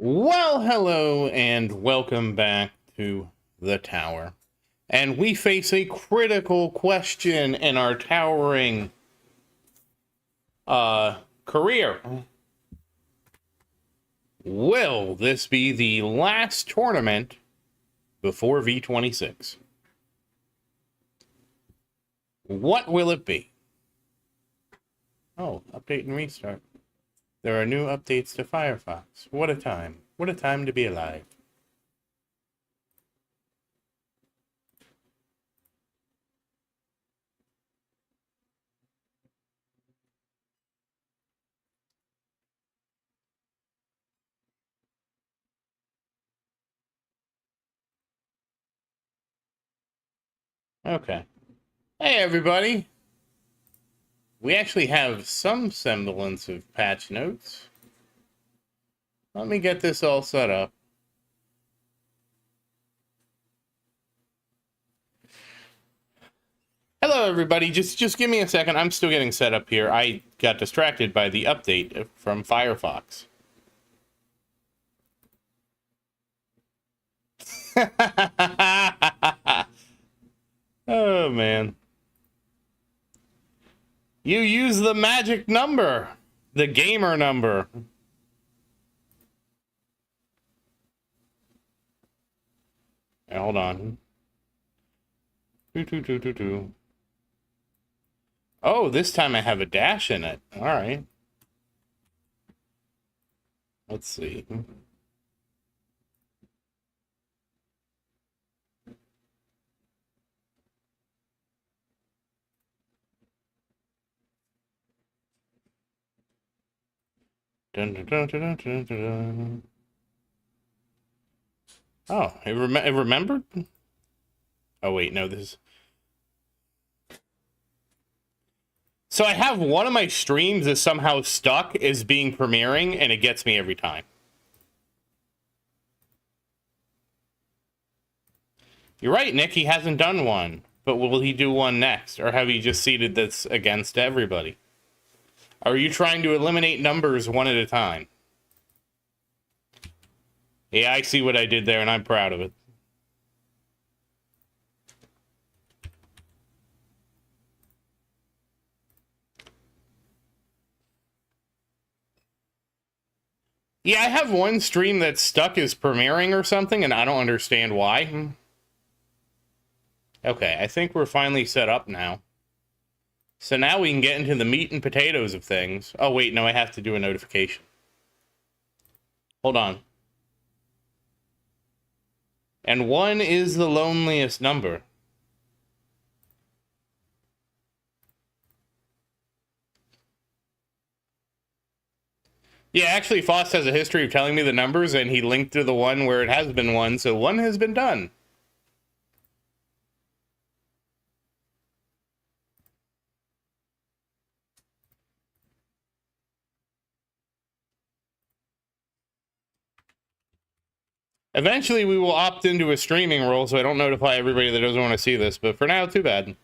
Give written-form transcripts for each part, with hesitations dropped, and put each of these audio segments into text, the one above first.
Well, hello and welcome back to the tower. And we face a critical question in our towering career. Will this be the last tournament before V26? What will it be? Oh, update and restart. There are new updates to Firefox. What a time. What a time to be alive. Okay. Hey, everybody. We actually have some semblance of patch notes. Let me get this all set up. Hello, everybody. Just give me a second. I'm still getting set up here. I got distracted by the update from Firefox. Oh, man. You use the magic number. The gamer number. Hey, hold on. Oh, this time I have a dash in it. All right. Let's see. Dun, dun, dun, dun, dun, dun, dun. Oh, it remembered? Oh, wait, no, this is... So I have one of my streams is somehow stuck as being premiering, and it gets me every time. You're right, Nick, he hasn't done one. But will he do one next? Or have you just seeded this against everybody? Are you trying to eliminate numbers one at a time? Yeah, I see what I did there, and I'm proud of it. Yeah, I have one stream that's stuck as premiering or something, and I don't understand why. Okay, I think we're finally set up now. So now we can get into the meat and potatoes of things. Oh, wait, no, I have to do a notification. Hold on. And 1 is the loneliest number. Yeah, actually, Foss has a history of telling me the numbers, and he linked to the one where it has been 1, so 1 has been done. Eventually, we will opt into a streaming role, so I don't notify everybody that doesn't want to see this, but for now, too bad.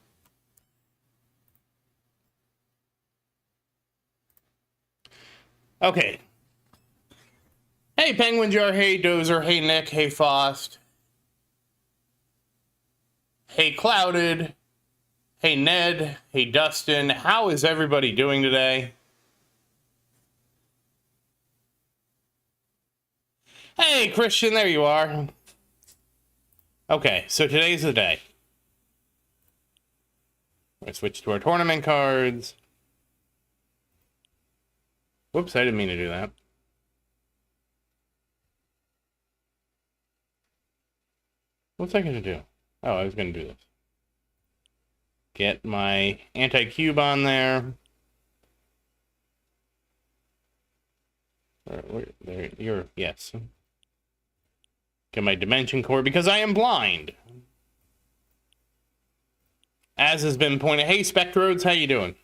Okay. Hey, Penguin Jar, hey, Dozer, hey, Nick, hey, Fost. Hey, Clouded. Hey, Ned. Hey, Dustin. How is everybody doing today? Hey, Christian, there you are. Okay, so today's the day. We're going to switch to our tournament cards. Whoops, I didn't mean to do that. What's I going to do? Oh, I was going to do this. Get my anti-cube on there. There, you're, yes. Get my dimension core because I am blind. As has been pointed, hey Spectrodes, how you doing?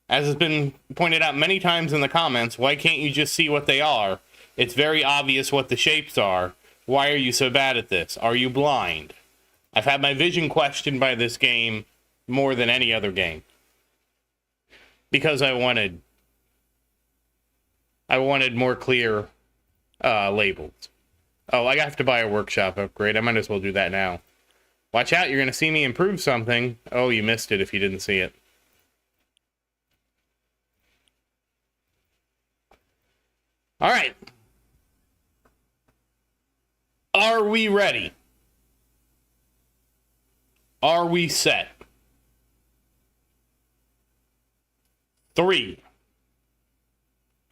As has been pointed out many times in the comments, why can't you just see what they are? It's very obvious what the shapes are. Why are you so bad at this? Are you blind? I've had my vision questioned by this game more than any other game. Because I wanted more clear labels. Oh, I have to buy a workshop upgrade. I might as well do that now. Watch out, you're going to see me improve something. Oh, you missed it if you didn't see it. All right. Are we ready? Are we set? 3,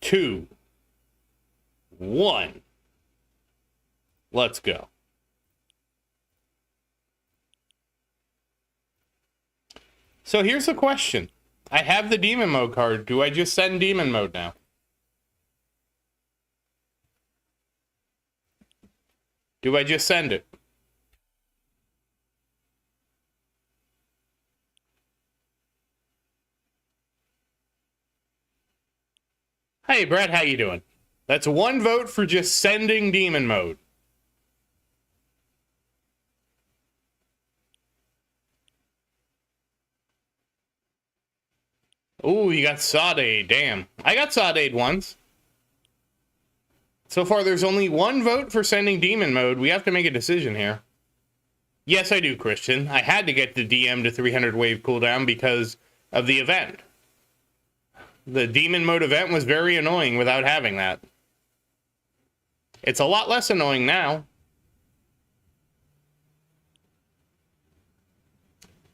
2, 1. Let's go. So here's the question. I have the demon mode card. Do I just send demon mode now? Do I just send it? Hey, Brett, how you doing? That's 1 vote for just sending demon mode. Ooh, you got Sade. Damn. I got Sade once. So far, there's only 1 vote for sending demon mode. We have to make a decision here. Yes, I do, Christian. I had to get the DM to 300 wave cooldown because of the event. The demon mode event was very annoying without having that. It's a lot less annoying now.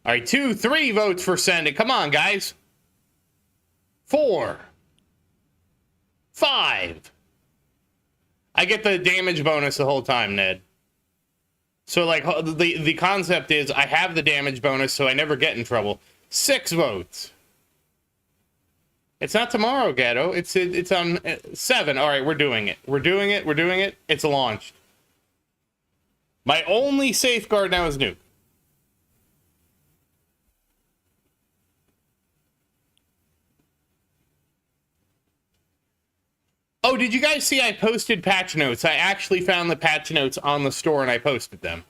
All right, 2, 3 votes for send it. Come on, guys. 4, 5. I get the damage bonus the whole time, Ned. So, like, the concept is I have the damage bonus, so I never get in trouble. 6 votes. It's not tomorrow, Gatto. It's on 7. All right, we're doing it. We're doing it. We're doing it. It's launched. My only safeguard now is Nuke. Oh, did you guys see I posted patch notes? I actually found the patch notes on the store and I posted them.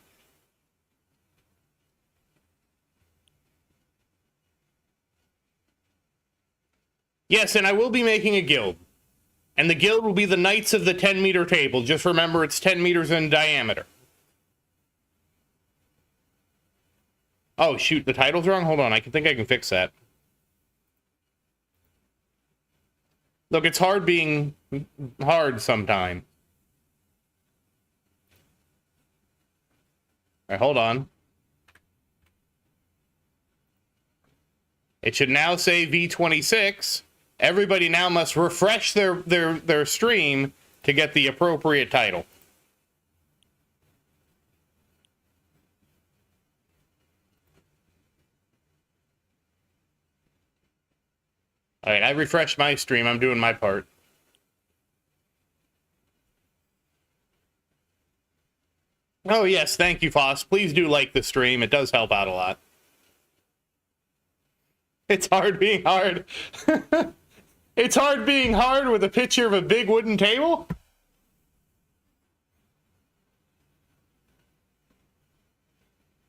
Yes, and I will be making a guild. And the guild will be the Knights of the 10-meter table. Just remember it's 10 meters in diameter. Oh, shoot, the title's wrong? Hold on, I think I can fix that. Look, it's hard being hard sometimes. All right, hold on. It should now say V26. Everybody now must refresh their stream to get the appropriate title. All right, I refreshed my stream. I'm doing my part. Oh, yes, thank you, Foss. Please do like the stream. It does help out a lot. It's hard being hard. It's hard being hard with a picture of a big wooden table?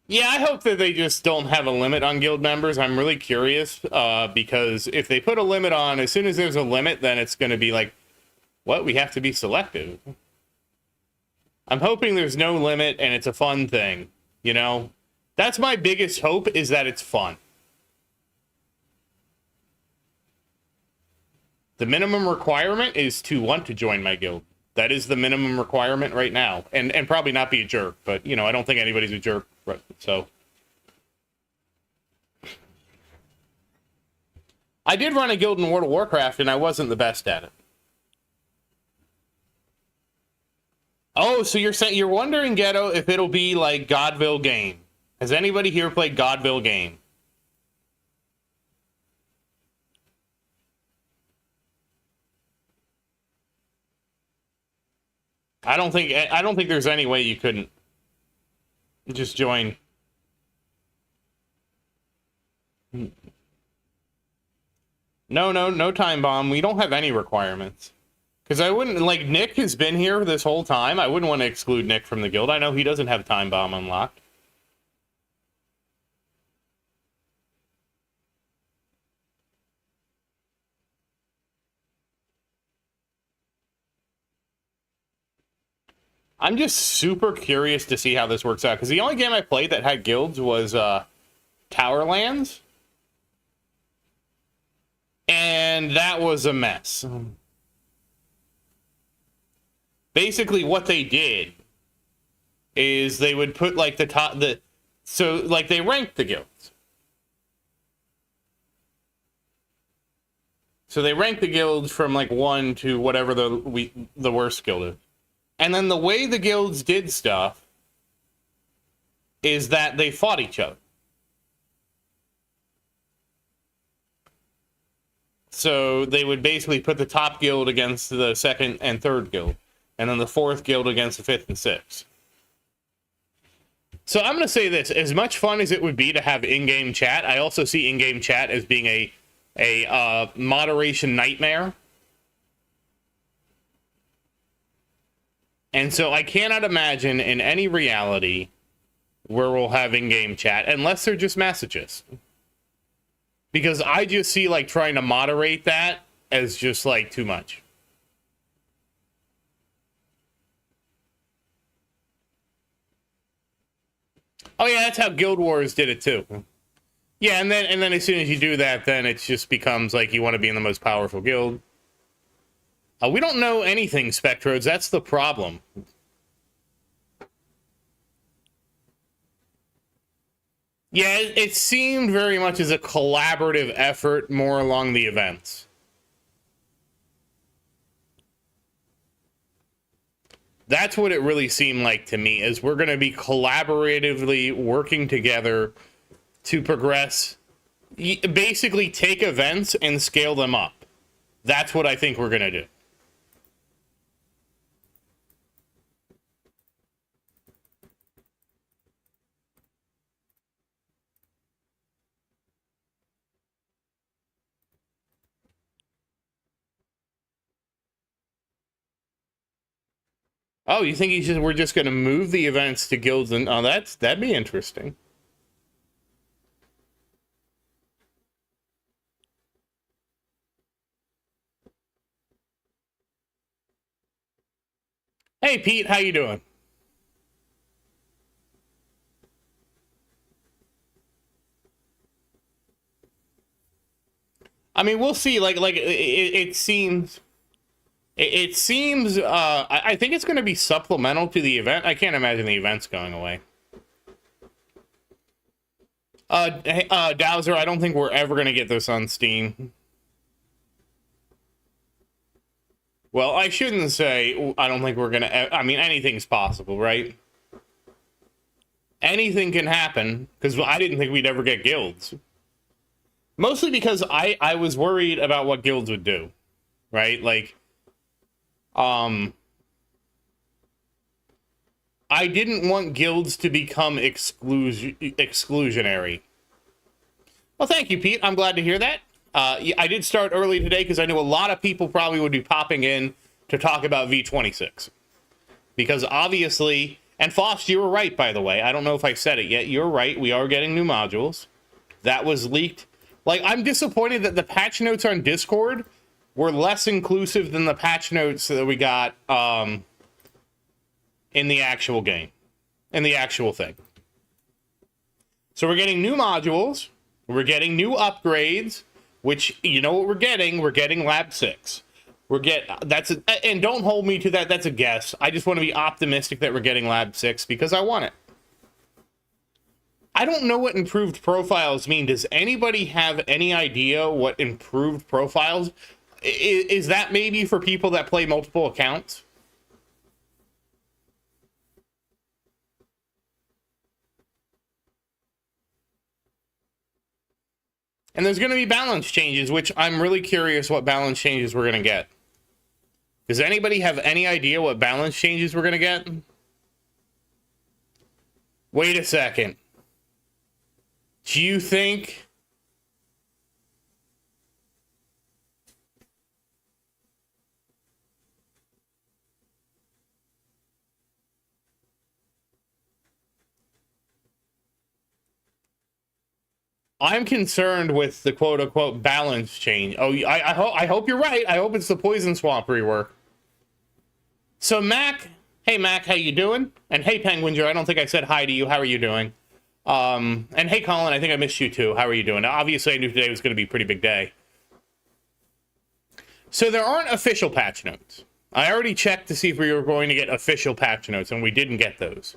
Yeah, I hope that they just don't have a limit on guild members. I'm really curious, because if they put a limit on, as soon as there's a limit, then it's going to be like, what? We have to be selective. I'm hoping there's no limit and it's a fun thing, you know? That's my biggest hope, is that it's fun. The minimum requirement is to want to join my guild. That is the minimum requirement right now. And probably not be a jerk, but, you know, I don't think anybody's a jerk, so. I did run a guild in World of Warcraft, and I wasn't the best at it. Oh, so you're wondering, Ghetto, if it'll be like Godville Game. Has anybody here played Godville Game? I don't think there's any way you couldn't just join. No time bomb. We don't have any requirements. Because I wouldn't, like, Nick has been here this whole time. I wouldn't want to exclude Nick from the guild. I know he doesn't have time bomb unlocked. I'm just super curious to see how this works out, because the only game I played that had guilds was Towerlands, and that was a mess. Basically, what they did is they would put like they ranked the guilds. So they ranked the guilds from like 1 to whatever the worst guild is. And then the way the guilds did stuff is that they fought each other. So they would basically put the top guild against the second and third guild, and then the fourth guild against the fifth and sixth. So I'm going to say this. As much fun as it would be to have in-game chat, I also see in-game chat as being a moderation nightmare. And so I cannot imagine in any reality where we'll have in-game chat, unless they're just messages. Because I just see, like, trying to moderate that as just, like, too much. Oh, yeah, that's how Guild Wars did it, too. Yeah, and then as soon as you do that, then it just becomes, like, you want to be in the most powerful guild. We don't know anything, Spectrodes. That's the problem. Yeah, it seemed very much as a collaborative effort more along the events. That's what it really seemed like to me, is we're going to be collaboratively working together to progress, basically take events and scale them up. That's what I think we're going to do. Oh, you think we're just going to move the events to guilds? And oh, that'd be interesting. Hey, Pete, how you doing? I mean, we'll see. It seems. It seems, I think it's going to be supplemental to the event. I can't imagine the event's going away. Dowser, I don't think we're ever going to get this on Steam. Well, I shouldn't say I don't think we're going to... I mean, anything's possible, right? Anything can happen, because I didn't think we'd ever get guilds. Mostly because I was worried about what guilds would do, right? Like... I didn't want guilds to become exclusionary. Well, thank you, Pete. I'm glad to hear that. I did start early today because I knew a lot of people probably would be popping in to talk about V26. Because obviously, and Foss, you were right, by the way. I don't know if I said it yet. You're right. We are getting new modules. That was leaked. Like, I'm disappointed that the patch notes on Discord were less inclusive than the patch notes that we got in the actual game, in the actual thing. So we're getting new modules, we're getting new upgrades, which, you know what we're getting? We're getting Lab 6. And don't hold me to that, that's a guess. I just want to be optimistic that we're getting Lab 6 because I want it. I don't know what improved profiles mean. Does anybody have any idea what improved profiles? Is that maybe for people that play multiple accounts? And there's going to be balance changes, which I'm really curious what balance changes we're going to get. Does anybody have any idea what balance changes we're going to get? Wait a second. Do you think... I'm concerned with the quote-unquote balance change. Oh, I hope you're right. I hope it's the Poison Swamp rework. So, Mac, Hey, Mac, how you doing? And hey, Penguin Joe, I don't think I said hi to you. How are you doing? And hey, Colin, I think I missed you too. How are you doing? Now, obviously, I knew today was going to be a pretty big day. So there aren't official patch notes. I already checked to see if we were going to get official patch notes, and we didn't get those.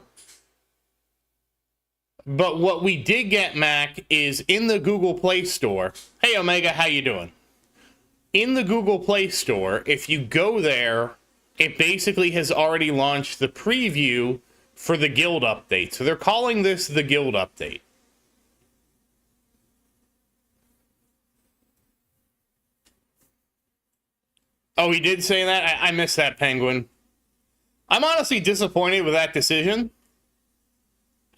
But what we did get, Mac, is in the Google Play Store. Hey, Omega, how you doing? In the Google Play Store, if you go there, it basically has already launched the preview for the guild update. So they're calling this the guild update. Oh, he did say that? I missed that, Penguin. I'm honestly disappointed with that decision.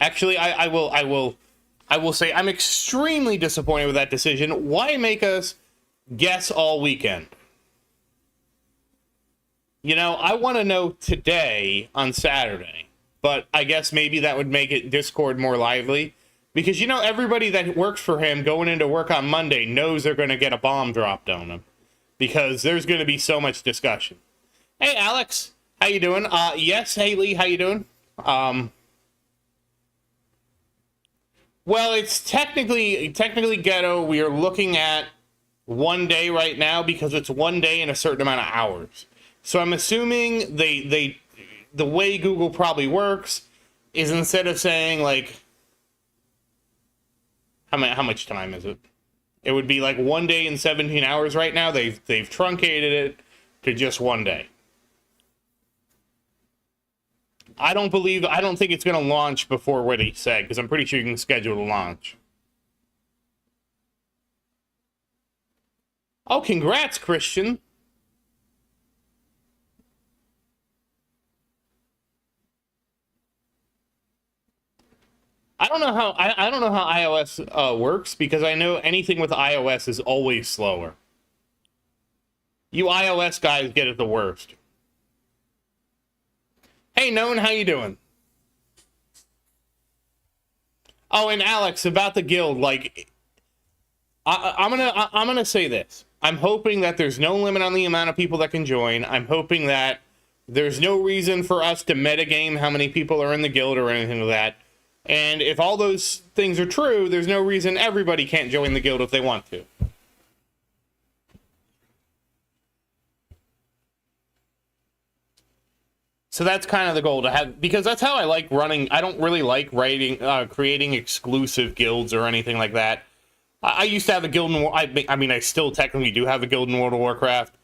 Actually, I will say I'm extremely disappointed with that decision. Why make us guess all weekend? You know, I want to know today on Saturday, but I guess maybe that would make it Discord more lively. Because, you know, everybody that works for him going into work on Monday knows they're going to get a bomb dropped on them. Because there's going to be so much discussion. Hey, Alex, how you doing? Yes, Haley, how you doing? Well, it's technically ghetto. We are looking at one day right now because it's one day in a certain amount of hours. So I'm assuming the way Google probably works is instead of saying like how much time is it? It would be like 1 day and 17 hours right now. They've truncated it to just 1 day. I don't think it's going to launch before what he said, because I'm pretty sure you can schedule a launch. Oh, congrats, Christian. I don't know how iOS works, because I know anything with iOS is always slower. You iOS guys get it the worst. Hey, Known, how you doing? Oh, and Alex, about the guild, like, I'm gonna say this. I'm hoping that there's no limit on the amount of people that can join. I'm hoping that there's no reason for us to metagame how many people are in the guild or anything like that. And if all those things are true, there's no reason everybody can't join the guild if they want to. So that's kind of the goal to have, because that's how I like running. I don't really like creating exclusive guilds or anything like that. I used to have a guild in, I mean, I still technically do have a guild in World of Warcraft.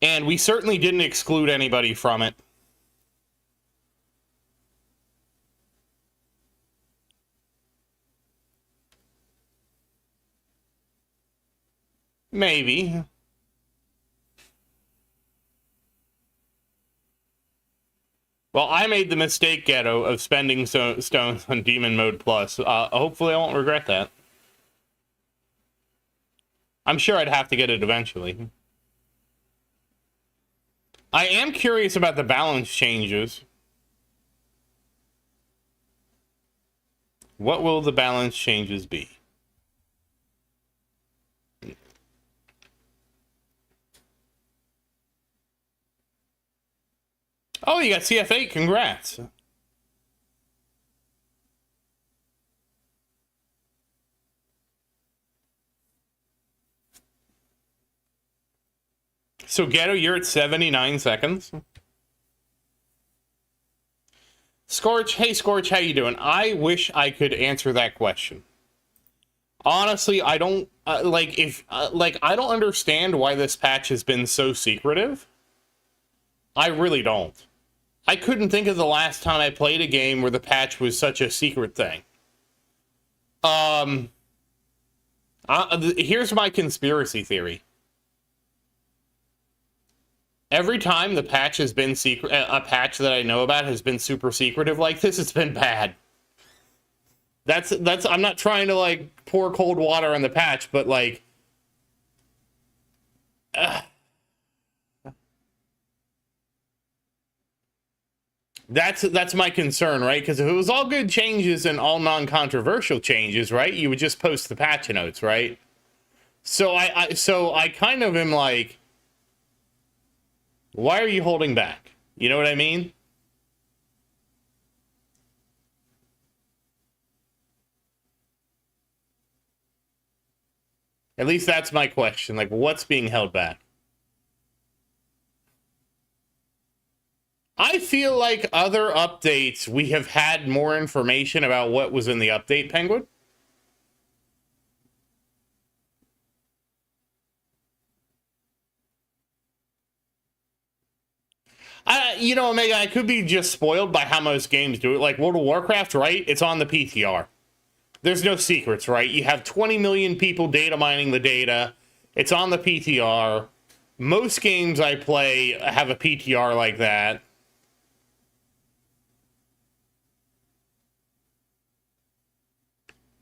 And we certainly didn't exclude anybody from it. Maybe. Well, I made the mistake, Ghetto, of spending stones on Demon Mode Plus. Hopefully I won't regret that. I'm sure I'd have to get it eventually. I am curious about the balance changes. What will the balance changes be? Oh, you got CF8. Congrats. So, Ghetto, you're at 79 seconds. Scorch, hey, Scorch, how you doing? I wish I could answer that question. Honestly, I don't, I don't understand why this patch has been so secretive. I really don't. I couldn't think of the last time I played a game where the patch was such a secret thing. Here's my conspiracy theory. Every time the patch has been secret, a patch that I know about has been super secretive like this, it's been bad. That's, I'm not trying to, like, pour cold water on the patch, but, like, that's my concern, right? Because if it was all good changes and all non-controversial changes, right, you would just post the patch notes, right? So I kind of am like, why are you holding back? You know what I mean? At least that's my question. Like, what's being held back? I feel like other updates, we have had more information about what was in the update, Penguin. Omega, I could be just spoiled by how most games do it. Like World of Warcraft, right? It's on the PTR. There's no secrets, right? You have 20 million people data mining the data. It's on the PTR. Most games I play have a PTR like that.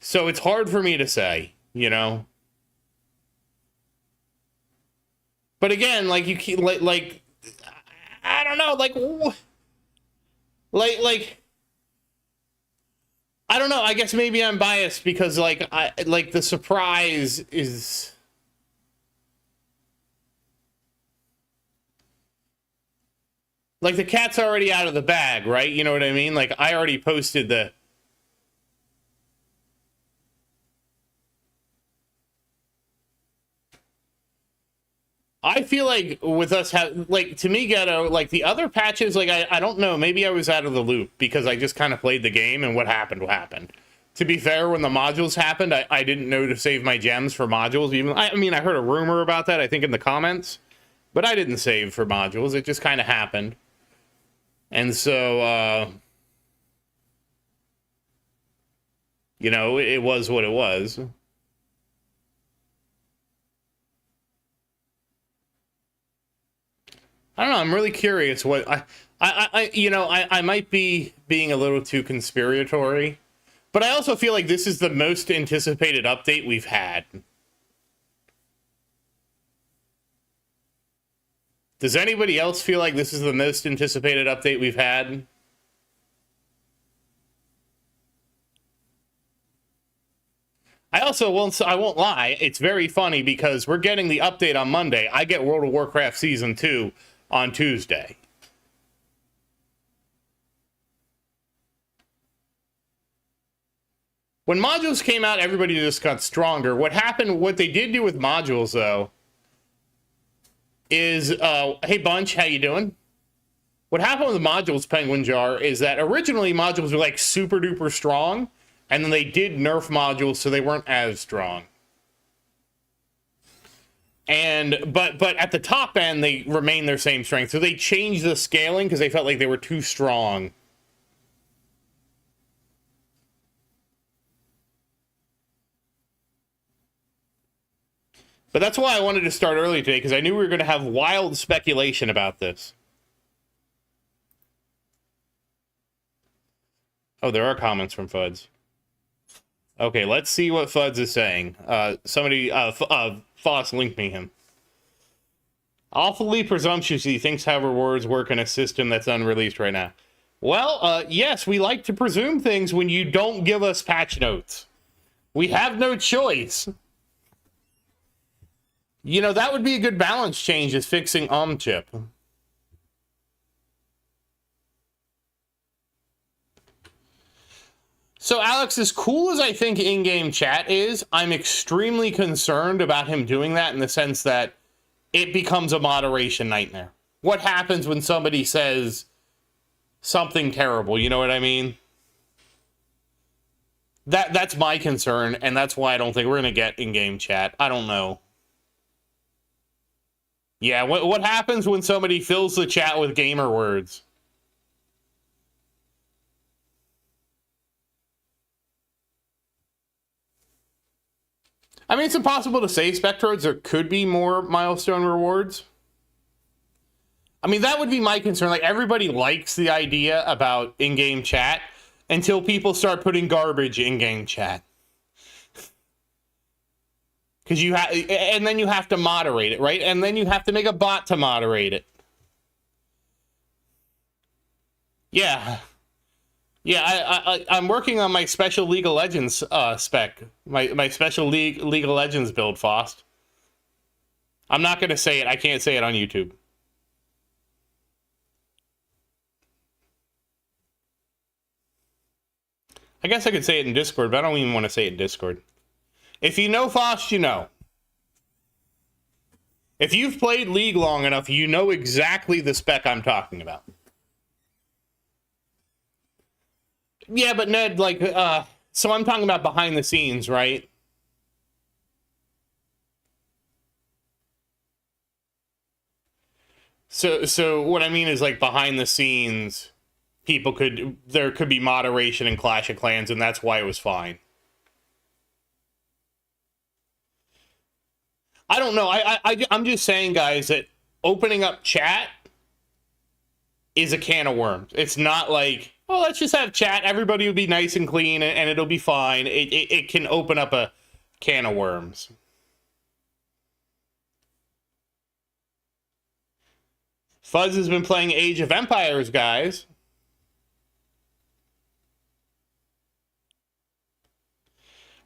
So it's hard for me to say, you know? But again, like, you keep, like I don't know, like, I don't know. I guess maybe I'm biased because, like, the surprise is... Like, the cat's already out of the bag, right? You know what I mean? Like, I already posted the... I feel like with us, like, to me, Ghetto, like, the other patches, like, I don't know, maybe I was out of the loop because I just kind of played the game and what happened happened. To be fair, when the modules happened, I didn't know to save my gems for modules. Even I mean, I heard a rumor about that, I think, in the comments, but I didn't save for modules. It just kind of happened. And so, it was what it was. I don't know. I'm really curious what I might be being a little too conspiratory, but I also feel like this is the most anticipated update we've had. Does anybody else feel like this is the most anticipated update we've had? I won't lie. It's very funny because we're getting the update on Monday. I get World of Warcraft Season 2 on Tuesday. When modules came out, everybody just got stronger. What they did do with modules, though, is, hey Bunch, how you doing? What happened with modules, Penguin Jar, is that originally modules were like super duper strong, and then they did nerf modules so they weren't as strong. But at the top end, they remain their same strength. So they changed the scaling because they felt like they were too strong. But that's why I wanted to start early today, because I knew we were going to have wild speculation about this. Oh, there are comments from Fuds. Okay, let's see what Fuds is saying. Somebody, Foss linked me him. Awfully presumptuous he thinks how rewards work in a system that's unreleased right now. Well, yes, we like to presume things when you don't give us patch notes. We have no choice. That would be a good balance change, is fixing chip. So, Alex, as cool as I think in-game chat is, I'm extremely concerned about him doing that in the sense that it becomes a moderation nightmare. What happens when somebody says something terrible? You know what I mean? That's my concern, and that's why I don't think we're going to get in-game chat. I don't know. Yeah, what happens when somebody fills the chat with gamer words? I mean, it's impossible to say, Spectroids. There could be more milestone rewards. I mean, that would be my concern. Like, everybody likes the idea about in-game chat until people start putting garbage in-game chat. Because and then you have to moderate it, right? And then you have to make a bot to moderate it. Yeah. Yeah, I'm working on my special League of Legends spec. My special League of Legends build, Fost. I'm not going to say it. I can't say it on YouTube. I guess I could say it in Discord, but I don't even want to say it in Discord. If you know Fost, you know. If you've played League long enough, you know exactly the spec I'm talking about. Yeah, but Ned, like, so I'm talking about behind the scenes, right? So what I mean is, like, behind the scenes, there could be moderation in Clash of Clans, and that's why it was fine. I don't know. I'm just saying, guys, that opening up chat is a can of worms. It's not like, oh, let's just have chat. Everybody will be nice and clean, and it'll be fine. It can open up a can of worms. Fuzz has been playing Age of Empires, guys.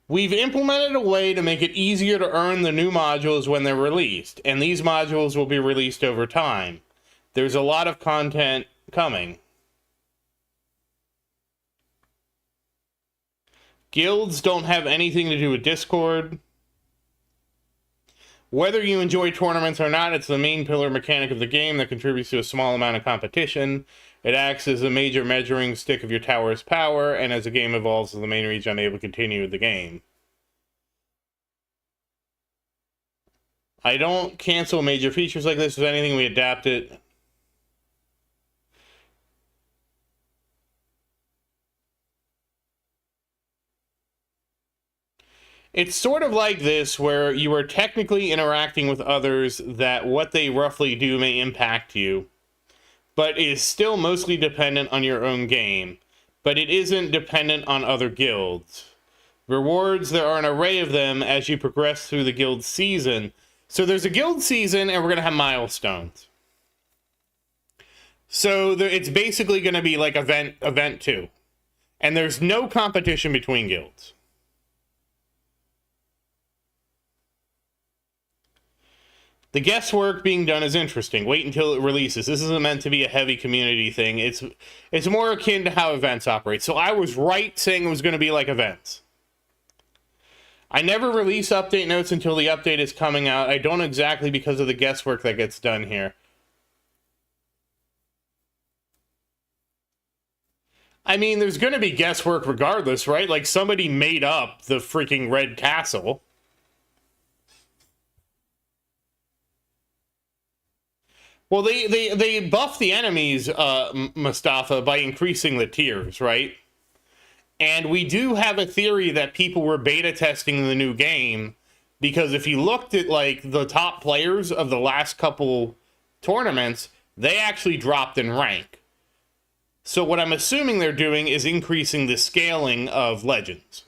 We've implemented a way to make it easier to earn the new modules when they're released, and these modules will be released over time. There's a lot of content coming. Guilds don't have anything to do with Discord. Whether you enjoy tournaments or not, it's the main pillar mechanic of the game that contributes to a small amount of competition. It acts as a major measuring stick of your tower's power, and as the game evolves, is the main reason I'm able to continue with the game. I don't cancel major features like this. If anything, we adapt it. It's sort of like this, where you are technically interacting with others, that what they roughly do may impact you, but is still mostly dependent on your own game. But it isn't dependent on other guilds. Rewards, there are an array of them as you progress through the guild season. So there's a guild season, and we're going to have milestones. So it's basically going to be like event 2. And there's no competition between guilds. The guesswork being done is interesting. Wait until it releases. This isn't meant to be a heavy community thing. It's more akin to how events operate. So I was right saying it was going to be like events. I never release update notes until the update is coming out. I don't exactly, because of the guesswork that gets done here. I mean, there's going to be guesswork regardless, right? Like, somebody made up the freaking Red Castle. Well, they buff the enemies, Mustafa, by increasing the tiers, right? And we do have a theory that people were beta testing the new game, because if you looked at, like, the top players of the last couple tournaments, they actually dropped in rank. So what I'm assuming they're doing is increasing the scaling of Legends.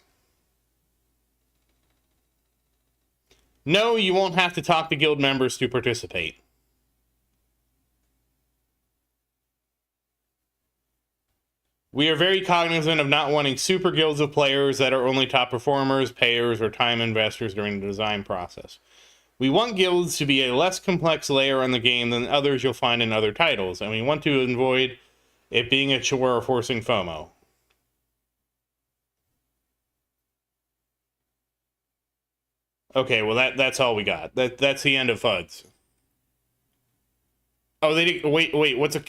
No, you won't have to talk to guild members to participate. We are very cognizant of not wanting super guilds of players that are only top performers, payers, or time investors during the design process. We want guilds to be a less complex layer on the game than others you'll find in other titles, and we want to avoid it being a chore or forcing FOMO. Okay, well that's all we got. That's the end of FUDs. Oh, they did. Wait.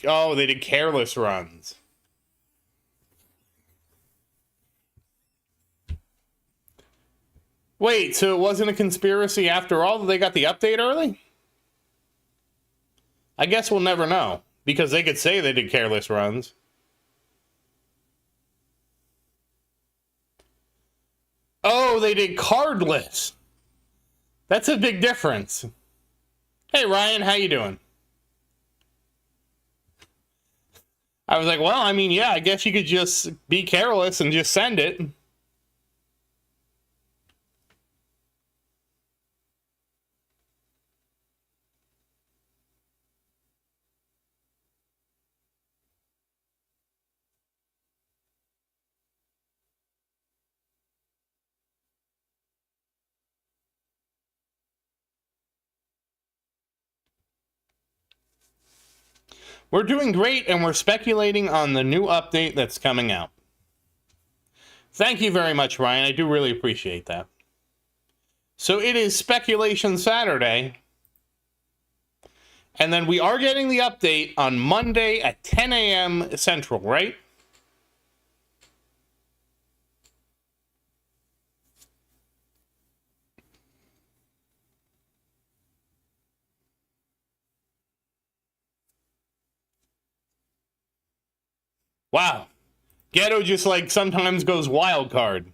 Oh, they did careless runs. Wait, so it wasn't a conspiracy after all that they got the update early? I guess we'll never know, because they could say they did careless runs. Oh, they did cardless. That's a big difference. Hey, Ryan, how you doing? I was like, well, I mean, yeah, I guess you could just be careless and just send it. We're doing great, and we're speculating on the new update that's coming out. Thank you very much, Ryan. I do really appreciate that. So it is Speculation Saturday. And then we are getting the update on Monday at 10 a.m. Central, right? Wow. Ghetto just like sometimes goes wild card.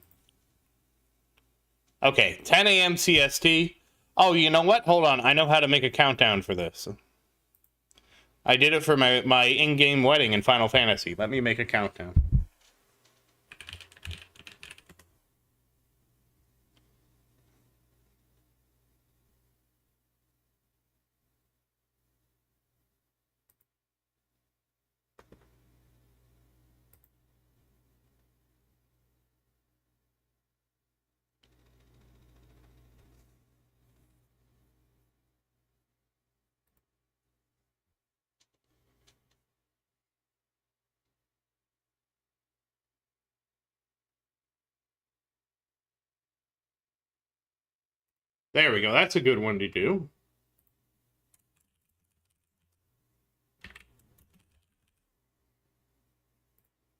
Okay, 10 a.m. CST. Oh, you know what? Hold on. I know how to make a countdown for this. I did it for my in-game wedding in Final Fantasy. Let me make a countdown. There we go. That's a good one to do.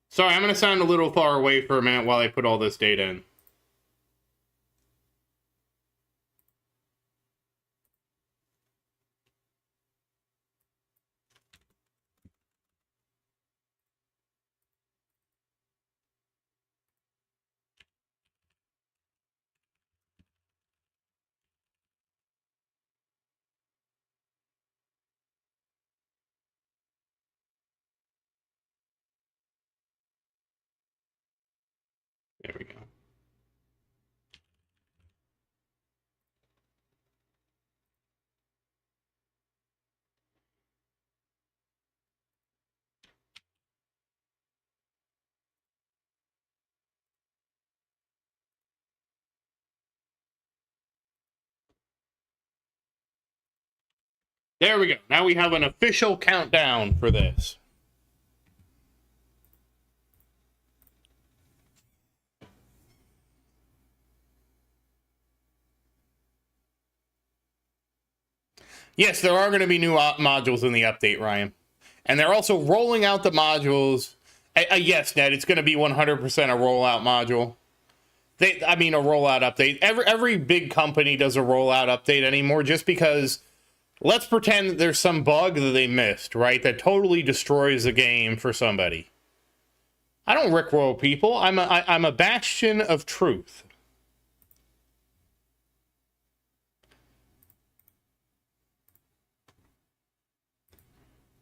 Sorry, I'm going to sound a little far away for a minute while I put all this data in. There we go. There we go. Now we have an official countdown for this. Yes, there are going to be new modules in the update, Ryan. And they're also rolling out the modules. Yes, Ned, it's going to be 100% a rollout module. A rollout update. Every big company does a rollout update anymore just because let's pretend that there's some bug that they missed, right? That totally destroys the game for somebody. I don't rickroll people. I'm a bastion of truth.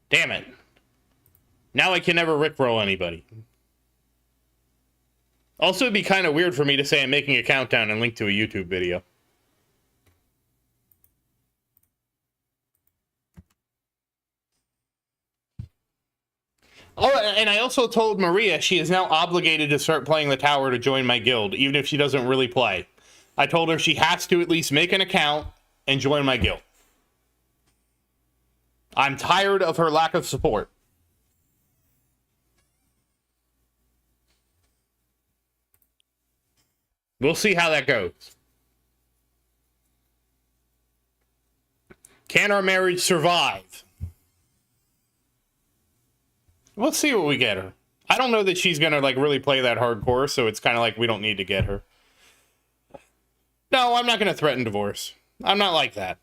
Damn it. Now I can never rickroll anybody. Also, it'd be kind of weird for me to say I'm making a countdown and link to a YouTube video. Oh, and I also told Maria she is now obligated to start playing the tower to join my guild, even if she doesn't really play. I told her she has to at least make an account and join my guild. I'm tired of her lack of support. We'll see how that goes. Can our marriage survive? We'll see what we get her. I don't know that she's going to like really play that hardcore, so it's kind of like we don't need to get her. No, I'm not going to threaten divorce. I'm not like that.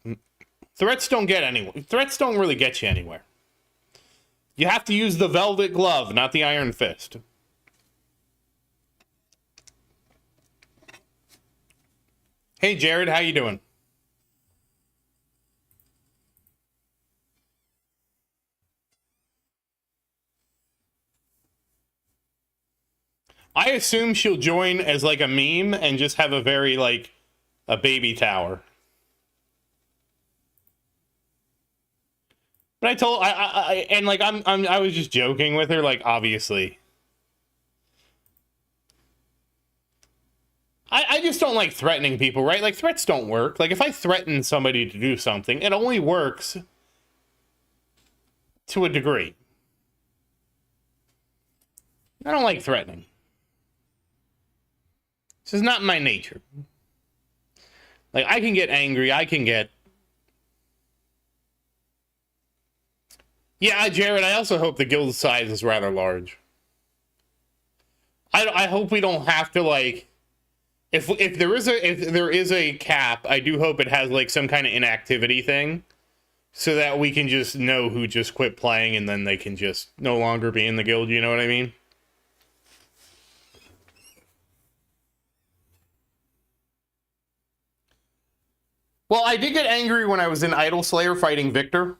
Threats don't get anywhere. Threats don't really get you anywhere. You have to use the velvet glove, not the iron fist. Hey, Jared, how you doing? I assume she'll join as like a meme and just have a very like a baby tower. But I told I was just joking with her, like obviously. I just don't like threatening people, right? Like threats don't work. Like if I threaten somebody to do something, it only works to a degree. I don't like threatening. This is not my nature. Like I can get angry, I can get Yeah, Jared, I also hope the guild size is rather large. I hope we don't have to, like, if there is a cap, I do hope it has like some kind of inactivity thing, so that we can just know who just quit playing and then they can just no longer be in the guild. You know what I mean? Well, I did get angry when I was in Idol Slayer fighting Victor.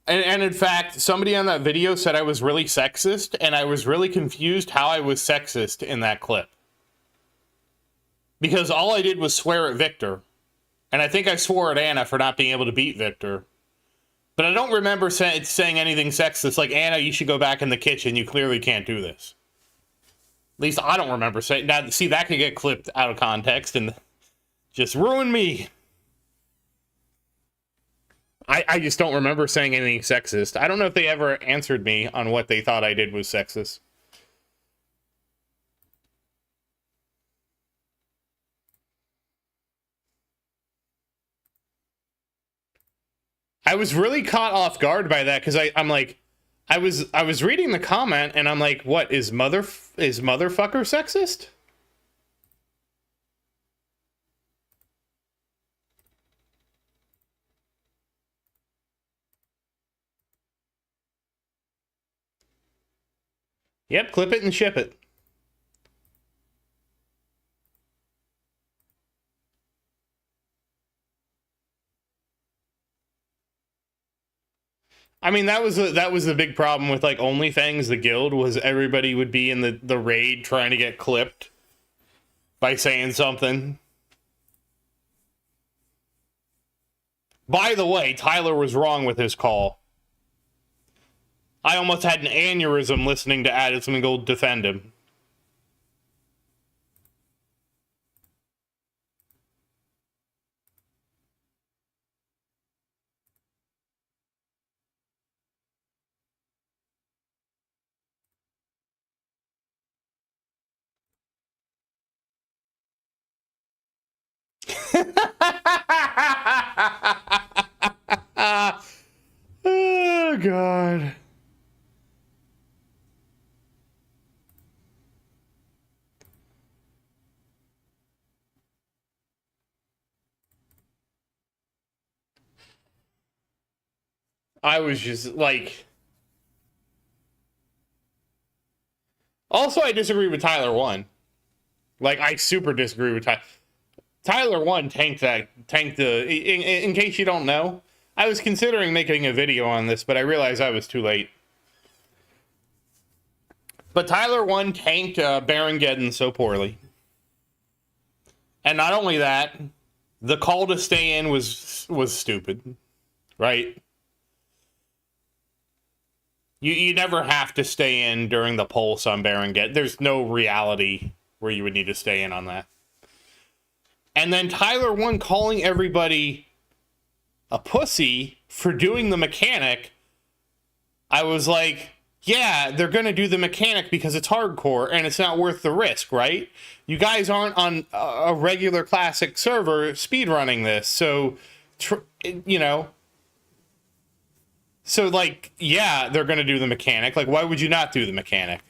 And in fact, somebody on that video said I was really sexist, and I was really confused how I was sexist in that clip. Because all I did was swear at Victor. And I think I swore at Anna for not being able to beat Victor. But I don't remember saying anything sexist, like, Anna, you should go back in the kitchen, you clearly can't do this. At least I don't remember saying. Now, see, that could get clipped out of context and just ruin me. I just don't remember saying anything sexist. I don't know if they ever answered me on what they thought I did was sexist. I was really caught off guard by that because I'm like, I was reading the comment and I'm like, what is motherfucker sexist? Yep, clip it and ship it. I mean, that was the big problem with like OnlyFans, the guild, was everybody would be in the raid trying to get clipped by saying something. By the way, Tyler was wrong with his call. I almost had an aneurysm listening to Addison Gold defend him. Oh, God. I was just like... Also, I disagree with Tyler 1. Like, I super disagree with Tyler. Tyler 1 tanked the... In case you don't know, I was considering making a video on this, but I realized I was too late. But Tyler 1 tanked Baron Geddon so poorly. And not only that, the call to stay in was stupid. Right? You never have to stay in during the pulse on Baron Geddon. There's no reality where you would need to stay in on that. And then Tyler 1 calling everybody a pussy for doing the mechanic. I was like, yeah, they're going to do the mechanic because it's hardcore and it's not worth the risk, right? You guys aren't on a regular classic server speedrunning this. So, you know... So, like, yeah, they're going to do the mechanic. Like, why would you not do the mechanic?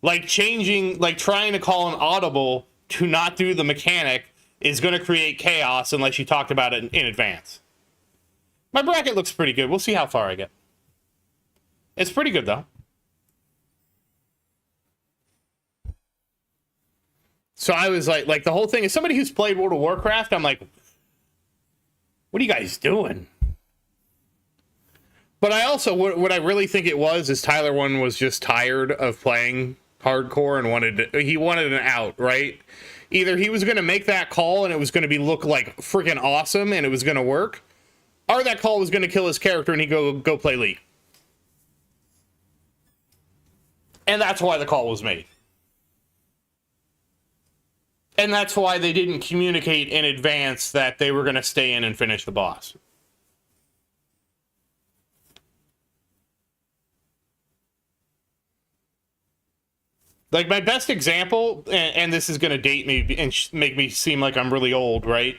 Like, trying to call an audible to not do the mechanic is going to create chaos unless you talked about it in advance. My bracket looks pretty good. We'll see how far I get. It's pretty good, though. So I was like the whole thing, as somebody who's played World of Warcraft, I'm like, what are you guys doing? But I also, what I really think it was is Tyler 1 was just tired of playing hardcore and he wanted an out, right? Either he was going to make that call and it was going to look like freaking awesome and it was going to work, or that call was going to kill his character and he'd go play League. And that's why the call was made. And that's why they didn't communicate in advance that they were going to stay in and finish the boss. Like, my best example, and this is going to date me and make me seem like I'm really old, right?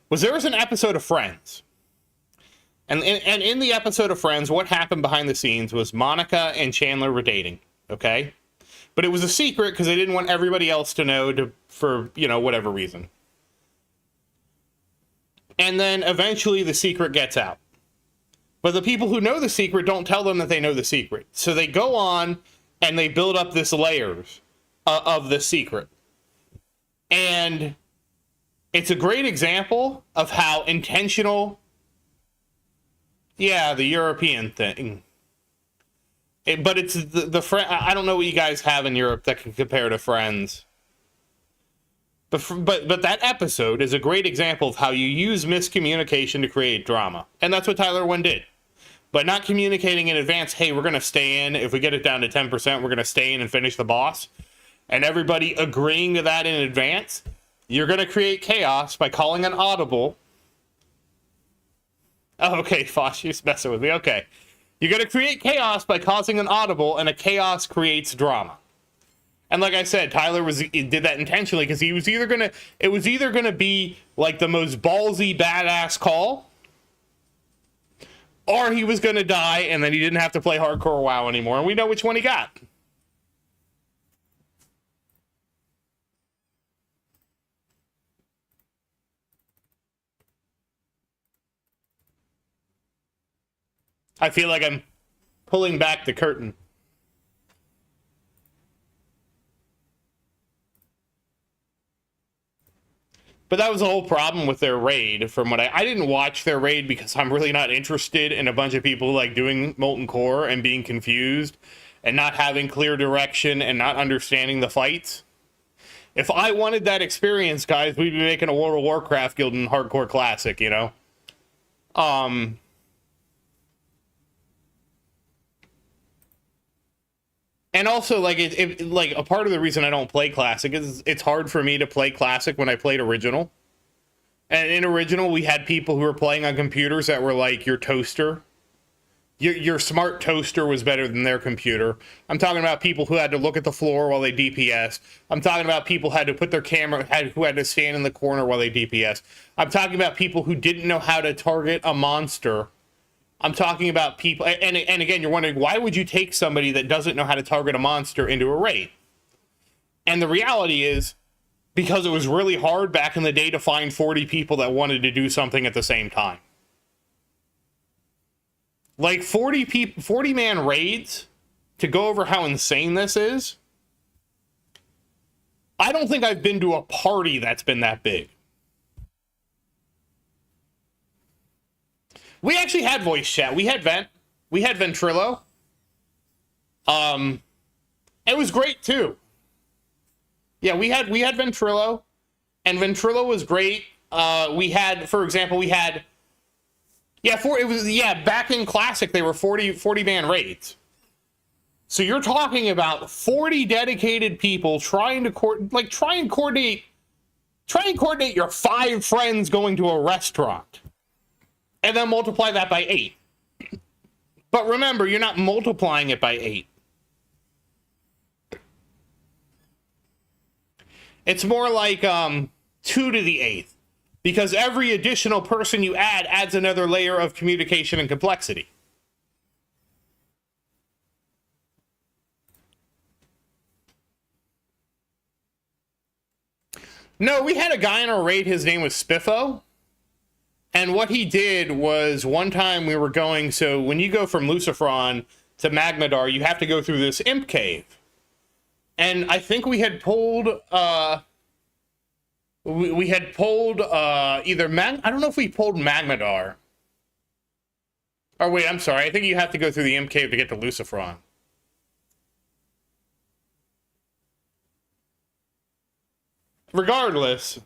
There was an episode of Friends And in the episode of Friends, what happened behind the scenes was Monica and Chandler were dating, okay? But it was a secret because they didn't want everybody else to know for, whatever reason. And then eventually the secret gets out. But the people who know the secret don't tell them that they know the secret. So they go on and they build up this layers of the secret. And it's a great example of how intentional... Yeah, the European thing. But it's the I don't know what you guys have in Europe that can compare to Friends. But that episode is a great example of how you use miscommunication to create drama. And that's what Tyler Wynn did. But not communicating in advance, hey, we're going to stay in. If we get it down to 10%, we're going to stay in and finish the boss. And everybody agreeing to that in advance. You're going to create chaos by calling an audible. Oh, okay, Fosh, you're messing with me. Okay. You're going to create chaos by causing an audible, and a chaos creates drama. And like I said, Tyler did that intentionally because it was either going to be like the most ballsy, badass call, or he was going to die, and then he didn't have to play hardcore WoW anymore, and we know which one he got. I feel like I'm pulling back the curtain. But that was the whole problem with their raid. From what I didn't watch their raid because I'm really not interested in a bunch of people like doing Molten Core and being confused and not having clear direction and not understanding the fights. If I wanted that experience, guys, we'd be making a World of Warcraft guild in Hardcore Classic, And also, like, like a part of the reason I don't play Classic is it's hard for me to play Classic when I played Original. And in Original, we had people who were playing on computers that were like your toaster. Your smart toaster was better than their computer. I'm talking about people who had to look at the floor while they DPS. I'm talking about people who had to put their camera, who had to stand in the corner while they DPS. I'm talking about people who didn't know how to target a monster. I'm talking about people, and again, you're wondering, why would you take somebody that doesn't know how to target a monster into a raid? And the reality is, because it was really hard back in the day to find 40 people that wanted to do something at the same time. Like 40-man raids, to go over how insane this is, I don't think I've been to a party that's been that big. We actually had voice chat. We had Vent. We had Ventrilo. It was great too. Yeah, we had Ventrilo, and Ventrilo was great. We had, for example, back in Classic they were 40-man raids. So you're talking about 40 dedicated people trying to coordinate your 5 friends going to a restaurant. And then multiply that by 8. But remember, you're not multiplying it by 8. It's more like 2 to the 8th. Because every additional person you add adds another layer of communication and complexity. No, we had a guy in our raid, his name was Spiffo. And what he did was, one time we were going, so when you go from Lucifron to Magmadar, you have to go through this imp cave. And I think we had pulled, I don't know if we pulled Magmadar. Or wait, I'm sorry, I think you have to go through the imp cave to get to Lucifron. Regardless...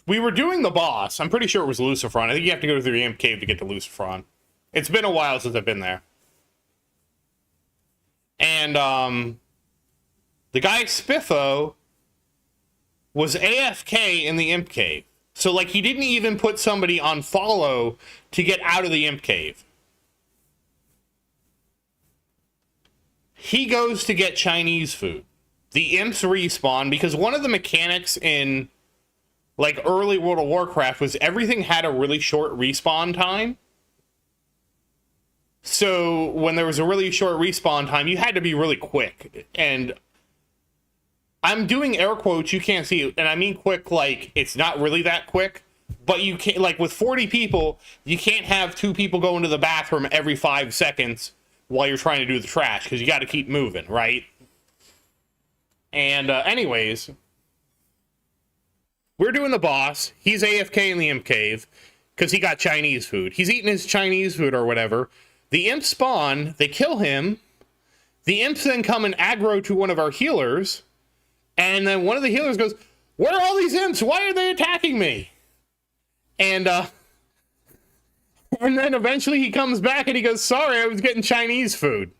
we were doing the boss. I'm pretty sure it was Lucifron. I think you have to go through the imp cave to get to Lucifron. It's been a while since I've been there. And, the guy Spiffo was AFK in the imp cave. So, like, he didn't even put somebody on follow to get out of the imp cave. He goes to get Chinese food. The imps respawn because one of the mechanics in like early World of Warcraft, was everything had a really short respawn time. So when there was a really short respawn time, you had to be really quick. And I'm doing air quotes, you can't see it, and I mean quick like it's not really that quick. But you can't, like with 40 people, you can't have 2 people go into the bathroom every 5 seconds while you're trying to do the trash, because you got to keep moving, right? And anyways, we're doing the boss. He's AFK in the imp cave because he got Chinese food. He's eating his Chinese food or whatever. The imps spawn, they kill him. The imps then come and aggro to one of our healers. And then one of the healers goes, "Where are all these imps? Why are they attacking me?" And then eventually he comes back and he goes, "Sorry, I was getting Chinese food."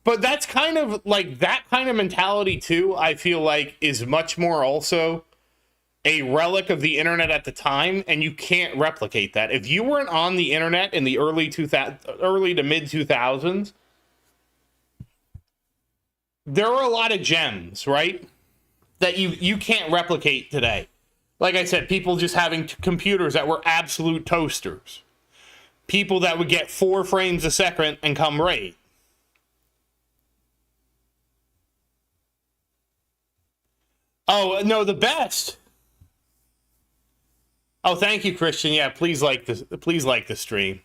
But that's kind of like that kind of mentality too, I feel like is much more also a relic of the internet at the time, and you can't replicate that. If you weren't on the internet in the early to mid 2000s, there were a lot of gems, right? That you can't replicate today. Like I said, people just having computers that were absolute toasters. People that would get 4 frames a second and come raid. Oh, no, the best. Oh, thank you, Christian. Yeah, please like this. Please like the stream.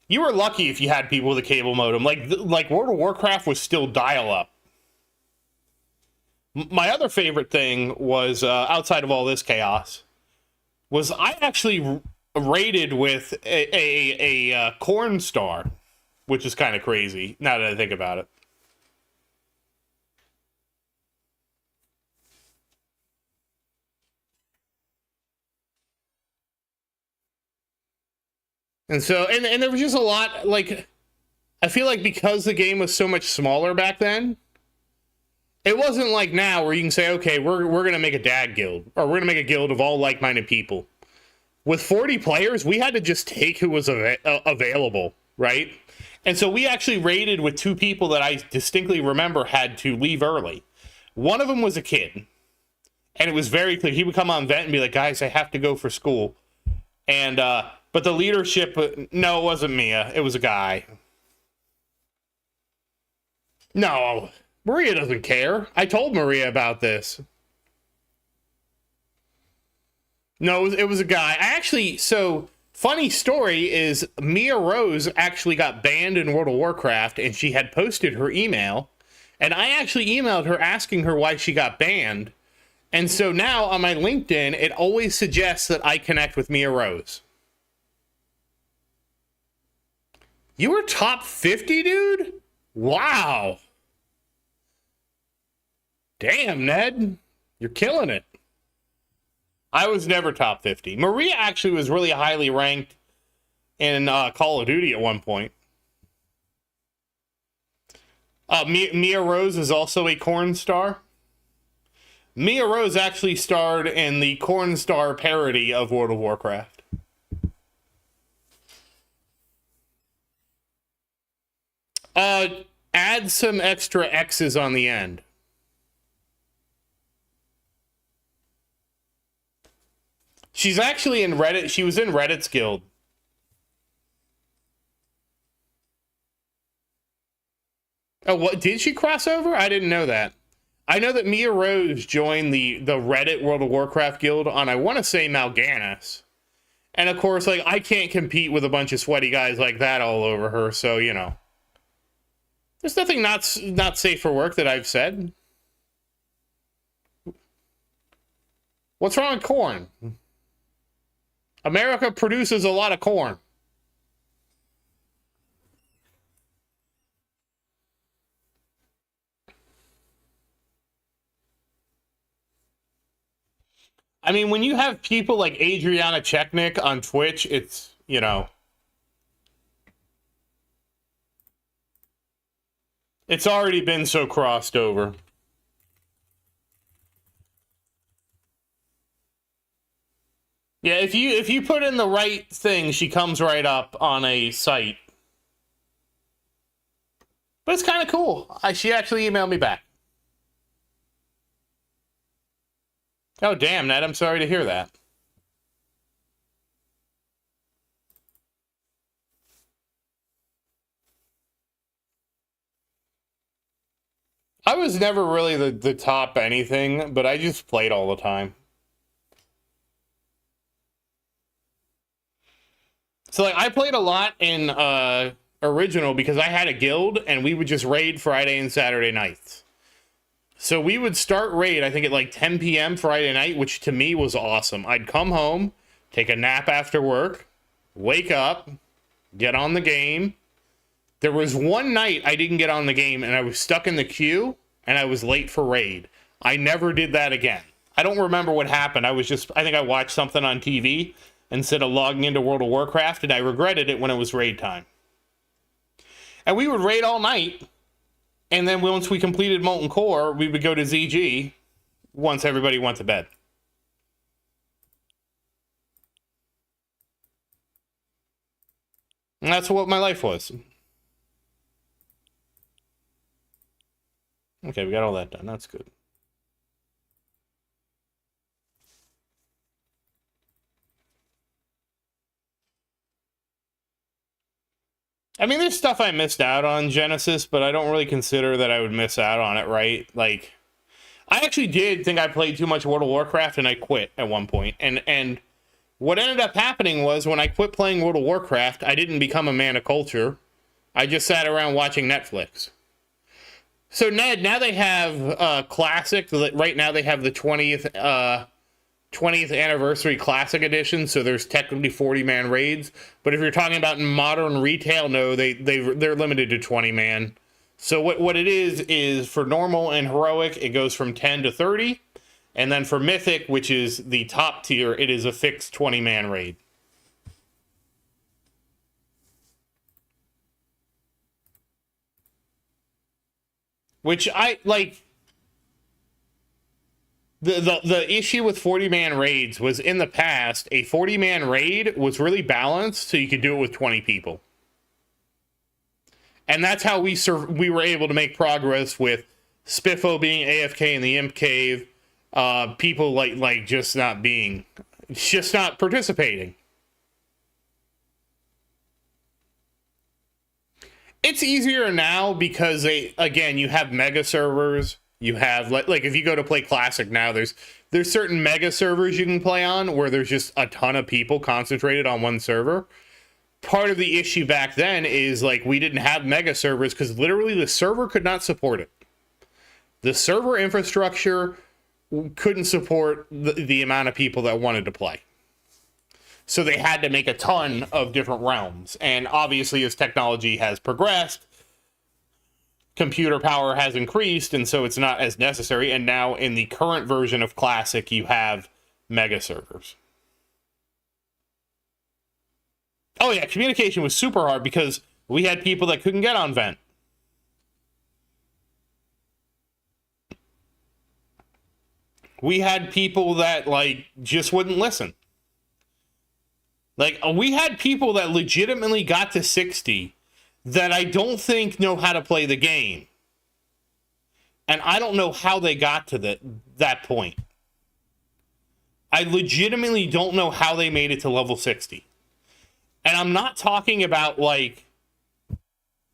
You were lucky if you had people with a cable modem. Like World of Warcraft was still dial-up. My other favorite thing was, outside of all this chaos, was I actually raided with a corn star, which is kind of crazy now that I think about it. And so, and there was just a lot, like, I feel like because the game was so much smaller back then, it wasn't like now where you can say, okay, we're going to make a dad guild, or we're going to make a guild of all like-minded people. With 40 players, we had to just take who was available, right? And so we actually raided with 2 people that I distinctly remember had to leave early. One of them was a kid, and it was very clear. He would come on Vent and be like, "Guys, I have to go for school." And, but the leadership, no, it wasn't Mia. It was a guy. No, Maria doesn't care. I told Maria about this. No, it was a guy. I actually, so, funny story is Mia Rose actually got banned in World of Warcraft, and she had posted her email, and I actually emailed her asking her why she got banned. And so now on my LinkedIn, it always suggests that I connect with Mia Rose. You were top 50, dude? Wow. Damn, Ned. You're killing it. I was never top 50. Maria actually was really highly ranked in Call of Duty at one point. Mia Rose is also a corn star. Mia Rose actually starred in the corn star parody of World of Warcraft. Add some extra X's on the end. She's actually in Reddit. She was in Reddit's guild. Oh, what? Did she cross over? I didn't know that. I know that Mia Rose joined the Reddit World of Warcraft guild on, I want to say, Mal'Ganis. And of course, like, I can't compete with a bunch of sweaty guys like that all over her, so, you know. There's nothing not safe for work that I've said. What's wrong with corn? America produces a lot of corn. I mean, when you have people like Adriana Chechnik on Twitch, it's, you know, it's already been so crossed over. Yeah, if you put in the right thing, she comes right up on a site. But it's kind of cool. She actually emailed me back. Oh, damn, Ned, I'm sorry to hear that. I was never really the top anything, but I just played all the time. So, like, I played a lot in original because I had a guild, and we would just raid Friday and Saturday nights. So we would start raid, I think, at like 10 p.m. Friday night, which to me was awesome. I'd come home, take a nap after work, wake up, get on the game. There was one night I didn't get on the game, and I was stuck in the queue, and I was late for raid. I never did that again. I don't remember what happened. I think I watched something on TV instead of logging into World of Warcraft, and I regretted it when it was raid time. And we would raid all night, and then once we completed Molten Core, we would go to ZG once everybody went to bed. And that's what my life was. Okay, we got all that done. That's good. I mean, there's stuff I missed out on Genesis, but I don't really consider that I would miss out on it, right? Like, I actually did think I played too much World of Warcraft, and I quit at one point. And what ended up happening was when I quit playing World of Warcraft, I didn't become a man of culture. I just sat around watching Netflix. So, Ned, now they have Classic. Right now they have the 20th anniversary Classic Edition, so there's technically 40-man raids. But if you're talking about modern retail, no, they're limited to 20-man. So what it is for normal and heroic, it goes from 10 to 30. And then for Mythic, which is the top tier, it is a fixed 20-man raid. Which I like. The issue with 40-man raids was in the past, a 40-man raid was really balanced, so you could do it with 20 people. And that's how we were able to make progress with Spiffo being AFK in the Imp Cave, people like just not participating. It's easier now because you have mega servers. You have like if you go to play Classic now, there's certain mega servers you can play on where there's just a ton of people concentrated on one server. Part of the issue back then is like we didn't have mega servers because literally the server could not support it. The server infrastructure couldn't support the amount of people that wanted to play. So they had to make a ton of different realms. And obviously as technology has progressed, computer power has increased, and so it's not as necessary. And now in the current version of Classic, you have mega servers. Oh yeah, communication was super hard because we had people that couldn't get on Vent. We had people that like just wouldn't listen. Like we had people that legitimately got to 60 that I don't think know how to play the game. And I don't know how they got to that point. I legitimately don't know how they made it to level 60. And I'm not talking about like,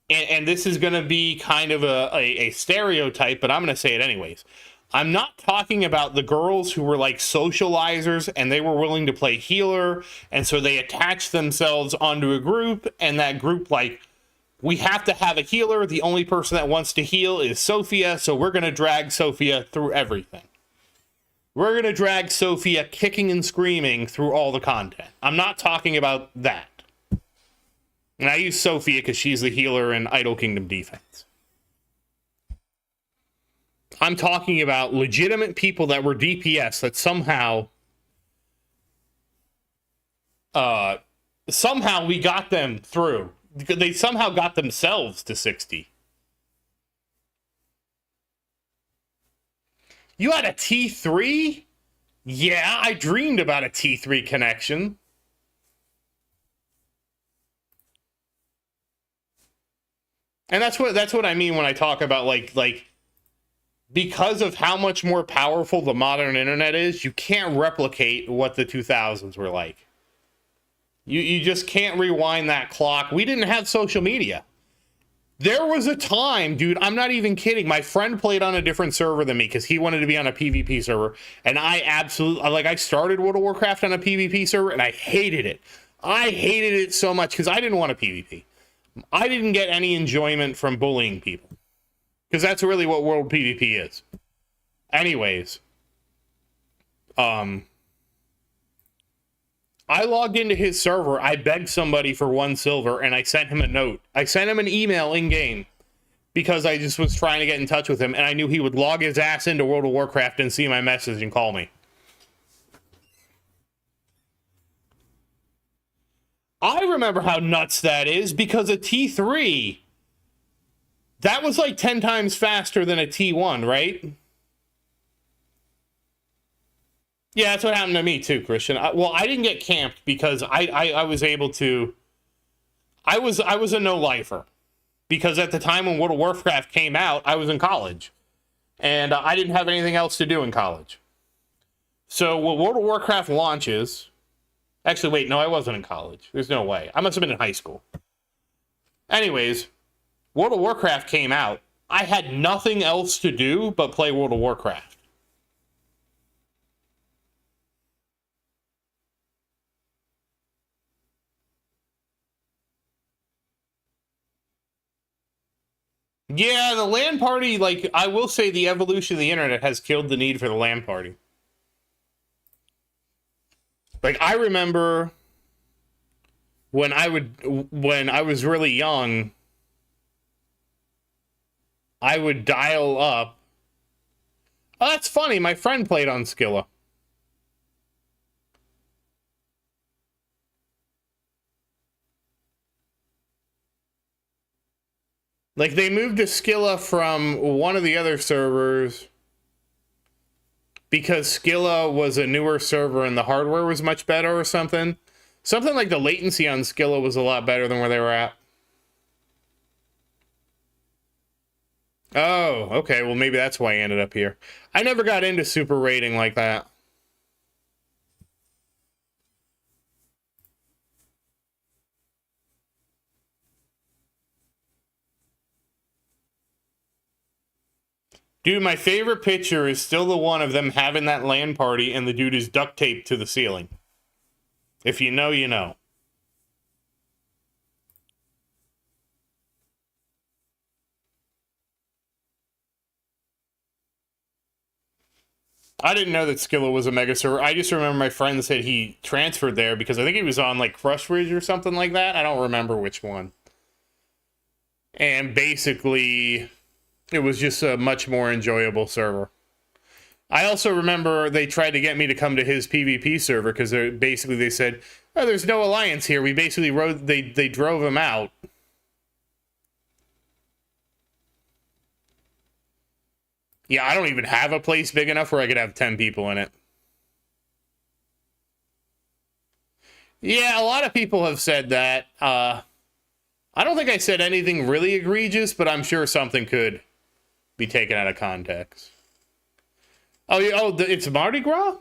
and this is going to be kind of a stereotype, but I'm going to say it anyways. I'm not talking about the girls who were like socializers and they were willing to play healer. And so they attached themselves onto a group, and that group like, we have to have a healer. The only person that wants to heal is Sophia, so we're going to drag Sophia through everything. We're going to drag Sophia kicking and screaming through all the content. I'm not talking about that. And I use Sophia because she's the healer in Idle Kingdom defense. I'm talking about legitimate people that were DPS that somehow we got them through. They somehow got themselves to 60. You had a T3? Yeah, I dreamed about a T3 connection. And that's what I mean when I talk about like because of how much more powerful the modern internet is, you can't replicate what the 2000s were like. You just can't rewind that clock. We didn't have social media. There was a time, dude, I'm not even kidding. My friend played on a different server than me because he wanted to be on a PvP server. And I absolutely, like, I started World of Warcraft on a PvP server and I hated it. I hated it so much because I didn't want to PvP. I didn't get any enjoyment from bullying people. Because that's really what World PvP is. Anyways. I logged into his server, I begged somebody for 1 silver, and I sent him a note. I sent him an email in-game because I just was trying to get in touch with him, and I knew he would log his ass into World of Warcraft and see my message and call me. I remember how nuts that is because a T3, that was like 10 times faster than a T1, right? Yeah, that's what happened to me too, Christian. Well, I didn't get camped because I was able to. I was a no-lifer because at the time when World of Warcraft came out, I was in college, and I didn't have anything else to do in college. So when World of Warcraft launches, actually, wait, no, I wasn't in college. There's no way. I must have been in high school. Anyways, World of Warcraft came out. I had nothing else to do but play World of Warcraft. Yeah, the LAN party, like, I will say the evolution of the internet has killed the need for the LAN party. Like, I remember when I was really young, I would dial up. Oh, that's funny. My friend played on Skilla. Like, they moved to Skilla from one of the other servers because Skilla was a newer server and the hardware was much better or something. Something like the latency on Skilla was a lot better than where they were at. Oh, okay. Well, maybe that's why I ended up here. I never got into super rating like that. Dude, my favorite picture is still the one of them having that LAN party and the dude is duct taped to the ceiling. If you know, you know. I didn't know that Skilla was a mega server. I just remember my friend said he transferred there because I think he was on like Crush Ridge or something like that. I don't remember which one. And basically, it was just a much more enjoyable server. I also remember they tried to get me to come to his PvP server because they said, "Oh, there's no alliance here." We basically they drove him out. Yeah, I don't even have a place big enough where I could have 10 people in it. Yeah, a lot of people have said that. I don't think I said anything really egregious, but I'm sure something could be taken out of context. Oh, it's Mardi Gras?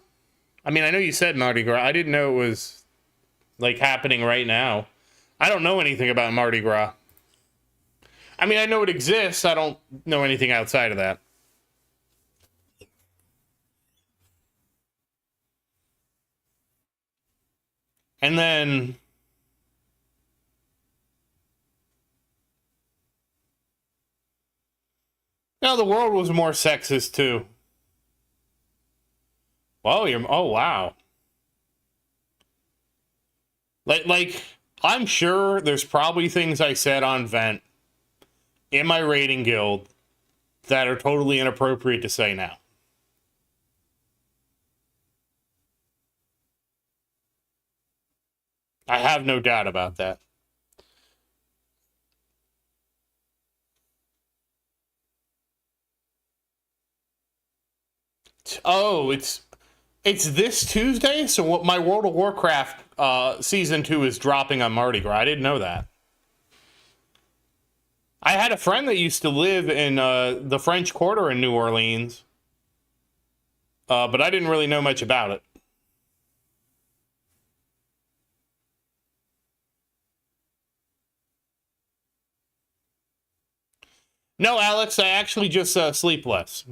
I mean, I know you said Mardi Gras. I didn't know it was, like, happening right now. I don't know anything about Mardi Gras. I mean, I know it exists. I don't know anything outside of that. And then... No, the world was more sexist, too. Well, oh, wow. Like, I'm sure there's probably things I said on Vent in my rating guild that are totally inappropriate to say now. I have no doubt about that. Oh, it's this Tuesday? So what, my World of Warcraft Season 2 is dropping on Mardi Gras. I didn't know that. I had a friend that used to live in the French Quarter in New Orleans, but I didn't really know much about it. No, Alex, I actually just sleep less.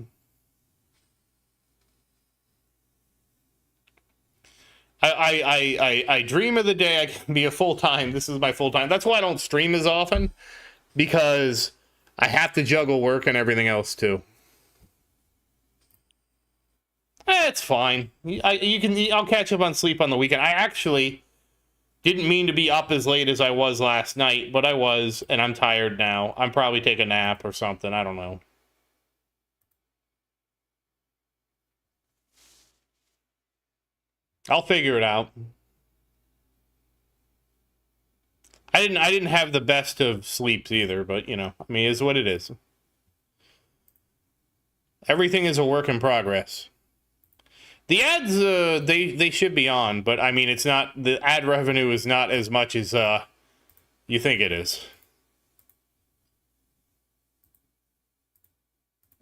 I dream of the day I can be a full-time. This is my full-time. That's why I don't stream as often, because I have to juggle work and everything else too. It's fine. I'll catch up on sleep on the weekend. I actually didn't mean to be up as late as I was last night, but I was, and I'm tired now. I'm probably take a nap or something. I don't know. I'll figure it out. I didn't have the best of sleeps either, but you know, I mean, it's what it is. Everything is a work in progress. The ads, they should be on, but I mean, it's not, the ad revenue is not as much as you think it is.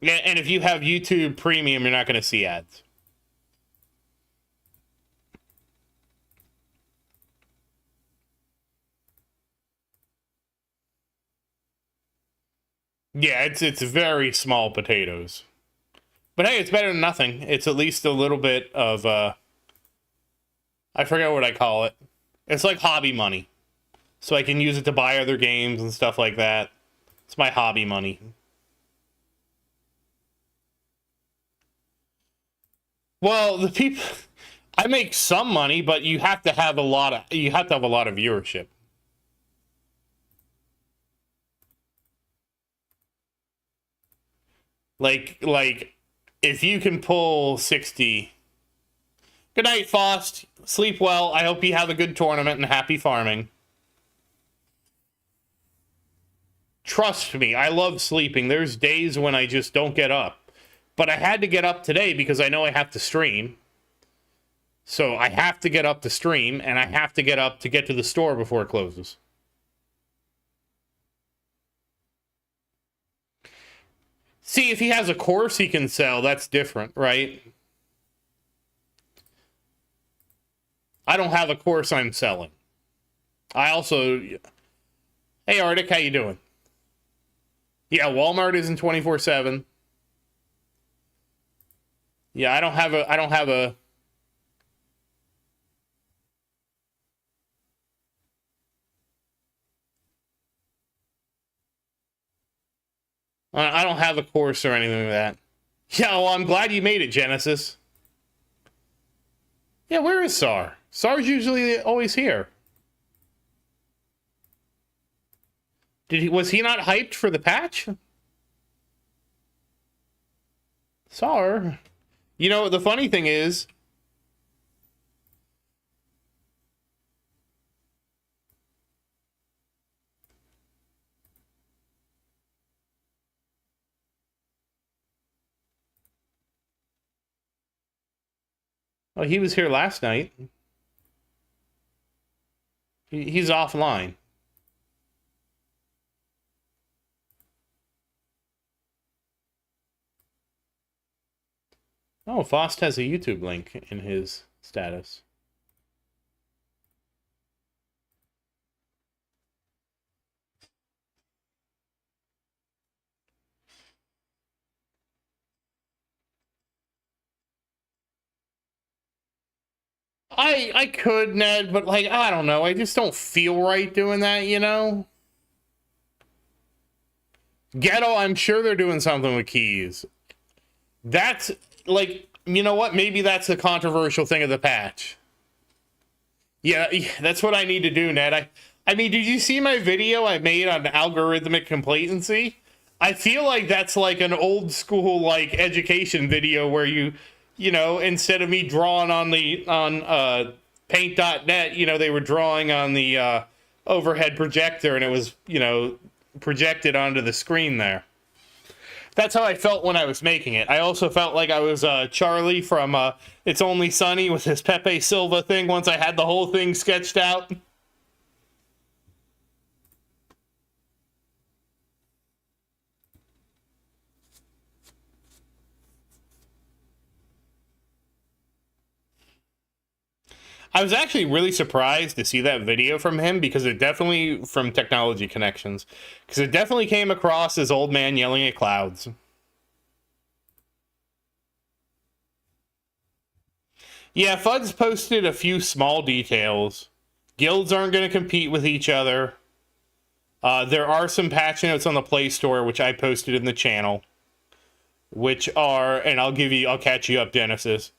Yeah, and if you have YouTube Premium, you're not going to see ads. Yeah, it's very small potatoes. But hey, it's better than nothing. It's at least a little bit of, I forget what I call it. It's like hobby money. So I can use it to buy other games and stuff like that. It's my hobby money. Well, the people, I make some money, but you have to have a lot of viewership. Like if you can pull 60. Good night, Faust. Sleep well. I hope you have a good tournament and happy farming. Trust me, I love sleeping. There's days when I just don't get up. But I had to get up today because I know I have to stream. So I have to get up to stream, and I have to get up to get to the store before it closes. See, if he has a course he can sell, that's different, right? I don't have a course I'm selling. I also... Hey, Arctic, how you doing? Yeah, Walmart isn't 24/7. Yeah, I don't have a... I don't have a course or anything like that. Yeah, well, I'm glad you made it, Genesis. Yeah, where is Sar? Sar's usually always here. Was he not hyped for the patch? Sar. You know, the funny thing is... Oh, he was here last night. He's offline. Oh, Fost has a YouTube link in his status. I could, Ned, but like, I don't know. I just don't feel right doing that, you know? Ghetto, I'm sure they're doing something with keys. That's, like, you know what? Maybe that's a controversial thing of the patch. Yeah, that's what I need to do, Ned. I mean, did you see my video I made on algorithmic complacency? I feel like that's like an old school, like, education video where you know, instead of me drawing on paint.net, you know, they were drawing on the overhead projector and it was, you know, projected onto the screen there. That's how I felt when I was making it. I also felt like I was Charlie from It's Only Sunny with his Pepe Silva thing once I had the whole thing sketched out. I was actually really surprised to see that video from him because it definitely, from Technology Connections, because it definitely came across as old man yelling at clouds. Yeah, Fuds posted a few small details. Guilds aren't going to compete with each other. There are some patch notes on the Play Store, which I posted in the channel, which are, and I'll catch you up, Genesis.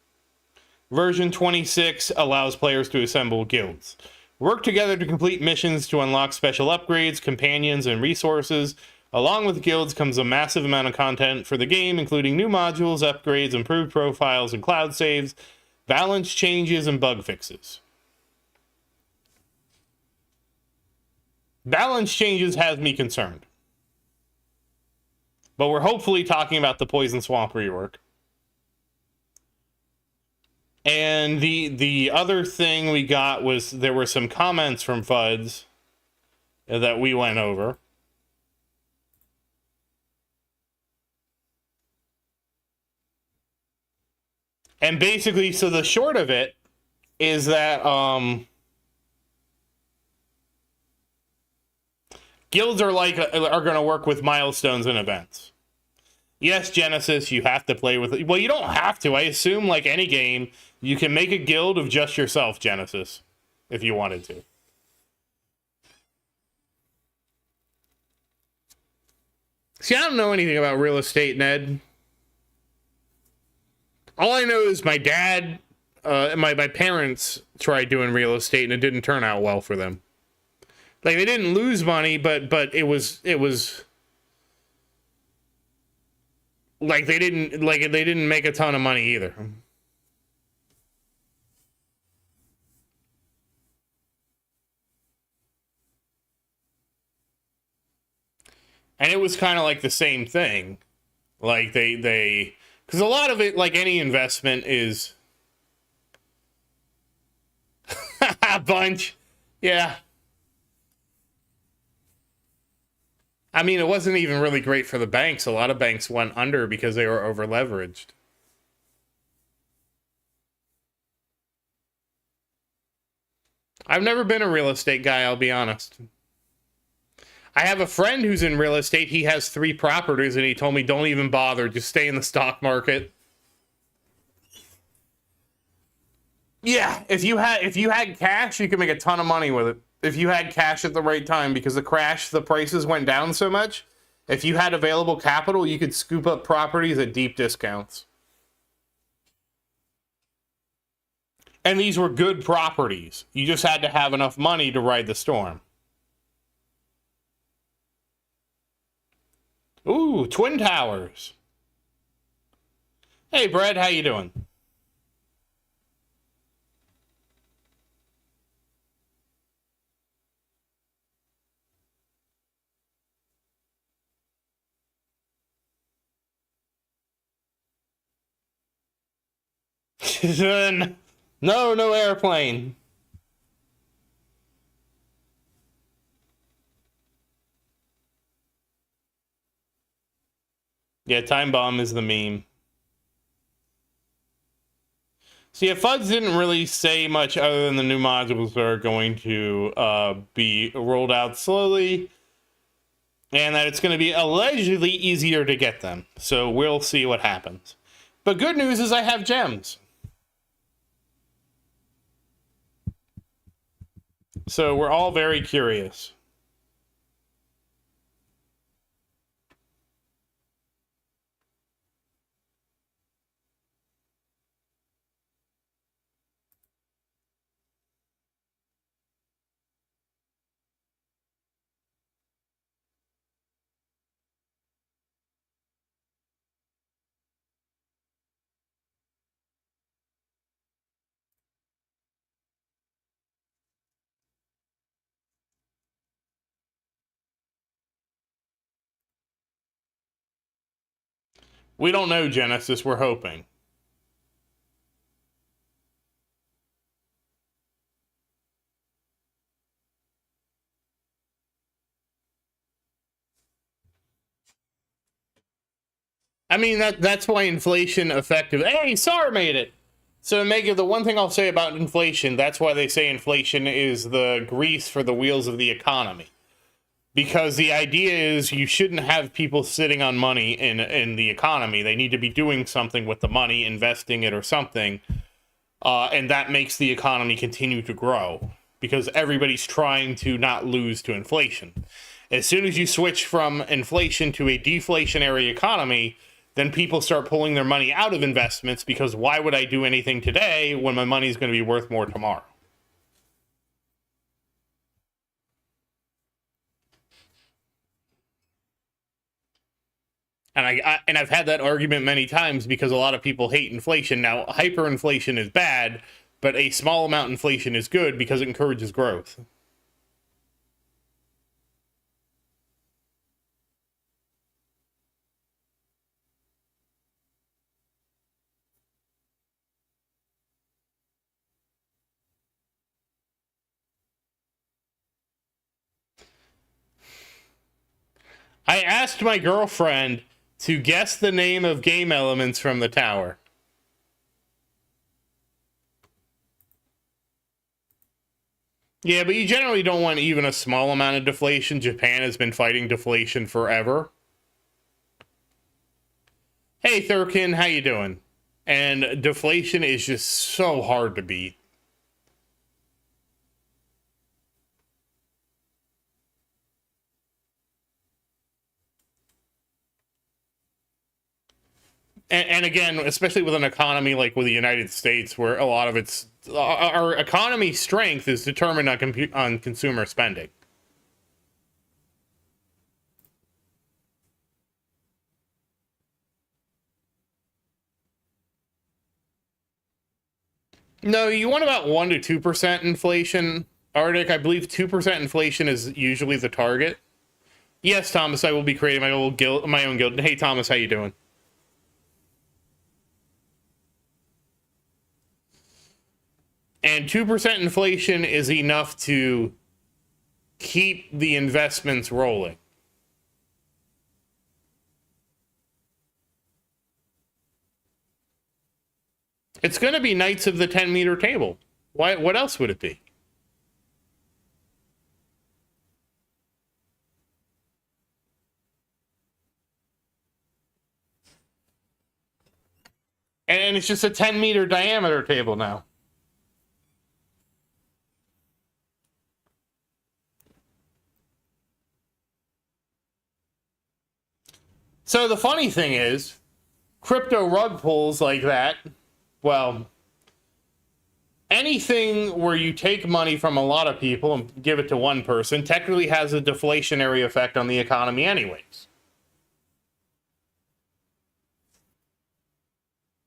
Version 26 allows players to assemble guilds. Work together to complete missions to unlock special upgrades, companions, and resources. Along with guilds comes a massive amount of content for the game, including new modules, upgrades, improved profiles, and cloud saves, balance changes, and bug fixes. Balance changes has me concerned. But we're hopefully talking about the Poison Swamp rework. And the other thing we got was there were some comments from Fuds that we went over. And basically, so the short of it is that guilds are going to work with milestones and events. Yes, Genesis, you have to play with it. Well, you don't have to. I assume, like any game, you can make a guild of just yourself, Genesis, if you wanted to. See, I don't know anything about real estate, Ned. All I know is my dad, my parents tried doing real estate, and it didn't turn out well for them. Like, they didn't lose money, but it was like they didn't make a ton of money either. And it was kind of like the same thing. Like they because a lot of it, like any investment, is a bunch. Yeah. I mean, it wasn't even really great for the banks. A lot of banks went under because they were over leveraged. I've never been a real estate guy, I'll be honest. I have a friend who's in real estate. He has 3 properties, and he told me, don't even bother. Just stay in the stock market. Yeah, if you had cash, you could make a ton of money with it. If you had cash at the right time, because the prices went down so much. If you had available capital, you could scoop up properties at deep discounts. And these were good properties. You just had to have enough money to ride the storm. Ooh, Twin Towers. Hey, Brad, how you doing? No airplane. Yeah, Time Bomb is the meme. See, FUDs didn't really say much other than the new modules are going to be rolled out slowly, and that it's going to be allegedly easier to get them. So we'll see what happens. But good news is I have gems. So we're all very curious. We don't know, Genesis. We're hoping. I mean, that's why inflation effective. Hey, SAR made it. So, Megan, the one thing I'll say about inflation, that's why they say inflation is the grease for the wheels of the economy. Because the idea is you shouldn't have people sitting on money in the economy. They need to be doing something with the money, investing it or something. And that makes the economy continue to grow. Because everybody's trying to not lose to inflation. As soon as you switch from inflation to a deflationary economy, then people start pulling their money out of investments, because why would I do anything today when my money is going to be worth more tomorrow? And I've had that argument many times because a lot of people hate inflation. Now, hyperinflation is bad, but a small amount inflation is good because it encourages growth. I asked my girlfriend to guess the name of game elements from the tower. Yeah, but you generally don't want even a small amount of deflation. Japan has been fighting deflation forever. Hey, Thurkin, how you doing? And deflation is just so hard to beat. And again, especially with an economy like with the United States, where a lot of our economy strength is determined on consumer spending. No, you want about 1 to 2% inflation, Arctic. I believe 2% inflation is usually the target. Yes, Thomas, I will be creating my own guild. Hey, Thomas, how you doing? And 2% inflation is enough to keep the investments rolling. It's going to be Knights of the 10-meter table. Why? What else would it be? And it's just a 10-meter diameter table now. So the funny thing is, crypto rug pulls like that, well, anything where you take money from a lot of people and give it to one person technically has a deflationary effect on the economy anyways.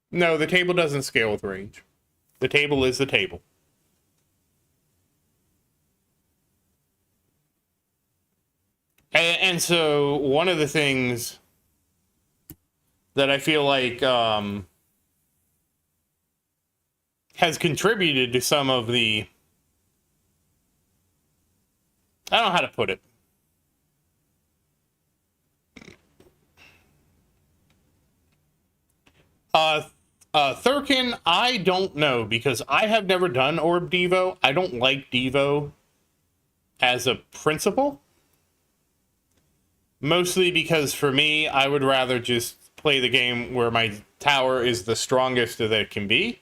No, the table doesn't scale with range. The table is the table. And so one of the things that I feel like has contributed to some of the, I don't know how to put it. Thurkin, I don't know, because I have never done Orb Devo. I don't like Devo as a principle. Mostly because for me, I would rather just play the game where my tower is the strongest that it can be.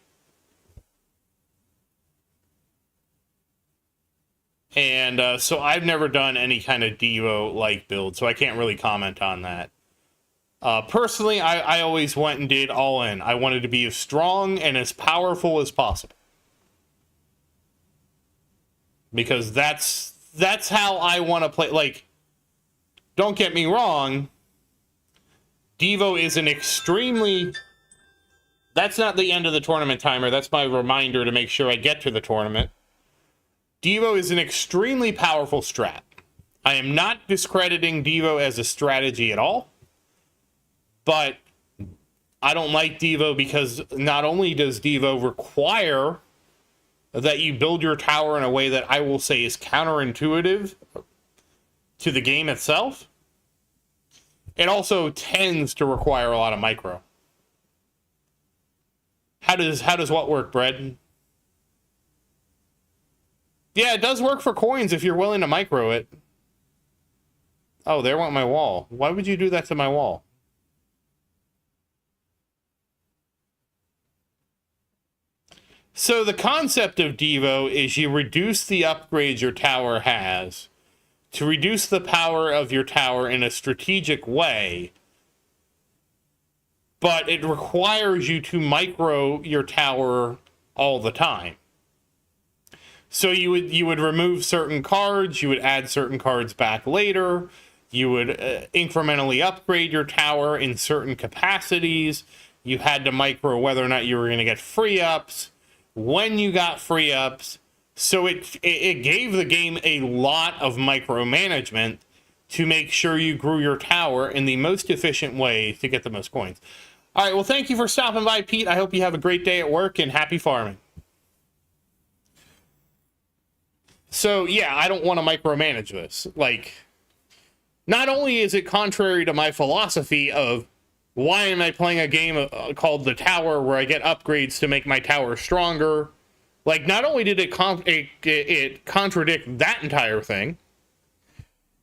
And so I've never done any kind of Devo-like build, so I can't really comment on that. Personally, I always went and did all in. I wanted to be as strong and as powerful as possible. Because that's how I want to play. Like, don't get me wrong, Devo is an extremely... That's not the end of the tournament timer. That's my reminder to make sure I get to the tournament. Devo is an extremely powerful strat. I am not discrediting Devo as a strategy at all. But I don't like Devo because not only does Devo require that you build your tower in a way that I will say is counterintuitive to the game itself, it also tends to require a lot of micro. How does what work, Brett? Yeah, it does work for coins if you're willing to micro it. Oh, there went my wall. Why would you do that to my wall? So the concept of Devo is you reduce the upgrades your tower has to reduce the power of your tower in a strategic way, but it requires you to micro your tower all the time. So you would remove certain cards, you would add certain cards back later, you would incrementally upgrade your tower in certain capacities, you had to micro whether or not you were going to get free ups, when you got free ups. So it gave the game a lot of micromanagement to make sure you grew your tower in the most efficient way to get the most coins. All right, well, thank you for stopping by, Pete. I hope you have a great day at work and happy farming. So, yeah, I don't want to micromanage this. Like, not only is it contrary to my philosophy of why am I playing a game called The Tower where I get upgrades to make my tower stronger, like, not only did it contradict that entire thing,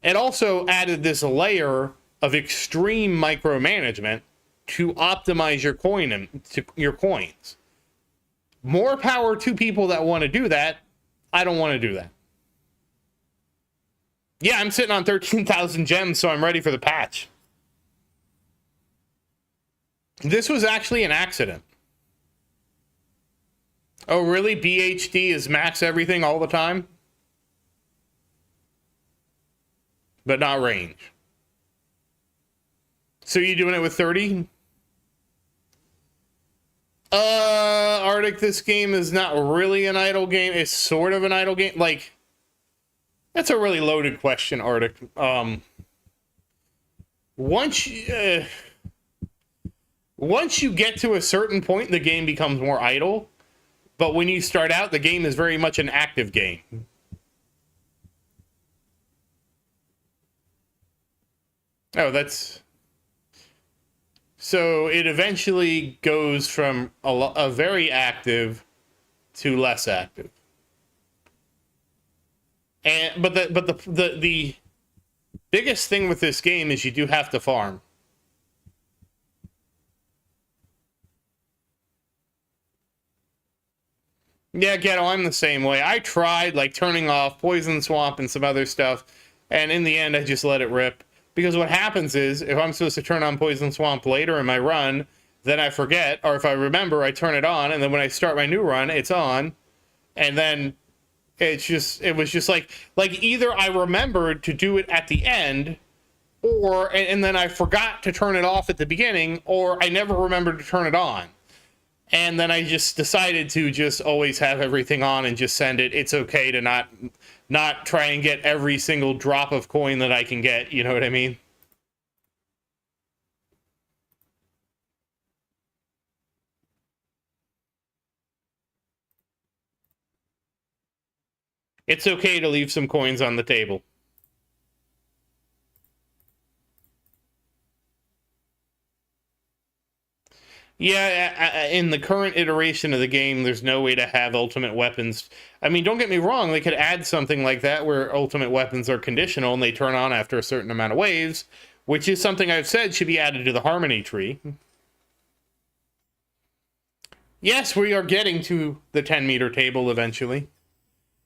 it also added this layer of extreme micromanagement to optimize your coins. More power to people that want to do that. I don't want to do that. Yeah, I'm sitting on 13,000 gems, so I'm ready for the patch. This was actually an accident. Oh, really? BHD is max everything all the time? But not range. So you doing it with 30? Arctic, this game is not really an idle game. It's sort of an idle game. Like, that's a really loaded question, Arctic. Once you get to a certain point, the game becomes more idle. But when you start out, the game is very much an active game. Oh, that's... So it eventually goes from a very active to less active. But the biggest thing with this game is you do have to farm. Yeah, Ghetto, I'm the same way. I tried, like, turning off Poison Swamp and some other stuff, and in the end, I just let it rip. Because what happens is, if I'm supposed to turn on Poison Swamp later in my run, then I forget, or if I remember, I turn it on, and then when I start my new run, it's on, and then it was just like either I remembered to do it at the end, and then I forgot to turn it off at the beginning, or I never remembered to turn it on. And then I just decided to just always have everything on and just send it. It's okay to not try and get every single drop of coin that I can get. You know what I mean? It's okay to leave some coins on the table. Yeah, in the current iteration of the game, there's no way to have ultimate weapons. I mean, don't get me wrong, they could add something like that where ultimate weapons are conditional and they turn on after a certain amount of waves, which is something I've said should be added to the Harmony tree. Yes, we are getting to the 10-meter table eventually.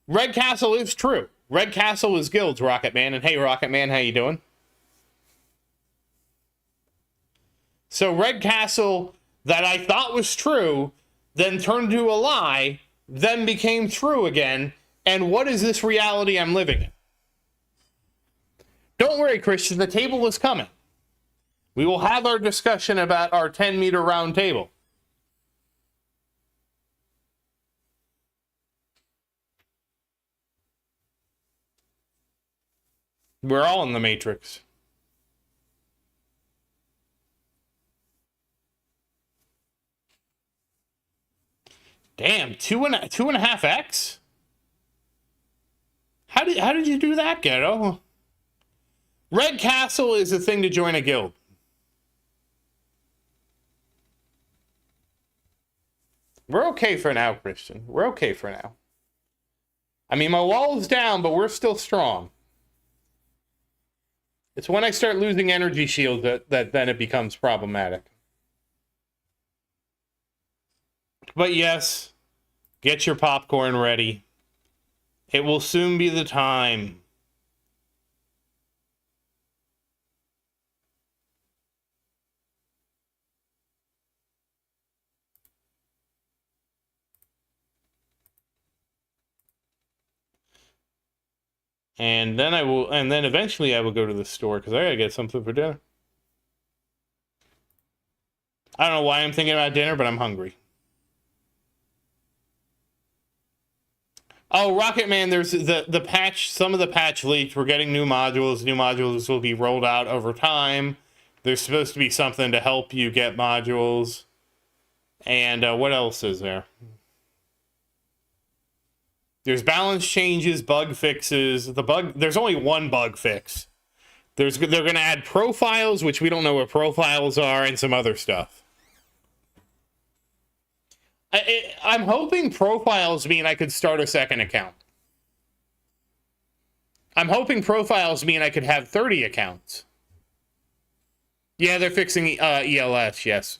Red Castle is true. Red Castle is guilds, Rocket Man. And hey, Rocket Man, how you doing? So Red Castle, that I thought was true, then turned to a lie, then became true again. And what is this reality I'm living in? Don't worry, Christian, the table is coming. We will have our discussion about our 10-meter round table. We're all in the Matrix. Damn, 2.5x? How did you do that, Ghetto? Red Castle is a thing to join a guild. We're okay for now, Christian. We're okay for now. I mean, my wall's down, but we're still strong. It's when I start losing energy shield that then it becomes problematic. But yes, get your popcorn ready. It will soon be the time. And then eventually I will go to the store because I gotta get something for dinner. I don't know why I'm thinking about dinner, but I'm hungry. Oh, Rocket Man, there's the patch, some of the patch leaked. We're getting new modules. New modules will be rolled out over time. There's supposed to be something to help you get modules. And what else is there? There's balance changes, bug fixes. There's only one bug fix. They're going to add profiles, which we don't know what profiles are, and some other stuff. I'm hoping profiles mean I could start a second account. I'm hoping profiles mean I could have 30 accounts. Yeah, they're fixing ELS, yes.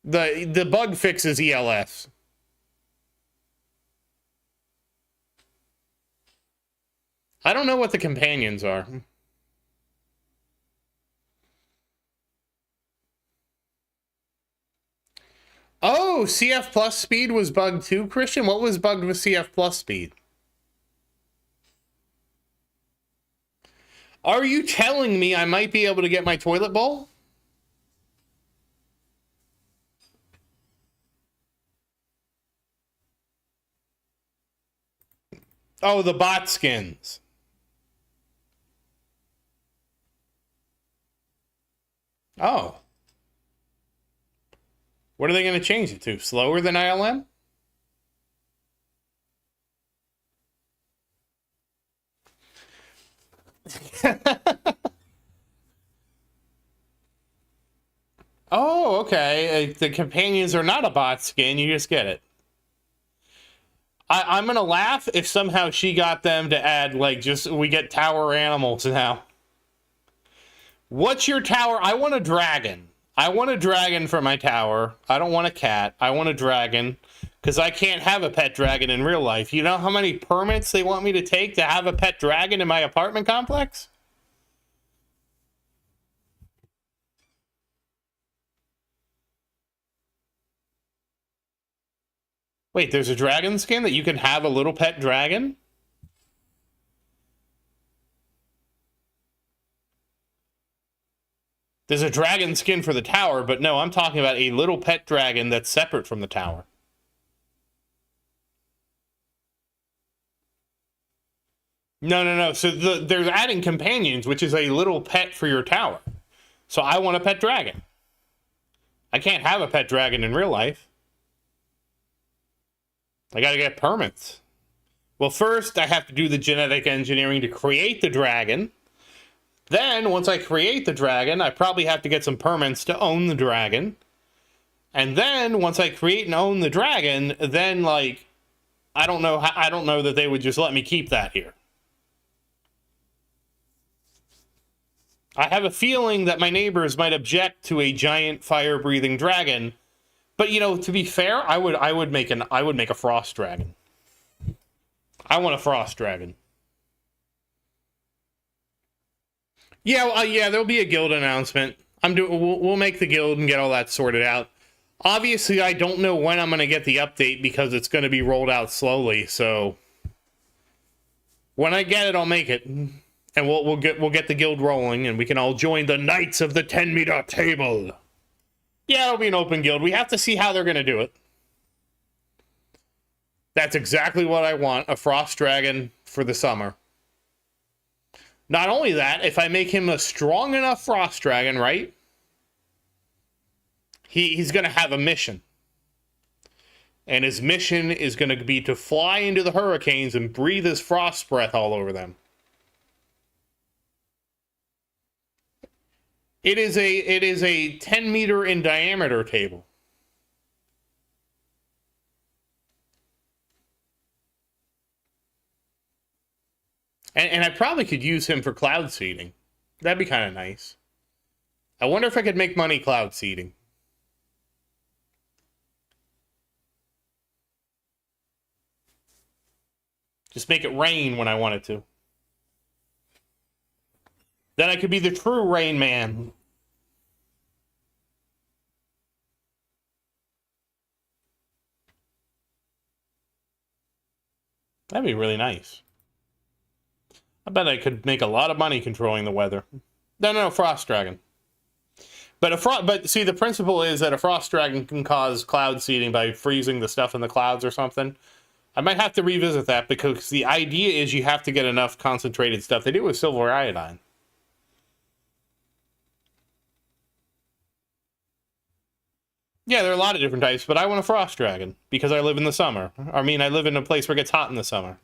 The bug fixes ELS. I don't know what the companions are. Oh, CF Plus speed was bugged too, Christian? What was bugged with CF Plus speed? Are you telling me I might be able to get my toilet bowl? Oh, the bot skins. Oh. What are they going to change it to? Slower than ILM? Oh, okay. The companions are not a bot skin. You just get it. I'm going to laugh if somehow she got them to add, like, we get tower animals now. What's your tower? I want a dragon. I want a dragon for my tower. I don't want a cat. I want a dragon because I can't have a pet dragon in real life. You know how many permits they want me to take to have a pet dragon in my apartment complex? Wait, there's a dragon skin that you can have a little pet dragon? There's a dragon skin for the tower, but no, I'm talking about a little pet dragon that's separate from the tower. No. So they're adding companions, which is a little pet for your tower. So I want a pet dragon. I can't have a pet dragon in real life. I gotta get permits. Well, first I have to do the genetic engineering to create the dragon. Then, once I create the dragon, I probably have to get some permits to own the dragon. And then, once I create and own the dragon, then, like, I don't know that they would just let me keep that here. I have a feeling that my neighbors might object to a giant fire-breathing dragon. But, you know, to be fair, I would make a frost dragon. I want a frost dragon. Yeah, there'll be a guild announcement. We'll make the guild and get all that sorted out. Obviously, I don't know when I'm going to get the update because it's going to be rolled out slowly. So when I get it, I'll make it, and we'll get the guild rolling, and we can all join the Knights of the 10-meter table. Yeah, it'll be an open guild. We have to see how they're going to do it. That's exactly what I want, a frost dragon for the summer. Not only that, if I make him a strong enough frost dragon, right? He's going to have a mission. And his mission is going to be to fly into the hurricanes and breathe his frost breath all over them. It is a 10 meter in diameter table. And I probably could use him for cloud seeding. That'd be kind of nice. I wonder if I could make money cloud seeding. Just make it rain when I wanted to. Then I could be the true Rain Man. That'd be really nice. I bet I could make a lot of money controlling the weather. No, Frost Dragon. But see, the principle is that a Frost Dragon can cause cloud seeding by freezing the stuff in the clouds or something. I might have to revisit that because the idea is you have to get enough concentrated stuff. They do it with silver iodine. Yeah, there are a lot of different types, but I want a Frost Dragon because I live in the summer. I mean, I live in a place where it gets hot in the summer.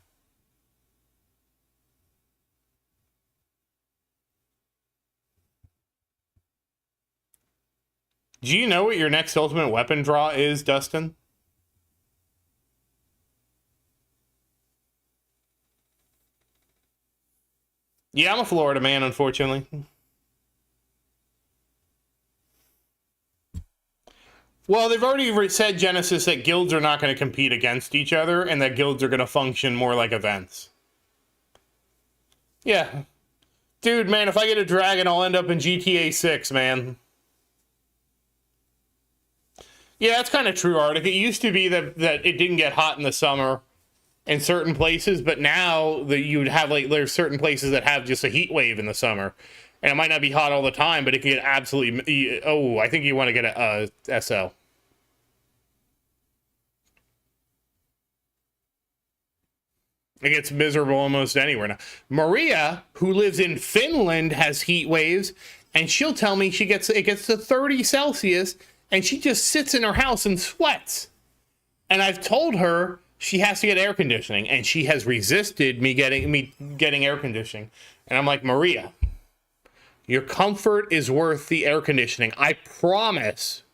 Do you know what your next ultimate weapon draw is, Dustin? Yeah, I'm a Florida man, unfortunately. Well, they've already said, Genesis, that guilds are not going to compete against each other, and that guilds are going to function more like events. Yeah. Dude, man, if I get a dragon, I'll end up in GTA 6, man. Yeah, that's kind of true, Arctic. It used to be that it didn't get hot in the summer in certain places, but now you would have, like, there's certain places that have just a heat wave in the summer. And it might not be hot all the time, but it can get absolutely... Oh, I think you want to get a SL. It gets miserable almost anywhere now. Maria, who lives in Finland, has heat waves, and she'll tell me it gets to 30 Celsius, and she just sits in her house and sweats. And I've told her she has to get air conditioning, and she has resisted me getting air conditioning. And I'm like, Maria, your comfort is worth the air conditioning. I promise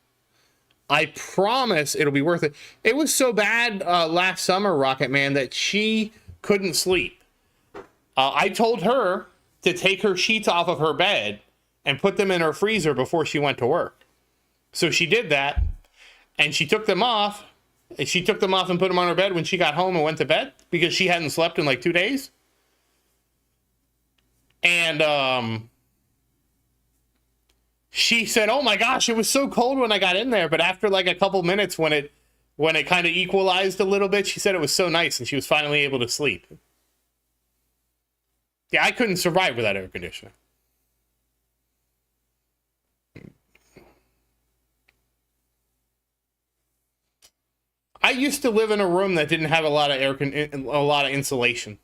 it'll be worth it. It was so bad last summer, Rocket Man, that she couldn't sleep. I told her to take her sheets off of her bed and put them in her freezer before she went to work. So she did that, and she took them off. And she took them off and put them on her bed when she got home and went to bed because she hadn't slept in like 2 days. And she said, "Oh my gosh, it was so cold when I got in there." But after like a couple minutes, when it kind of equalized a little bit, she said it was so nice, and she was finally able to sleep. Yeah, I couldn't survive without air conditioning. I used to live in a room that didn't have a lot of insulation.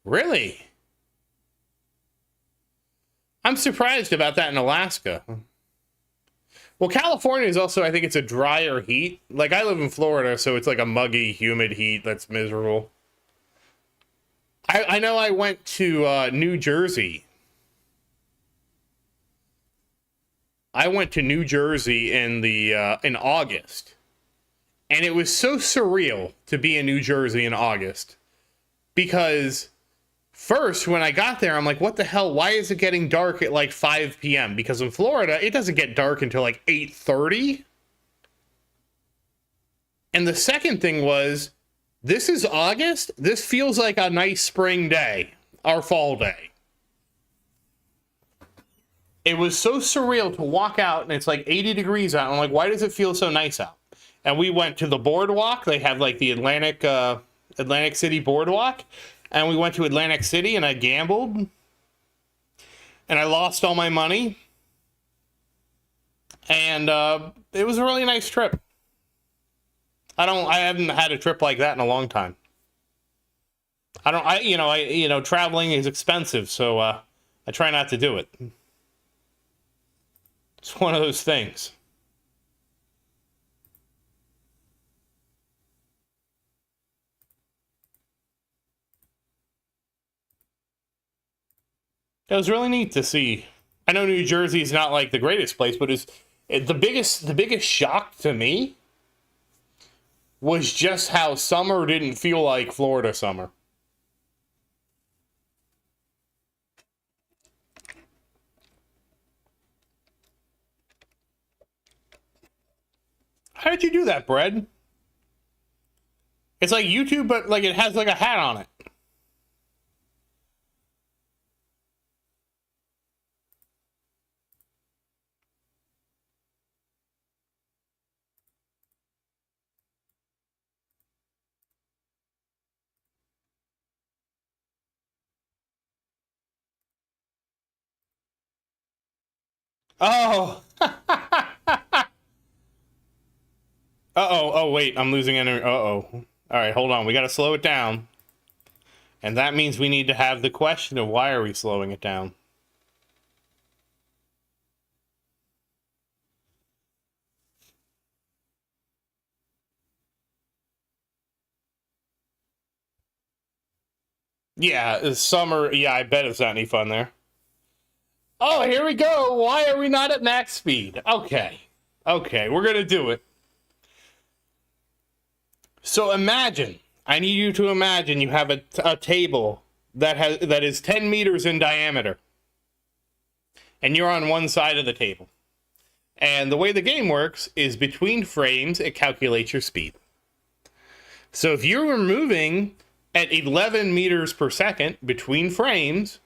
Really? I'm surprised about that in Alaska. Well, California is also, I think it's a drier heat. Like, I live in Florida, so it's like a muggy, humid heat that's miserable. I know I went to New Jersey. I went to New Jersey in August, and it was so surreal to be in New Jersey in August because first, when I got there, I'm like, what the hell? Why is it getting dark at like 5 p.m.? Because in Florida, it doesn't get dark until like 8:30. And the second thing was, this is August. This feels like a nice spring day, our fall day. It was so surreal to walk out and it's like 80 degrees out. I'm like, why does it feel so nice out? And we went to the boardwalk. They have like the Atlantic City boardwalk. And we went to Atlantic City and I gambled. And I lost all my money. And it was a really nice trip. I haven't had a trip like that in a long time. Traveling is expensive, so I try not to do it. It's one of those things. It was really neat to see. I know New Jersey is not like the greatest place, but the biggest shock to me was just how summer didn't feel like Florida summer. How did you do that, Bread? It's like YouTube, but like it has like a hat on it. Oh. Uh-oh. Oh, wait. I'm losing energy. Uh-oh. All right, hold on. We got to slow it down. And that means we need to have the question of why are we slowing it down? Yeah, summer. Yeah, I bet it's not any fun there. Oh, here we go. Why are we not at max speed? Okay. Okay, we're going to do it. So imagine, I need you to imagine you have a table that is 10 meters in diameter. And you're on one side of the table. And the way the game works is between frames, it calculates your speed. So if you were moving at 11 meters per second between frames,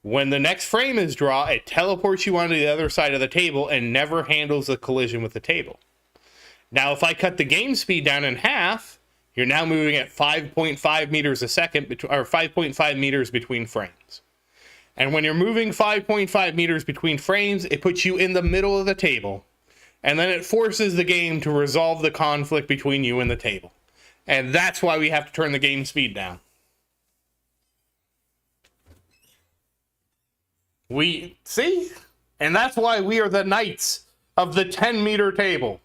when the next frame is drawn, it teleports you onto the other side of the table and never handles the collision with the table. Now, if I cut the game speed down in half, you're now moving at 5.5 meters a second, or 5.5 meters between frames. And when you're moving 5.5 meters between frames, it puts you in the middle of the table. And then it forces the game to resolve the conflict between you and the table. And that's why we have to turn the game speed down. We see? And that's why we are the knights of the 10-meter table.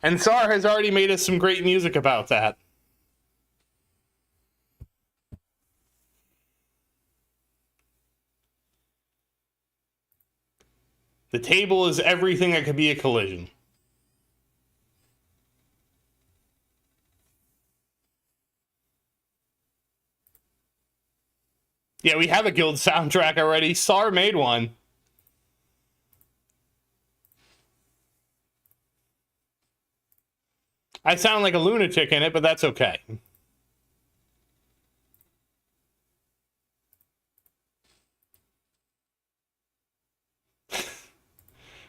And Sar has already made us some great music about that. The table is everything that could be a collision. Yeah, we have a guild soundtrack already. Sar made one. I sound like a lunatic in it, but that's okay.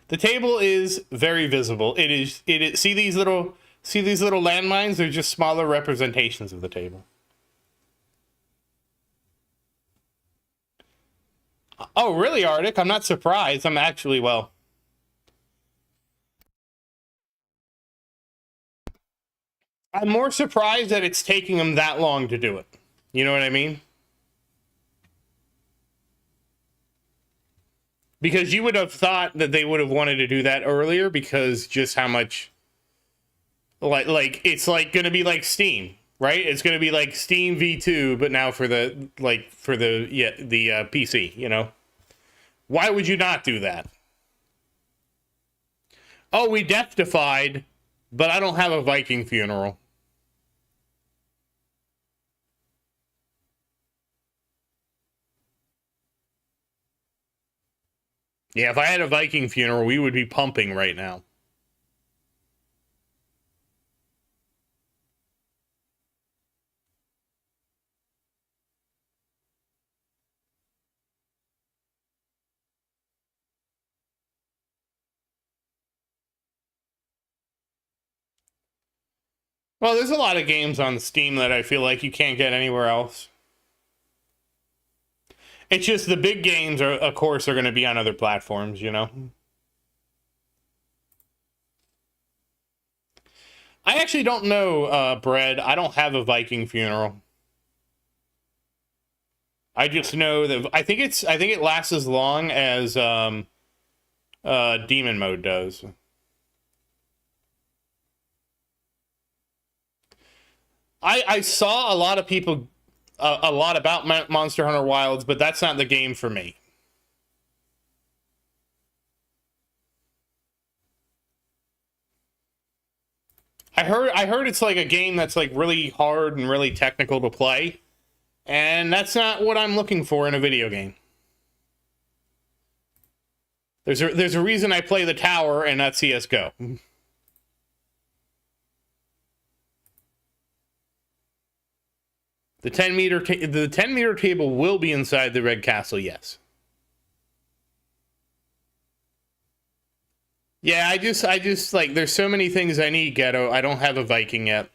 The table is very visible. It is. See these little landmines? They're just smaller representations of the table. Oh, really, Arctic? I'm not surprised. I'm actually, well, I'm more surprised that it's taking them that long to do it. You know what I mean? Because you would have thought that they would have wanted to do that earlier because just how much, like it's like going to be like Steam, right? It's going to be like Steam V2, but now for the PC, you know? Why would you not do that? Oh, we death-defied, but I don't have a Viking funeral. Yeah, if I had a Viking funeral, we would be pumping right now. Well, there's a lot of games on Steam that I feel like you can't get anywhere else. It's just the big games, are, of course, are going to be on other platforms, you know? I actually don't know, Bread. I don't have a Viking funeral. I just know that I think it lasts as long as demon mode does. I saw a lot of people a lot about Monster Hunter Wilds, but that's not the game for me. I heard it's like a game that's like really hard and really technical to play, and that's not what I'm looking for in a video game. There's a reason I play the tower and not CS:GO. The 10-meter table will be inside the red castle, yes. Yeah, I just like, there's so many things I need, Ghetto. I don't have a Viking yet.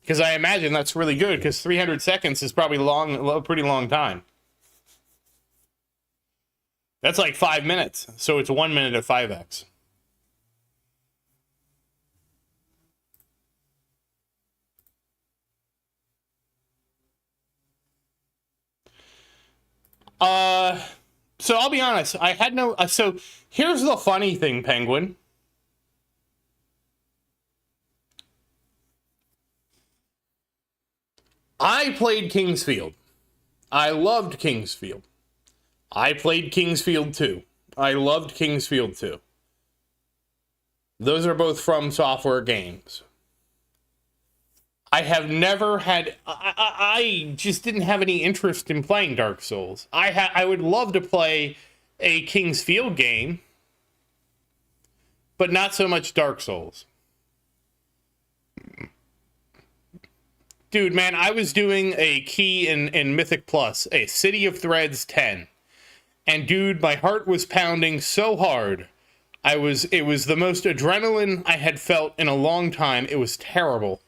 Because I imagine that's really good, because 300 seconds is probably a pretty long time. That's like 5 minutes, so it's 1 minute at 5x. So I'll be honest, I had no, so here's the funny thing, Penguin. I played Kingsfield. I loved Kingsfield. I played Kingsfield 2. I loved Kingsfield 2. Those are both From Software games. I have never had, I just didn't have any interest in playing Dark Souls. I would love to play a King's Field game, but not so much Dark Souls. Dude, man, I was doing a key in Mythic Plus, a City of Threads 10. And dude, my heart was pounding so hard. It was the most adrenaline I had felt in a long time. It was terrible.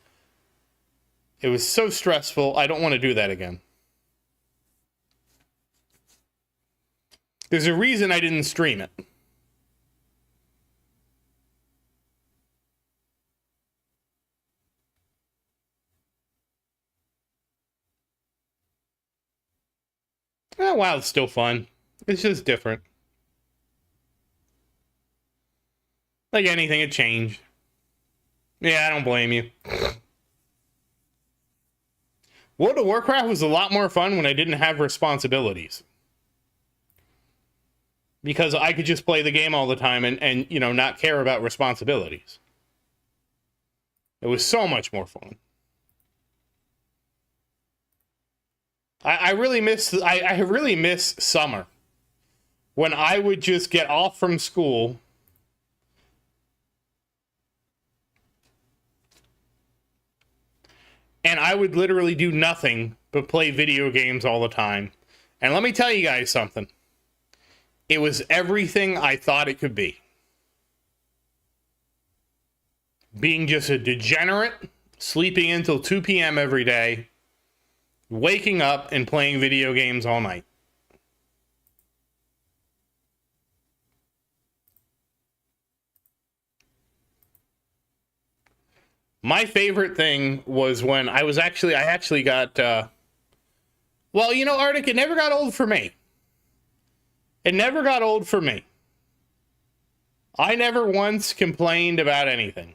It was so stressful. I don't want to do that again. There's a reason I didn't stream it. Oh, wow, it's still fun. It's just different. Like anything, it changed. Yeah, I don't blame you. World of Warcraft was a lot more fun when I didn't have responsibilities. Because I could just play the game all the time and you know, not care about responsibilities. It was so much more fun. I really miss summer. When I would just get off from school and I would literally do nothing but play video games all the time. And let me tell you guys something. It was everything I thought it could be. Being just a degenerate, sleeping until 2 p.m. every day, waking up and playing video games all night. My favorite thing was when I actually got, well, you know, Arctic, it never got old for me. It never got old for me. I never once complained about anything.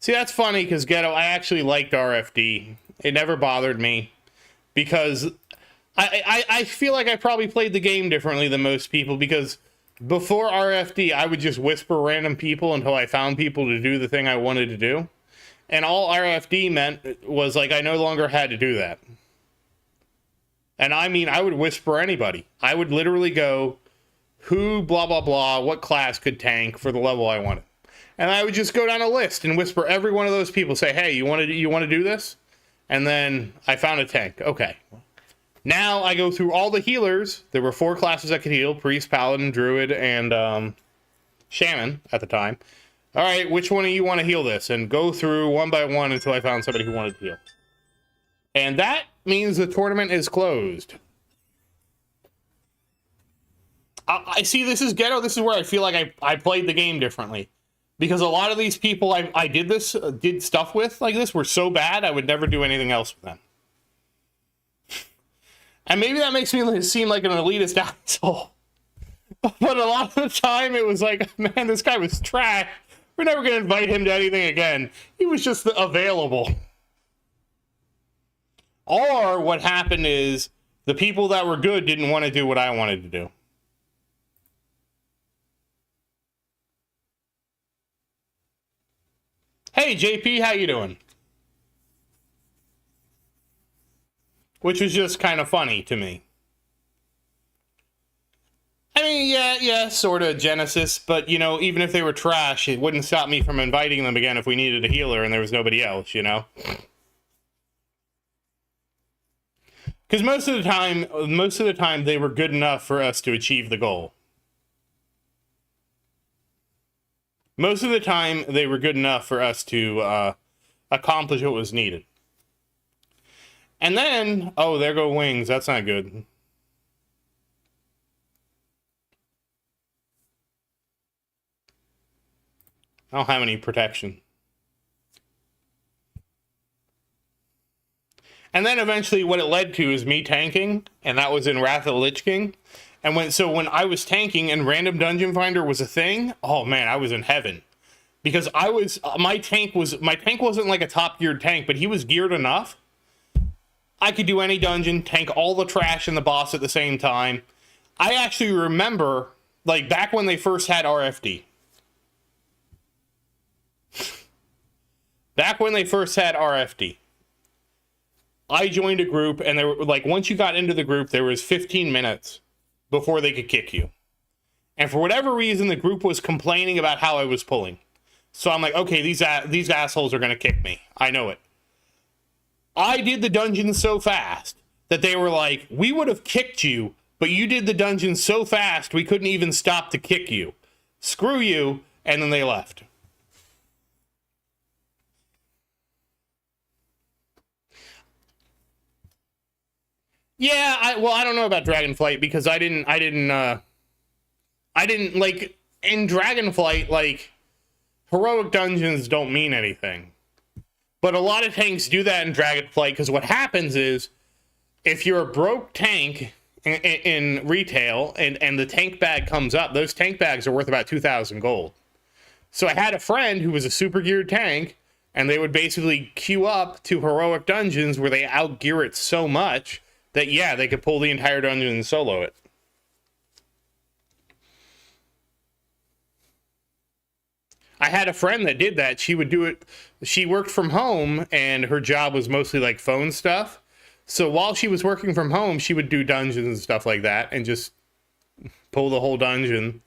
See, that's funny, because Ghetto, I actually liked RFD. It never bothered me, because I feel like I probably played the game differently than most people, because before RFD, I would just whisper random people until I found people to do the thing I wanted to do. And all RFD meant was, like, I no longer had to do that. And I mean, I would whisper anybody. I would literally go, who, blah, blah, blah, what class could tank for the level I wanted. And I would just go down a list and whisper every one of those people, say, hey, you want to do this? And then I found a tank. Okay. Now I go through all the healers. There were 4 classes that could heal: Priest, Paladin, Druid, and Shaman at the time. All right, which one of you want to heal this? And go through one by one until I found somebody who wanted to heal. And that means the tournament is closed. I see, this is Ghetto. This is where I feel like I played the game differently. Because a lot of these people I did stuff with like this were so bad, I would never do anything else with them. And maybe that makes me seem like an elitist asshole. But a lot of the time it was like, man, this guy was trash. We're never going to invite him to anything again. He was just available. Or what happened is the people that were good didn't want to do what I wanted to do. Hey, JP, how you doing? Which was just kind of funny to me. I mean, yeah, sort of Genesis, but, you know, even if they were trash, it wouldn't stop me from inviting them again if we needed a healer and there was nobody else, you know? Because most of the time, they were good enough for us to achieve the goal. Most of the time, they were good enough for us to accomplish what was needed. And then, oh, there go wings. That's not good. I don't have any protection. And then eventually what it led to is me tanking, and that was in Wrath of the Lich King. And when I was tanking and Random Dungeon Finder was a thing, oh man, I was in heaven. Because my tank wasn't like a top geared tank, but he was geared enough. I could do any dungeon, tank all the trash and the boss at the same time. I actually remember, like, back when they first had RFD. Back when they first had RFD. I joined a group, and there were, like, once you got into the group, there was 15 minutes before they could kick you. And for whatever reason, the group was complaining about how I was pulling. So I'm like, okay, these assholes are going to kick me. I know it. I did the dungeon so fast that they were like, we would have kicked you, but you did the dungeon so fast we couldn't even stop to kick you. Screw you, and then they left. Yeah, I don't know about Dragonflight because I didn't like in Dragonflight, like heroic dungeons don't mean anything. But a lot of tanks do that in Dragonflight because what happens is if you're a broke tank in retail and the tank bag comes up, those tank bags are worth about 2,000 gold. So I had a friend who was a super geared tank, and they would basically queue up to heroic dungeons where they outgear it so much that, yeah, they could pull the entire dungeon and solo it. I had a friend that did that. She would do it. She worked from home, and her job was mostly like phone stuff. So while she was working from home, she would do dungeons and stuff like that and just pull the whole dungeon.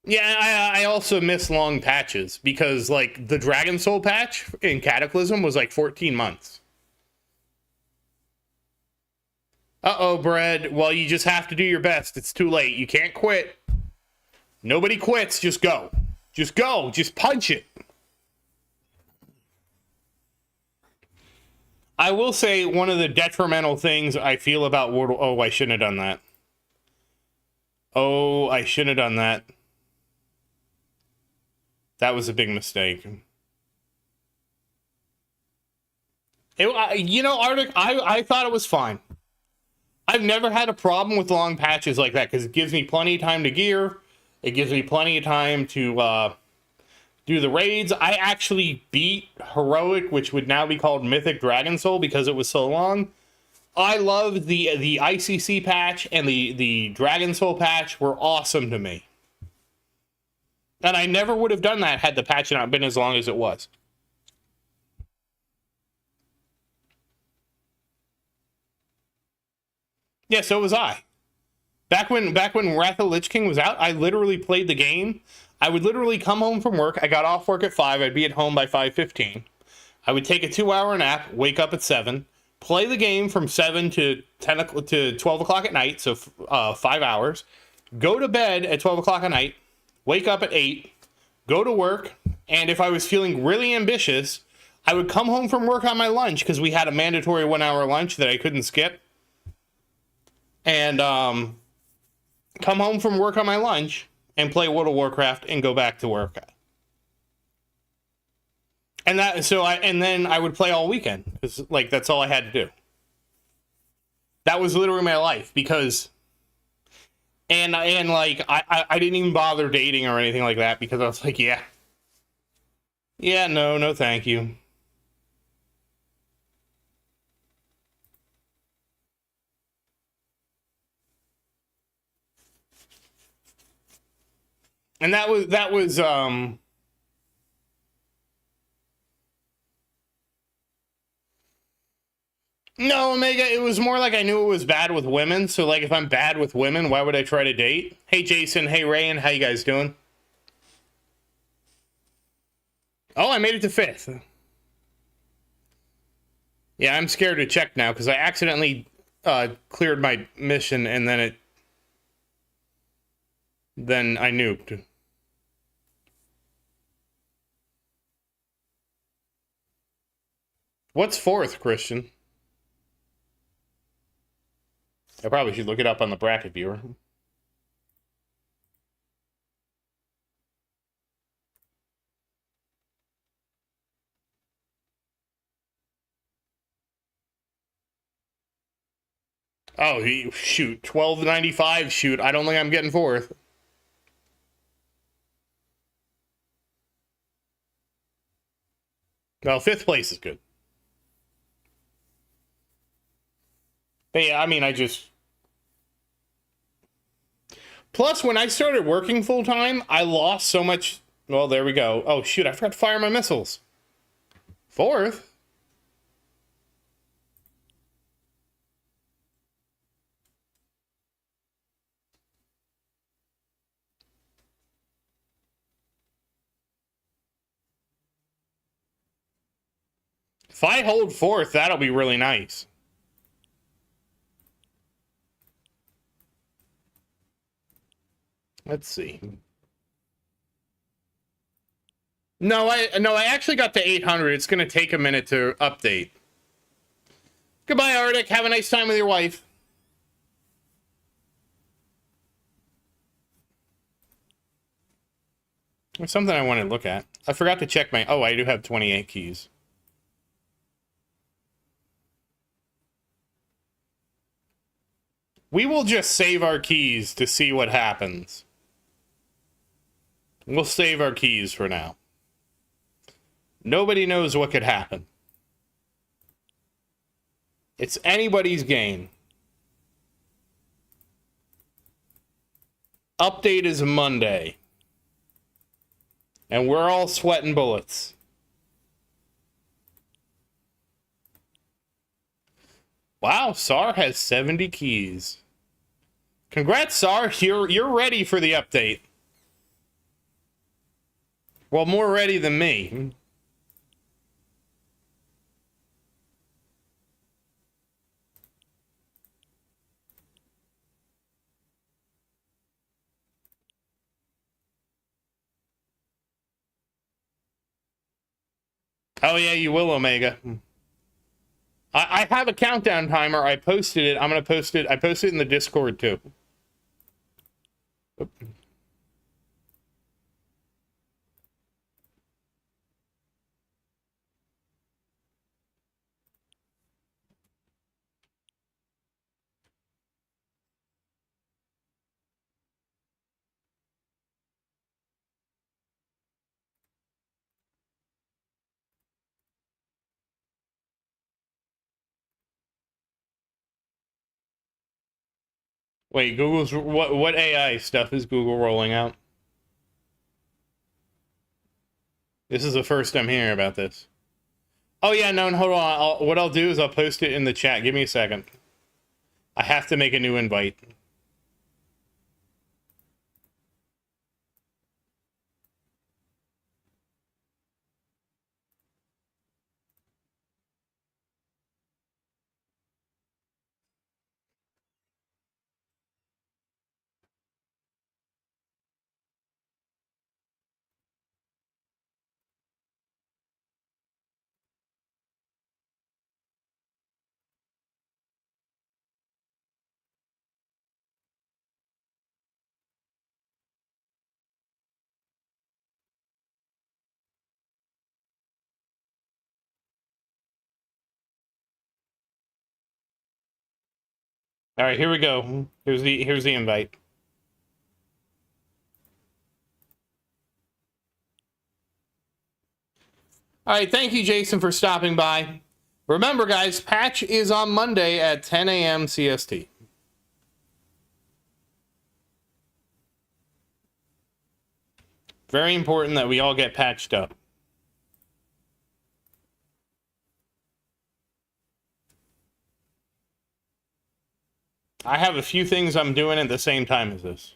Yeah, I also miss long patches because, like, the Dragon Soul patch in Cataclysm was like 14 months. Uh-oh, Bread. Well, you just have to do your best. It's too late. You can't quit. Nobody quits. Just go. Just go. Just punch it. I will say one of the detrimental things I feel about Wordle... Oh, I shouldn't have done that. Oh, I shouldn't have done that. That was a big mistake. You know, Arctic, I thought it was fine. I've never had a problem with long patches like that because it gives me plenty of time to gear. It gives me plenty of time to do the raids. I actually beat Heroic, which would now be called Mythic Dragon Soul because it was so long. I loved the ICC patch and the Dragon Soul patch were awesome to me. And I never would have done that had the patch not been as long as it was. Yeah, so was I. Back when Wrath of the Lich King was out, I literally played the game. I would literally come home from work. I got off work at 5. I'd be at home by 5:15. I would take a 2-hour nap, wake up at 7, play the game from 7 to 10 to 12 o'clock at night, so 5 hours. Go to bed at 12 o'clock at night, wake up at 8, go to work, and if I was feeling really ambitious, I would come home from work on my lunch because we had a mandatory 1-hour lunch that I couldn't skip. And come home from work on my lunch and play World of Warcraft and go back to work. And then I would play all weekend because, like, that's all I had to do. That was literally my life because, and like I didn't even bother dating or anything like that because I was like, yeah, no, thank you. And that was no, Omega, it was more like I knew it was bad with women. So like if I'm bad with women, why would I try to date? Hey Jason, hey Rayan, how you guys doing? Oh, I made it to 5th. Yeah, I'm scared to check now because I accidentally cleared my mission and then I nuked. What's 4th, Christian? I probably should look it up on the bracket viewer. Oh, shoot. 1295. Shoot. I don't think I'm getting 4th. Well, 5th place is good. But yeah, I mean, Plus, when I started working full-time, I lost so much... Well, there we go. Oh, shoot. I forgot to fire my missiles. 4th? If I hold 4th, that'll be really nice. Let's see. No, I actually got to 800. It's going to take a minute to update. Goodbye, Arctic. Have a nice time with your wife. There's something I want to look at. I forgot to check my... Oh, I do have 28 keys. We will just save our keys to see what happens. We'll save our keys for now. Nobody knows what could happen. It's anybody's game. Update is Monday. And we're all sweating bullets. Wow, SAR has 70 keys. Congrats, SAR. You're ready for the update. Well, more ready than me. Oh, yeah, you will, Omega. I have a countdown timer. I posted it. I'm going to post it. I posted it in the Discord, too. Oop. Wait, Google's... What AI stuff is Google rolling out? This is the first I'm hearing about this. Oh, yeah, no, hold on. What I'll do is I'll post it in the chat. Give me a second. I have to make a new invite. All right, here we go. Here's the invite. All right, thank you, Jason, for stopping by. Remember, guys, patch is on Monday at 10 a.m. CST. Very important that we all get patched up. I have a few things I'm doing at the same time as this.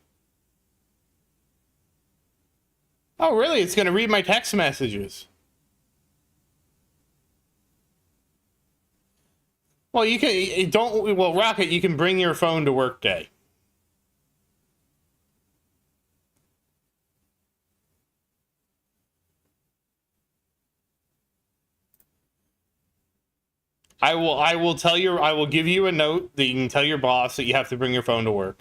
Oh, really? It's going to read my text messages. Well, you can well, Rocket, you can bring your phone to work day. I will give you a note that you can tell your boss that you have to bring your phone to work.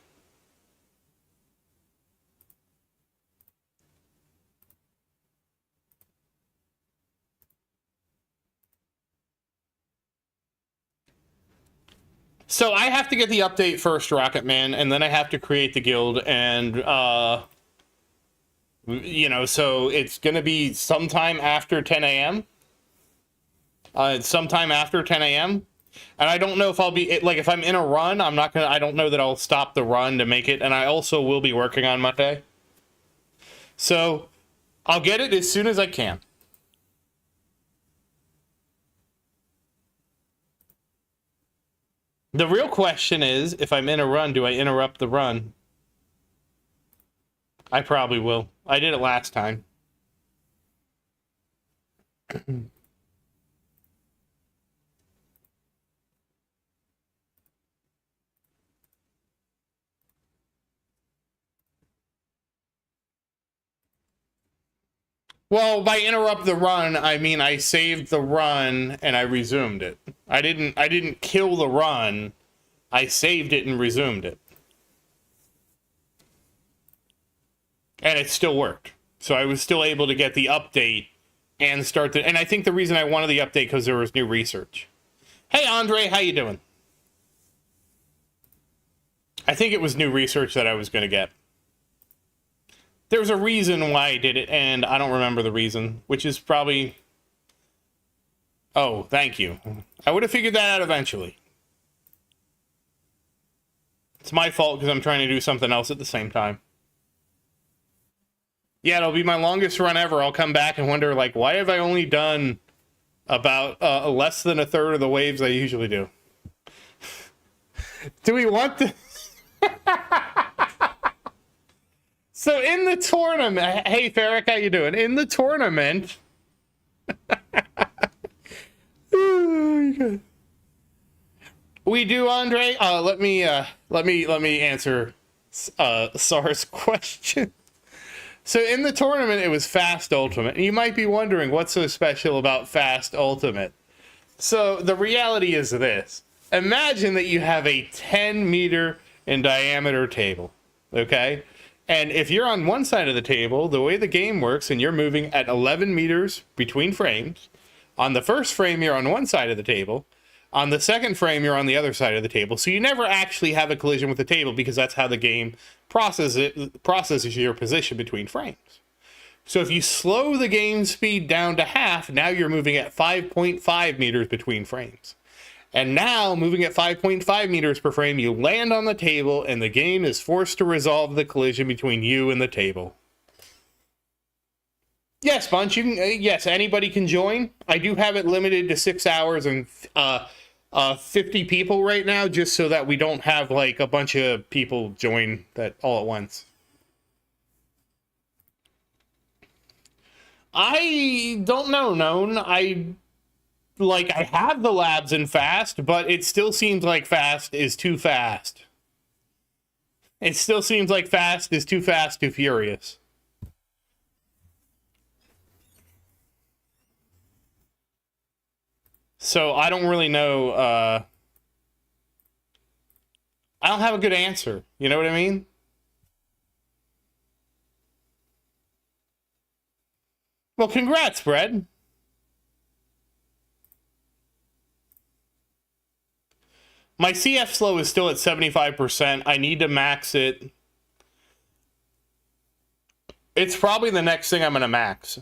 So I have to get the update first, Rocket Man, and then I have to create the guild, and you know, so it's gonna be sometime after 10 a.m. It's sometime after 10 a.m. And I don't know if I'll be like, if I'm in a run, I don't know that I'll stop the run to make it, and I also will be working on Monday. So I'll get it as soon as I can. The real question is, if I'm in a run, do I interrupt the run? I probably will. I did it last time. Well, by interrupt the run, I mean I saved the run and I resumed it. I didn't kill the run. I saved it and resumed it. And it still worked. So I was still able to get the update and start the... And I think the reason I wanted the update because there was new research. Hey, Andre, how you doing? I think it was new research that I was going to get. There's a reason why I did it, and I don't remember the reason, which is probably... Oh, thank you. I would have figured that out eventually. It's my fault because I'm trying to do something else at the same time. Yeah, it'll be my longest run ever. I'll come back and wonder, like, why have I only done about less than a third of the waves I usually do? Do we want to... So in the tournament, hey Farrick, how you doing? In the tournament, oh, we do, Andre. Let me answer Sar's question. So in the tournament, it was Fast Ultimate, and you might be wondering what's so special about Fast Ultimate. So the reality is this: imagine that you have a 10-meter in diameter table, okay? And if you're on one side of the table, the way the game works, and you're moving at 11 meters between frames, on the first frame, you're on one side of the table. On the second frame, you're on the other side of the table. So you never actually have a collision with the table because that's how the game processes your position between frames. So if you slow the game speed down to half, now you're moving at 5.5 meters between frames. And now, moving at 5.5 meters per frame, you land on the table, and the game is forced to resolve the collision between you and the table. Yes, Bunch, you can, yes, anybody can join. I do have it limited to 6 hours and 50 people right now, just so that we don't have, like, a bunch of people join that all at once. I don't know, Known. I have the labs in Fast, but it still seems like Fast is too fast. It still seems like Fast is too fast, too furious. So I don't really know, I don't have a good answer. You know what I mean? Well, congrats, Brad. My CF slow is still at 75%. I need to max it. It's probably the next thing I'm going to max.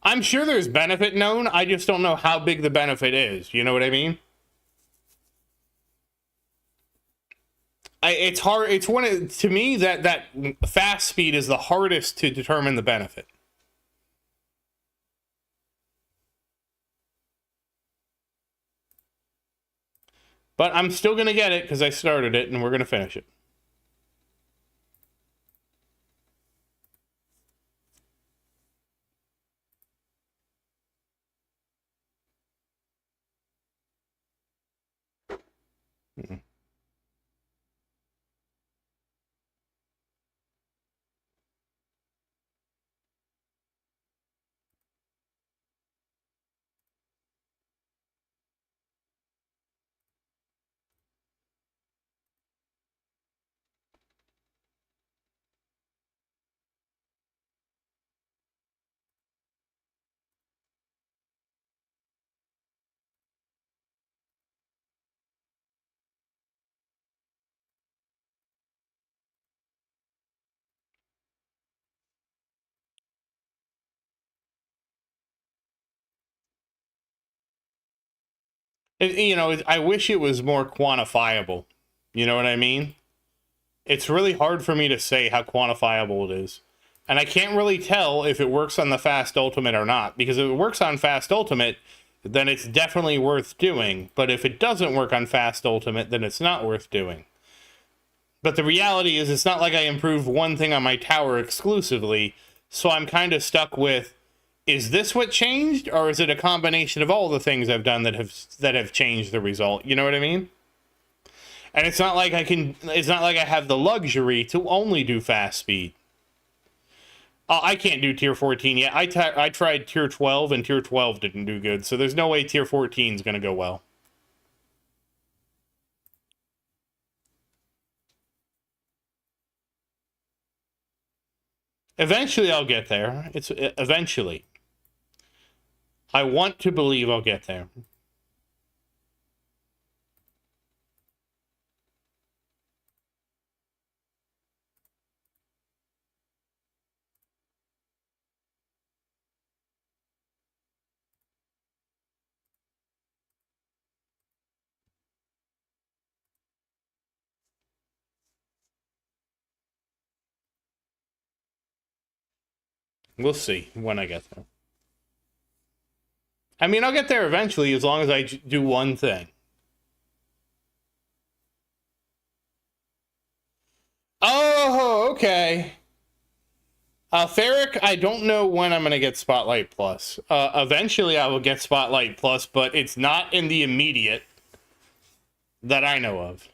I'm sure there's benefit known. I just don't know how big the benefit is. You know what I mean? it's hard. It's to me that fast speed is the hardest to determine the benefit. But I'm still going to get it because I started it and we're going to finish it. I wish it was more quantifiable. You know what I mean? It's really hard for me to say how quantifiable it is. And I can't really tell if it works on the Fast Ultimate or not. Because if it works on Fast Ultimate, then it's definitely worth doing. But if it doesn't work on Fast Ultimate, then it's not worth doing. But the reality is, it's not like I improved one thing on my tower exclusively. So I'm kind of stuck with, is this what changed? Or is it a combination of all the things I've done that have changed the result? You know what I mean? And it's not like I have the luxury to only do fast speed. I can't do tier 14 yet. I tried tier 12 and tier 12 didn't do good. So there's no way tier 14 is going to go well. Eventually I'll get there. Eventually. I want to believe I'll get there. We'll see when I get there. I mean, I'll get there eventually as long as I do one thing. Oh, okay. Ferric, I don't know when I'm going to get Spotlight Plus. Eventually I will get Spotlight Plus, but it's not in the immediate that I know of.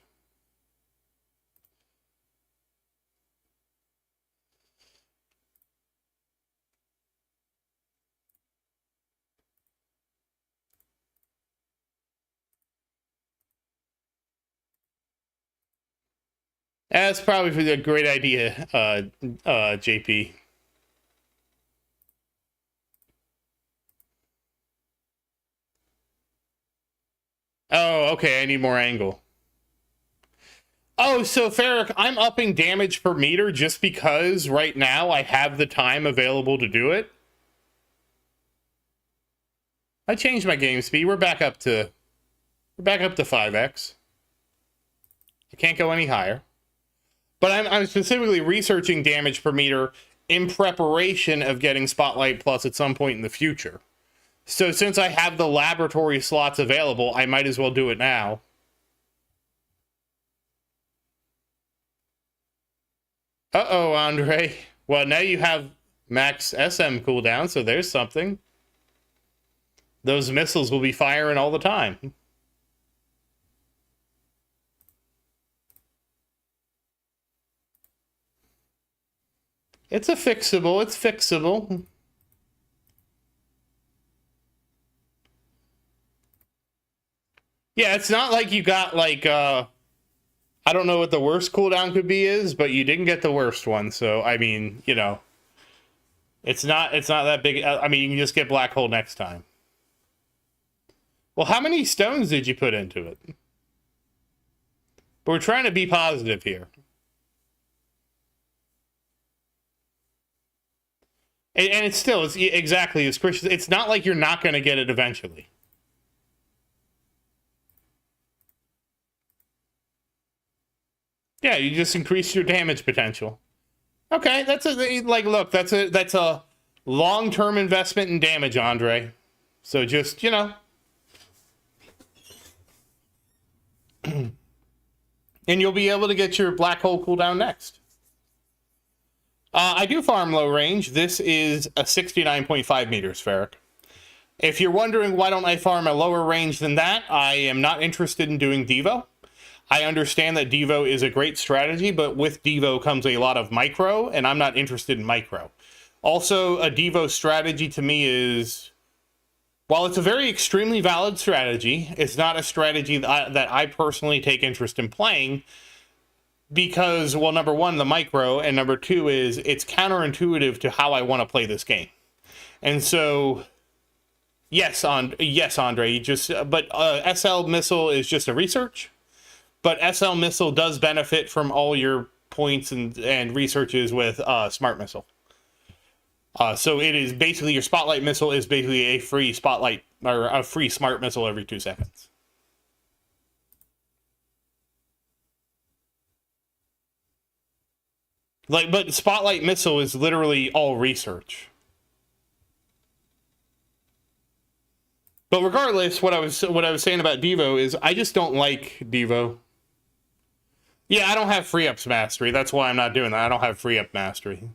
That's probably a great idea, JP. Oh, okay, I need more angle. Oh, so Ferric, I'm upping damage per meter just because right now I have the time available to do it. I changed my game speed. We're back up to 5x. I can't go any higher. But I'm specifically researching damage per meter in preparation of getting Spotlight Plus at some point in the future. So since I have the laboratory slots available, I might as well do it now. Uh-oh, Andre. Well, now you have max SM cooldown, so there's something. Those missiles will be firing all the time. It's fixable. It's fixable. Yeah, it's not like you got, like, I don't know what the worst cooldown could be but you didn't get the worst one. So, I mean, you know, it's not that big. I mean, you can just get Black Hole next time. Well, how many stones did you put into it? But we're trying to be positive here. And it's exactly as Christian. It's not like you're not going to get it eventually. Yeah, you just increase your damage potential. Okay, that's a like look, that's a long-term investment in damage, Andre. So just, you know, and you'll be able to get your black hole cooldown next. I do farm low range. This is a 69.5 meters, Ferric. If you're wondering why don't I farm a lower range than that, I am not interested in doing Devo. I understand that Devo is a great strategy, but with Devo comes a lot of micro, and I'm not interested in micro. Also, a Devo strategy to me is, while it's a very extremely valid strategy, it's not a strategy that I personally take interest in playing because, well, number one, the micro, and number two is it's counterintuitive to how I want to play this game. And so, yes, Andre, but SL Missile is just a research, but SL Missile does benefit from all your points and researches with Smart Missile. So it is basically, your Spotlight Missile is basically a free Spotlight, or a free Smart Missile every 2 seconds. But Spotlight Missile is literally all research. But regardless, what I was saying about Devo is I just don't like Devo. Yeah, I don't have free ups mastery. That's why I'm not doing that. I don't have free up mastery.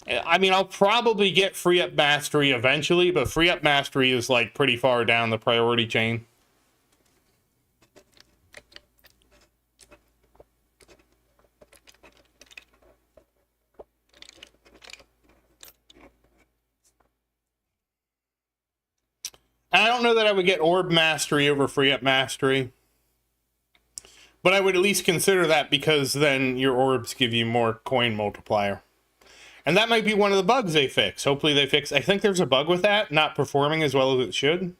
I mean, I'll probably get free up mastery eventually, but free up mastery is like pretty far down the priority chain. And I don't know that I would get orb mastery over free up mastery, but I would at least consider that because then your orbs give you more coin multiplier. And that might be one of the bugs they fix. Hopefully they fix. I think there's a bug with that, not performing as well as it should.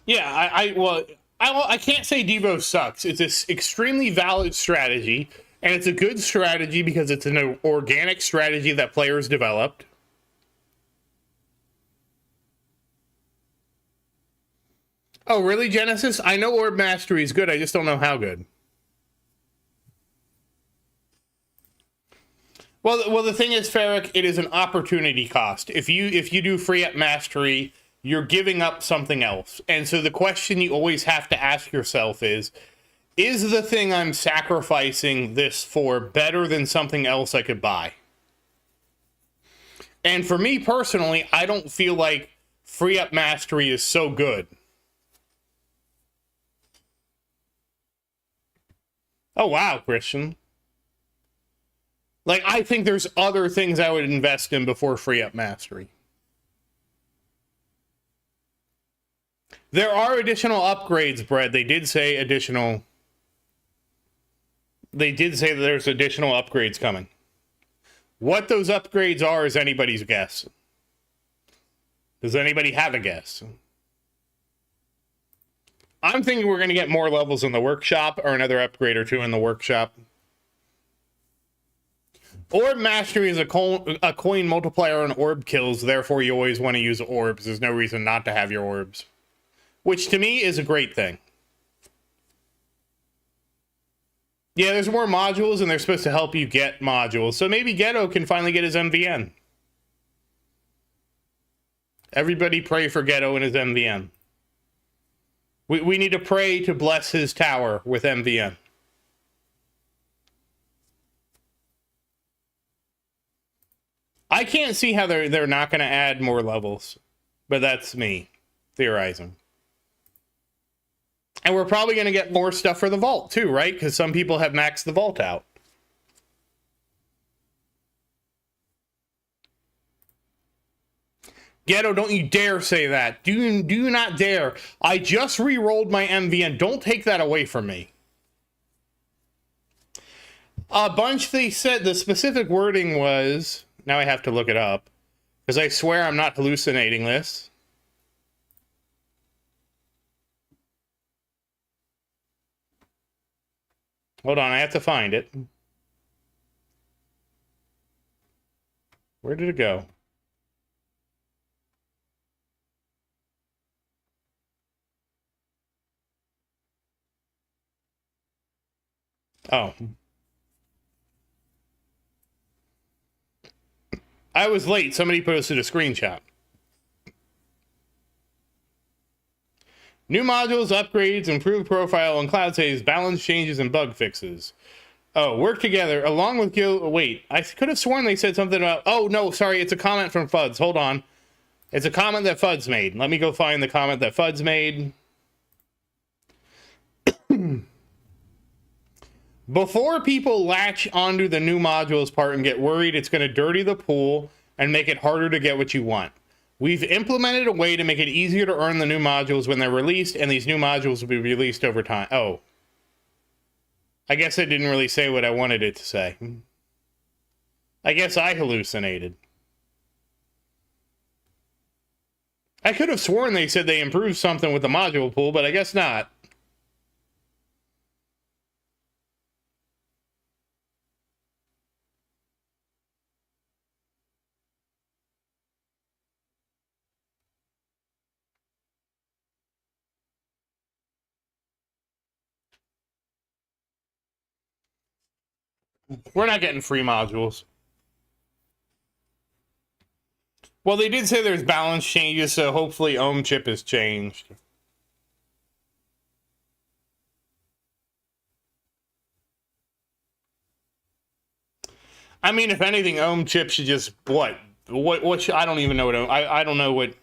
Yeah, I can't say Devo sucks. It's an extremely valid strategy, and it's a good strategy because it's an organic strategy that players developed. Oh, really, Genesis? I know Orb Mastery is good. I just don't know how good. Well, the thing is, Ferric, it is an opportunity cost. If you do free up mastery, you're giving up something else. And so the question you always have to ask yourself is the thing I'm sacrificing this for better than something else I could buy? And for me personally, I don't feel like free up mastery is so good. Oh, wow, Christian. Like, I think there's other things I would invest in before free up mastery. There are additional upgrades, Brett. They did say additional. They did say that there's additional upgrades coming. What those upgrades are is anybody's guess. Does anybody have a guess? I'm thinking we're going to get more levels in the workshop, or another upgrade or two in the workshop. Orb Mastery is a coin multiplier on orb kills, therefore you always want to use orbs. There's no reason not to have your orbs. Which to me is a great thing. Yeah, there's more modules, and they're supposed to help you get modules. So maybe Ghetto can finally get his MVN. Everybody pray for Ghetto and his MVN. We need to pray to bless his tower with MVN. I can't see how they're not going to add more levels, but that's me theorizing. And we're probably going to get more stuff for the vault too, right? Because some people have maxed the vault out. Ghetto, don't you dare say that. Do not dare. I just re-rolled my MVN. Don't take that away from me. A bunch, they said, the specific wording was... Now I have to look it up. Because I swear I'm not hallucinating this. Hold on, I have to find it. Where did it go? Oh. I was late. Somebody posted a screenshot. New modules, upgrades, improved profile, and cloud saves, balance changes, and bug fixes. Oh, work together along with Wait, I could have sworn they said something about. Oh, no, sorry. It's a comment from Fuds. Hold on. It's a comment that Fuds made. Let me go find the comment that Fuds made. Before people latch onto the new modules part and get worried it's going to dirty the pool and make it harder to get what you want, we've implemented a way to make it easier to earn the new modules when they're released, and these new modules will be released over time. Oh. I guess it didn't really say what I wanted it to say. I guess I hallucinated. I could have sworn they said they improved something with the module pool, but I guess not. We're not getting free modules. Well, they did say there's balance changes, so hopefully Ohm chip is changed. I mean, if anything, Ohm chip should just what should, I don't even know what I don't know what.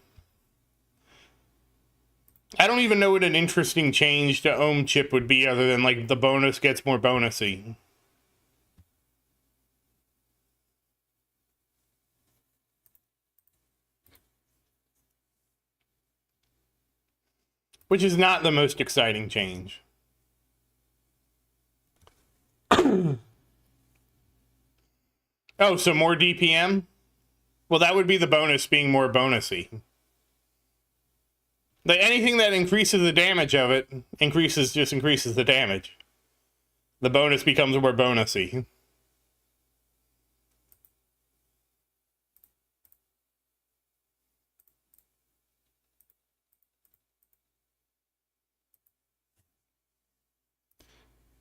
I don't even know what an interesting change to Ohm chip would be other than like the bonus gets more bonusy. Which is not the most exciting change. Oh, so more DPM? Well, that would be the bonus being more bonusy. Like anything that increases the damage of it increases the damage. The bonus becomes more bonusy.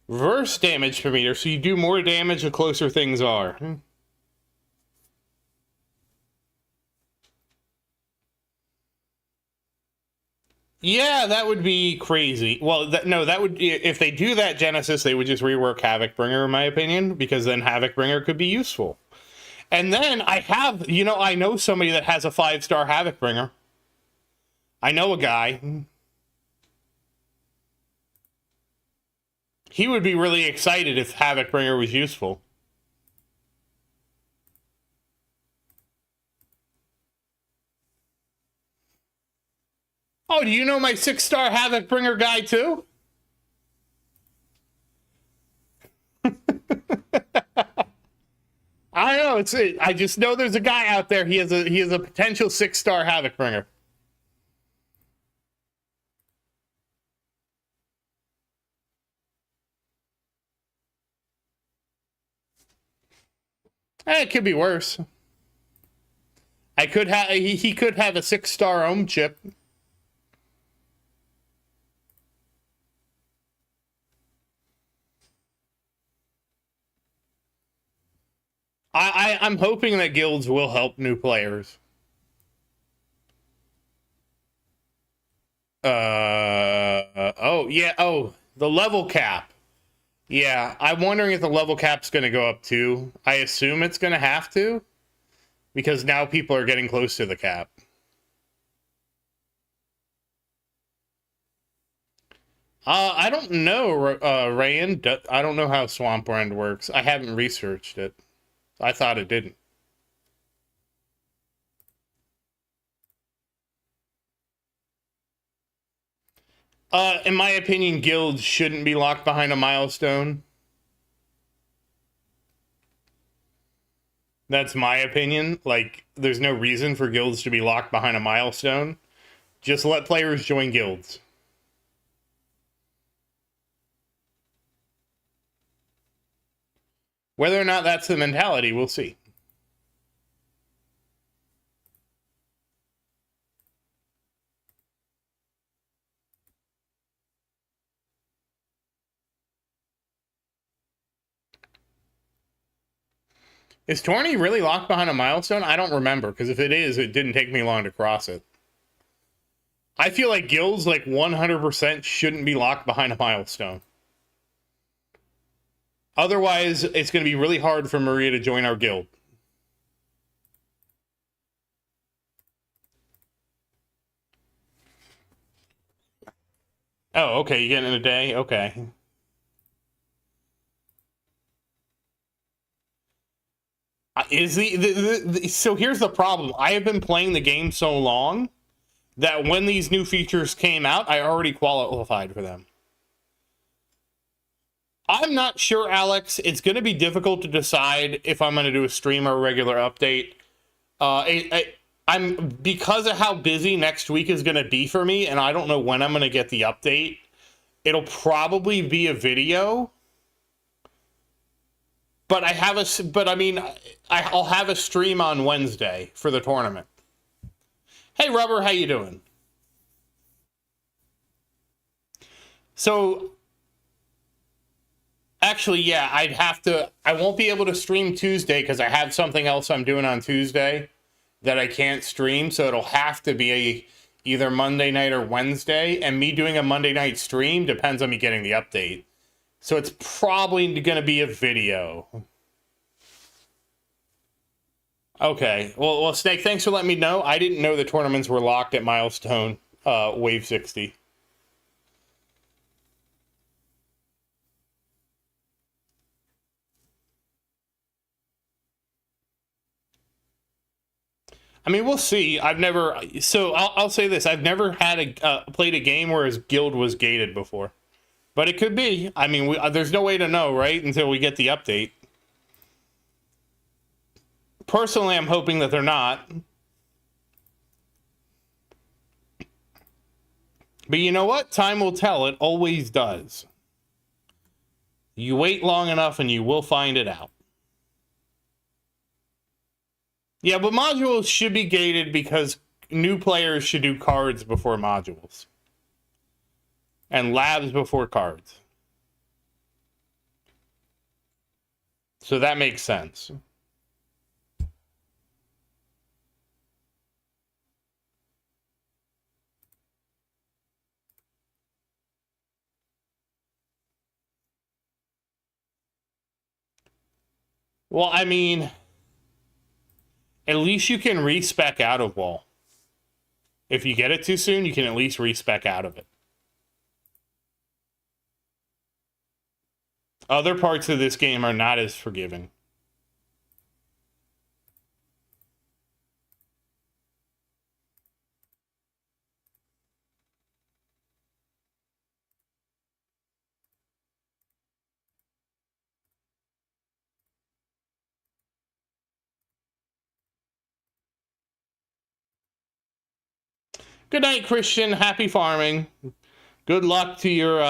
Reverse damage per meter, so you do more damage the closer things are. Yeah, that would be crazy. Well, no, that would, if they do that, Genesis, they would just rework Havoc Bringer, in my opinion, because then Havoc Bringer could be useful. And then I know somebody that has a 5-star Havoc Bringer. I know a guy. He would be really excited if Havoc Bringer was useful. Oh, do you know my 6-star Havoc Bringer guy too? I don't know. I just know there's a guy out there. He has a potential 6-star Havoc Bringer. It could be worse. He could have a 6-star Ohm chip. I'm hoping that guilds will help new players. The level cap. Yeah, I'm wondering if the level cap's going to go up too. I assume it's going to have to, because now people are getting close to the cap. I don't know, Rayan. I don't know how Swamp Rend works. I haven't researched it. I thought it didn't. In my opinion, guilds shouldn't be locked behind a milestone. That's my opinion. Like, there's no reason for guilds to be locked behind a milestone. Just let players join guilds. Whether or not that's the mentality, we'll see. Is Tourney really locked behind a milestone? I don't remember, because if it is, it didn't take me long to cross it. I feel like guilds, like, 100% shouldn't be locked behind a milestone. Otherwise, it's going to be really hard for Maria to join our guild. Oh, okay, you get it in a day? Okay. So here's the problem. I have been playing the game so long that when these new features came out, I already qualified for them. I'm not sure, Alex. It's going to be difficult to decide if I'm going to do a stream or a regular update. I'm because of how busy next week is going to be for me, and I don't know when I'm going to get the update. It'll probably be a video, but I'll have a stream on Wednesday for the tournament. Hey, Rubber, how you doing? So, actually, yeah, I won't be able to stream Tuesday because I have something else I'm doing on Tuesday that I can't stream, so it'll have to be either Monday night or Wednesday, and me doing a Monday night stream depends on me getting the update. So it's probably going to be a video. Okay. Well, Snake, thanks for letting me know. I didn't know the tournaments were locked at Milestone Wave 60. I mean, we'll see. I'll say this. I've never had played a game where his guild was gated before. But it could be. I mean, there's no way to know, right? Until we get the update. Personally, I'm hoping that they're not. But you know what? Time will tell. It always does. You wait long enough and you will find it out. Yeah, but modules should be gated because new players should do cards before modules. And labs before cards. So that makes sense. Well, I mean, at least you can respec out of wall. If you get it too soon, you can at least respec out of it. Other parts of this game are not as forgiving. Good night, Christian. Happy farming. Good luck to your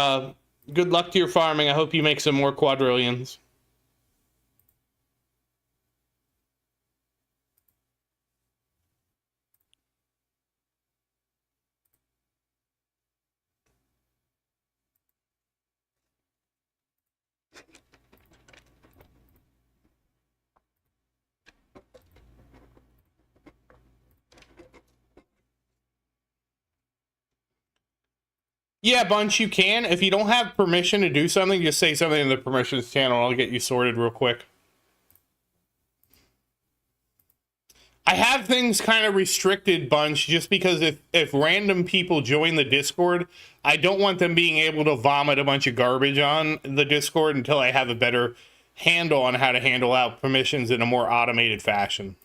farming. I hope you make some more quadrillions. Yeah, Bunch, you can. If you don't have permission to do something, just say something in the permissions channel. I'll get you sorted real quick. I have things kind of restricted, Bunch, just because if random people join the Discord, I don't want them being able to vomit a bunch of garbage on the Discord until I have a better handle on how to handle out permissions in a more automated fashion.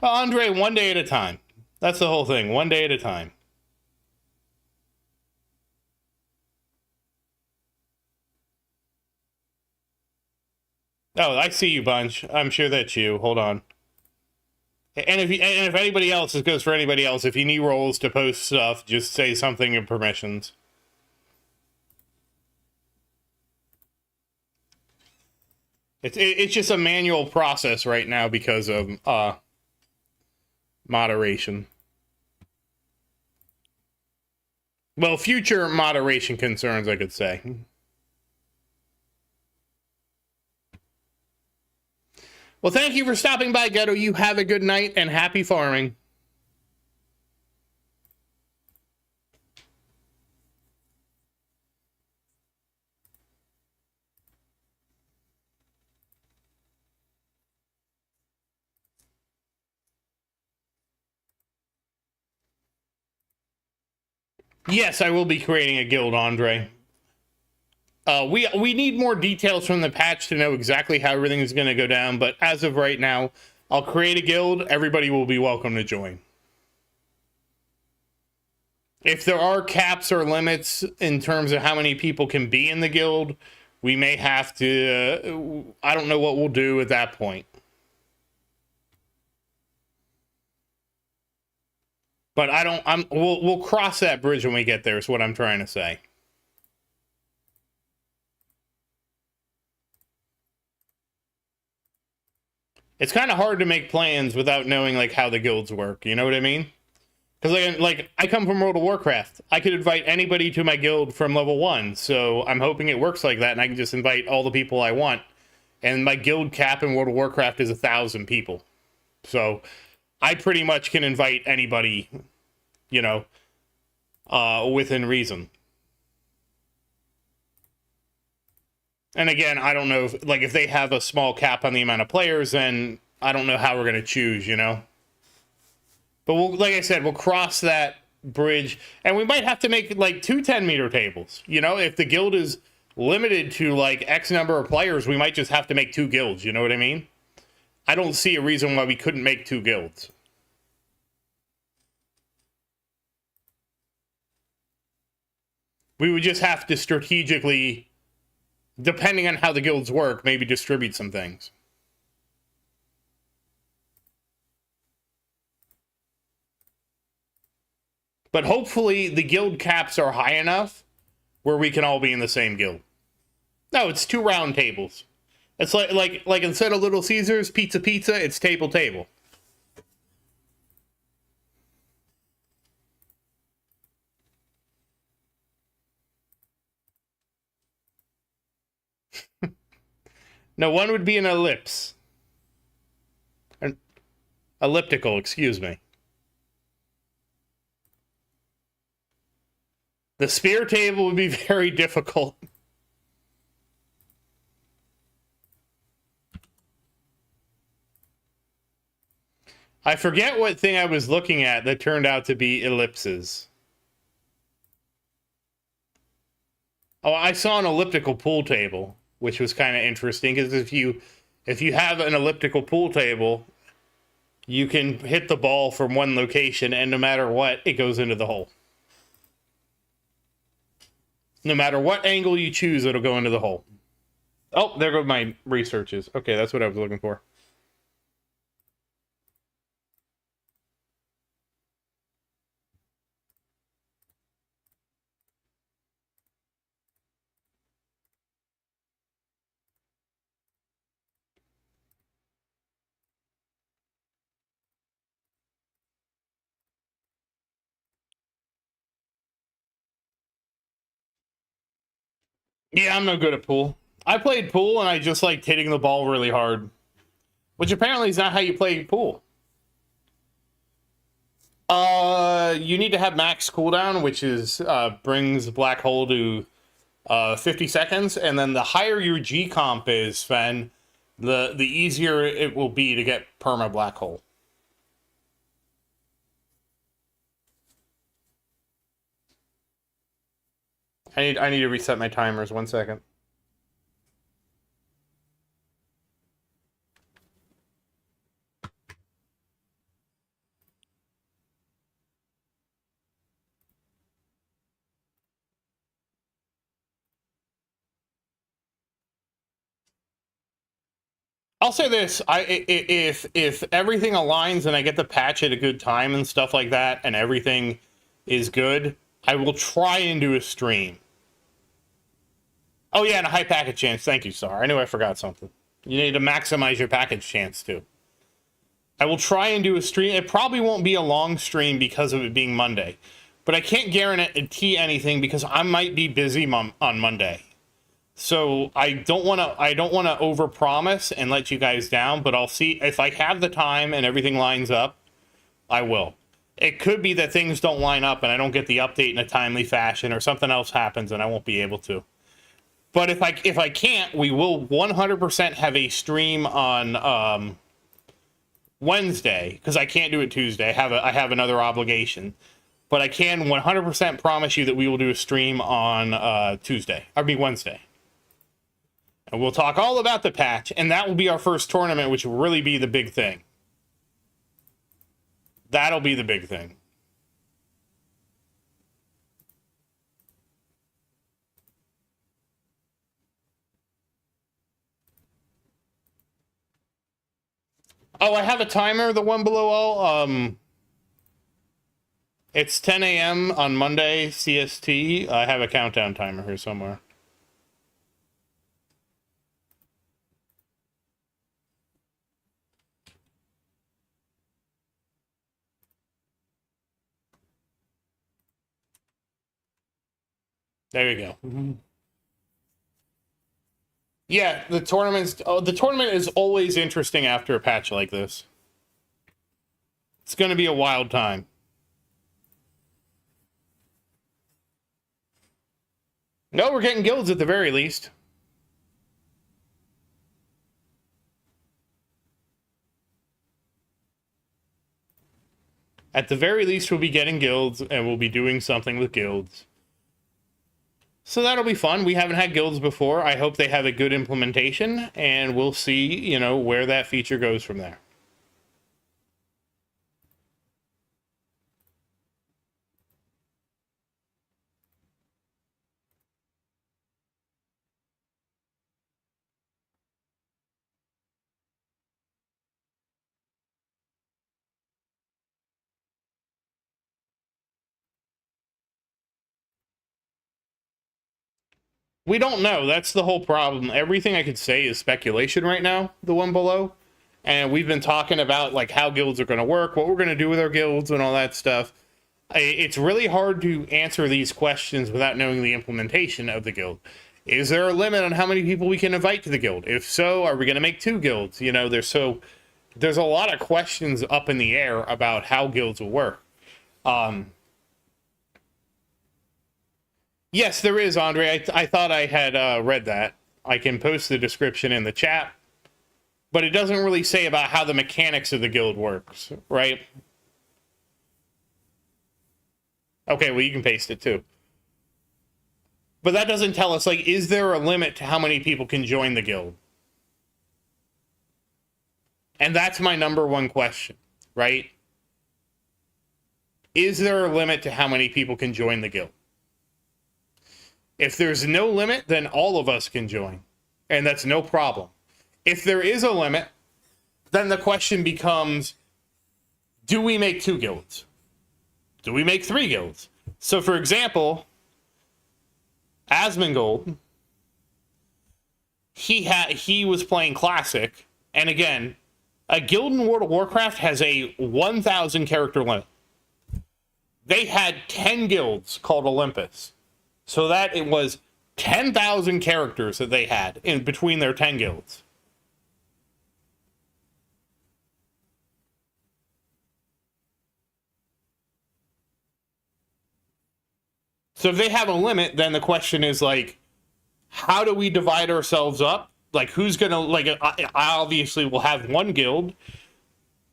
Well, Andre, one day at a time. That's the whole thing. One day at a time. Oh, I see you, Bunch. I'm sure that's you. Hold on. And if anybody else, this goes for anybody else. If you need roles to post stuff, just say something in permissions. It's just a manual process right now because of moderation. Well, future moderation concerns, I could say. Well, thank you for stopping by, Ghetto. You have a good night and happy farming. Yes, I will be creating a guild, Andre. We need more details from the patch to know exactly how everything is going to go down, but as of right now, I'll create a guild. Everybody will be welcome to join. If there are caps or limits in terms of how many people can be in the guild, we may have to, I don't know what we'll do at that point. But we'll cross that bridge when we get there, is what I'm trying to say. It's kind of hard to make plans without knowing, like, how the guilds work. You know what I mean? Because, like, I come from World of Warcraft. I could invite anybody to my guild from level 1. So I'm hoping it works like that, and I can just invite all the people I want. And my guild cap in World of Warcraft is 1,000 people. So I pretty much can invite anybody, you know, within reason. And again, I don't know if they have a small cap on the amount of players, then I don't know how we're going to choose, you know? But like I said, we'll cross that bridge, and we might have to make, like, 2 10-meter tables. You know, if the guild is limited to, like, X number of players, we might just have to make 2 guilds, you know what I mean? I don't see a reason why we couldn't make 2 guilds. We would just have to strategically, depending on how the guilds work, maybe distribute some things. But hopefully the guild caps are high enough where we can all be in the same guild. No, it's 2 round tables. It's like instead of Little Caesars, pizza, it's table. No, one would be an ellipse. An elliptical, excuse me. The spear table would be very difficult. I forget what thing I was looking at that turned out to be ellipses. Oh, I saw an elliptical pool table, which was kind of interesting, because if you have an elliptical pool table, you can hit the ball from one location, and no matter what, it goes into the hole. No matter what angle you choose, it'll go into the hole. Oh, there go my researches. Okay, that's what I was looking for. Yeah, I'm no good at pool. I played pool, and I just liked hitting the ball really hard. Which apparently is not how you play pool. You need to have max cooldown, which is brings black hole to 50 seconds, and then the higher your G comp is, Sven, the easier it will be to get perma black hole. I need to reset my timers. 1 second. I'll say this: if everything aligns and I get the patch at a good time and stuff like that, and everything is good, I will try and do a stream. Oh yeah, and a high package chance. Thank you, Star. I knew I forgot something. You need to maximize your package chance too. I will try and do a stream. It probably won't be a long stream because of it being Monday, but I can't guarantee anything because I might be busy on Monday. So I don't want to overpromise and let you guys down, but I'll see if I have the time and everything lines up, I will. It could be that things don't line up and I don't get the update in a timely fashion, or something else happens and I won't be able to. But if I can't, we will 100% have a stream on Wednesday, because I can't do it Tuesday. I have another obligation. But I can 100% promise you that we will do a stream on Wednesday. And we'll talk all about the patch, and that will be our first tournament, which will really be the big thing. That'll be the big thing. Oh, I have a timer, the one below all. It's 10 a.m. on Monday, CST. I have a countdown timer here somewhere. There you go. Mm-hmm. Yeah, the tournament is always interesting after a patch like this. It's going to be a wild time. No, we're getting guilds at the very least. At the very least, we'll be getting guilds, and we'll be doing something with guilds. So that'll be fun. We haven't had guilds before. I hope they have a good implementation, and we'll see, where that feature goes from there. We don't know. That's the whole problem. Everything I could say is speculation right now, the one below. And we've been talking about like how guilds are going to work, what we're going to do with our guilds and all that stuff. It's really hard to answer these questions without knowing the implementation of the guild. Is there a limit on how many people we can invite to the guild? If so, are we going to make 2 guilds? There's a lot of questions up in the air about how guilds will work. Yes, there is, Andre. I thought I had read that. I can post the description in the chat. But it doesn't really say about how the mechanics of the guild works, right? Okay, well, you can paste it too. But that doesn't tell us, like, is there a limit to how many people can join the guild? And that's my number one question, right? Is there a limit to how many people can join the guild? If there's no limit, then all of us can join. And that's no problem. If there is a limit, then the question becomes, do we make 2 guilds? Do we make 3 guilds? So, for example, Asmongold, he was playing Classic, and again, a guild in World of Warcraft has a 1,000 character limit. They had 10 guilds called Olympus. So that it was 10,000 characters that they had in between their 10 guilds. So if they have a limit, then the question is, like, how do we divide ourselves up? Like, who's going to, like, I obviously will have 1 guild.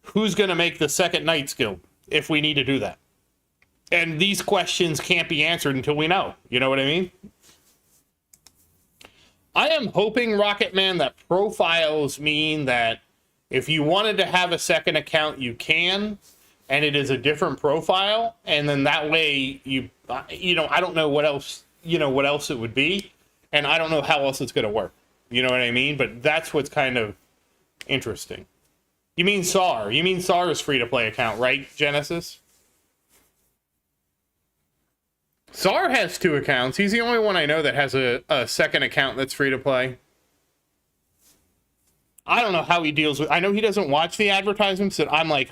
Who's going to make the second Knights Guild if we need to do that? And these questions can't be answered until we know. You know what I mean? I am hoping, Rocket Man, that profiles mean that if you wanted to have a second account, you can, and it is a different profile, and then that way I don't know what else, what else it would be, and I don't know how else it's going to work. You know what I mean? But that's what's kind of interesting. You mean SAR? You mean SAR's free-to-play account, right, Genesis? SAR has 2 accounts. He's the only one I know that has a second account that's free to play. I don't know how he deals with... I know he doesn't watch the advertisements, and I'm like,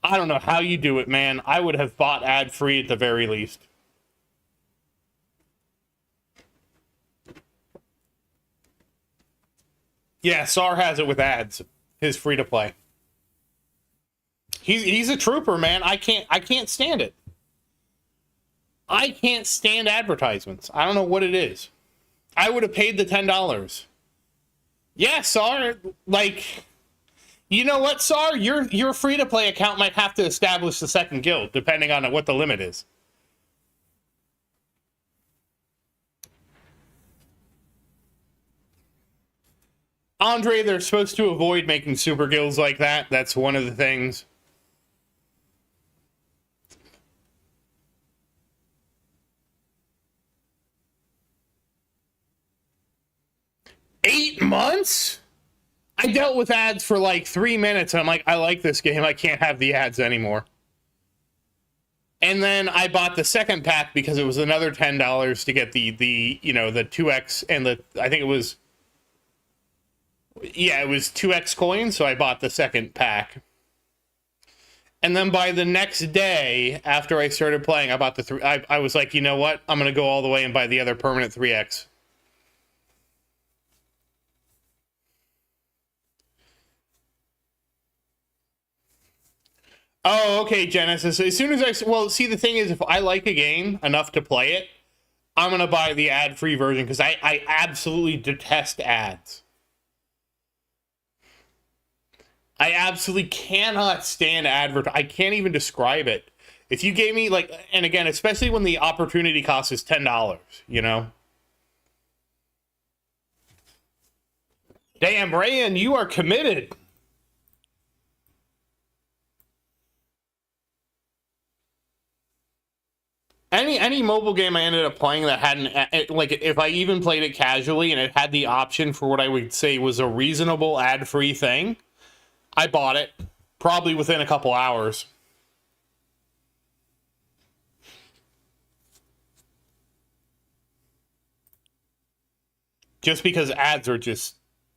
I don't know how you do it, man. I would have bought ad-free at the very least. Yeah, SAR has it with ads. His free-to-play. He's a trooper, man. I can't stand it. I can't stand advertisements. I don't know what it is. I would have paid the $10. Yeah, SAR, like, you know what, SAR? Your free-to-play account might have to establish the second guild, depending on what the limit is. Andre, they're supposed to avoid making super guilds like that. That's one of the things. $8 months? I dealt with ads for like 3 minutes, and I'm like, I like this game. I can't have the ads anymore. And then I bought the second pack because it was another $10 to get the 2x and I think it was 2x coins, so I bought the second pack. And then by the next day, after I started playing, I bought the three. I was like, you know what? I'm going to go all the way and buy the other permanent 3x. Oh, okay, Genesis. As soon as see, the thing is, if I like a game enough to play it, I'm going to buy the ad-free version because I absolutely detest ads. I absolutely cannot stand I can't even describe it. If you gave me, like, and again, especially when the opportunity cost is $10, you know? Damn, Rayan, you are committed. Any mobile game I ended up playing that hadn't, like, if I even played it casually and it had the option for what I would say was a reasonable ad-free thing, I bought it, probably within a couple hours. Just because ads are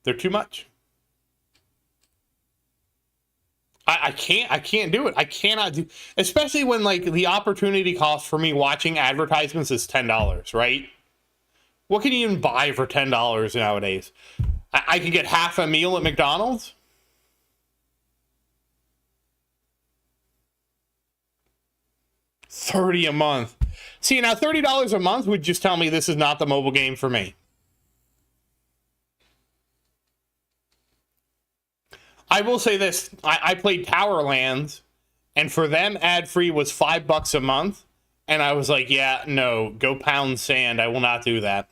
they're too much. I can't do it. I cannot do, especially when, like, the opportunity cost for me watching advertisements is $10, right? What can you even buy for $10 nowadays? I can get half a meal at McDonald's. $30 a month. See, now $30 a month would just tell me this is not the mobile game for me. I will say this: I played Towerlands, and for them, ad-free was $5 a month, and I was like, yeah, no, go pound sand. I will not do that.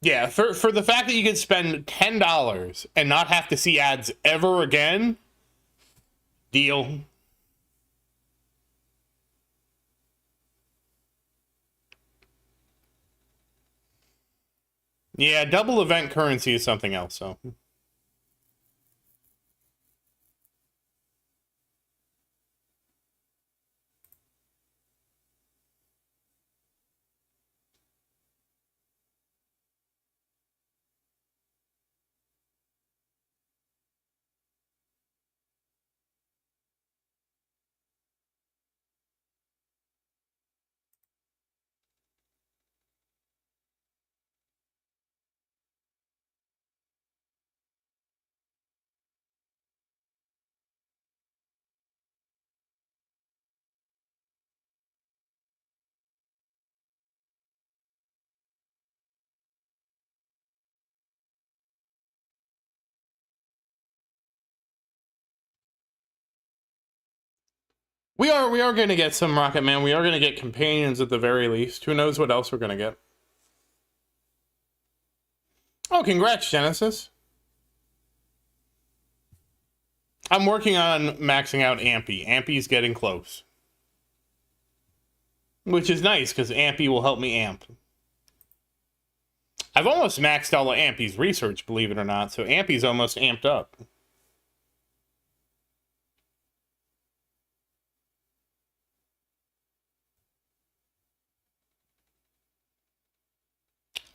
Yeah, for the fact that you can spend $10 and not have to see ads ever again, deal. Yeah, double event currency is something else, so. We are going to get some Rocket Man. We are going to get companions at the very least. Who knows what else we're going to get. Oh, congrats, Genesis. I'm working on maxing out Ampy. Ampy's getting close. Which is nice, because Ampy will help me amp. I've almost maxed all of Ampy's research, believe it or not, so Ampy's almost amped up.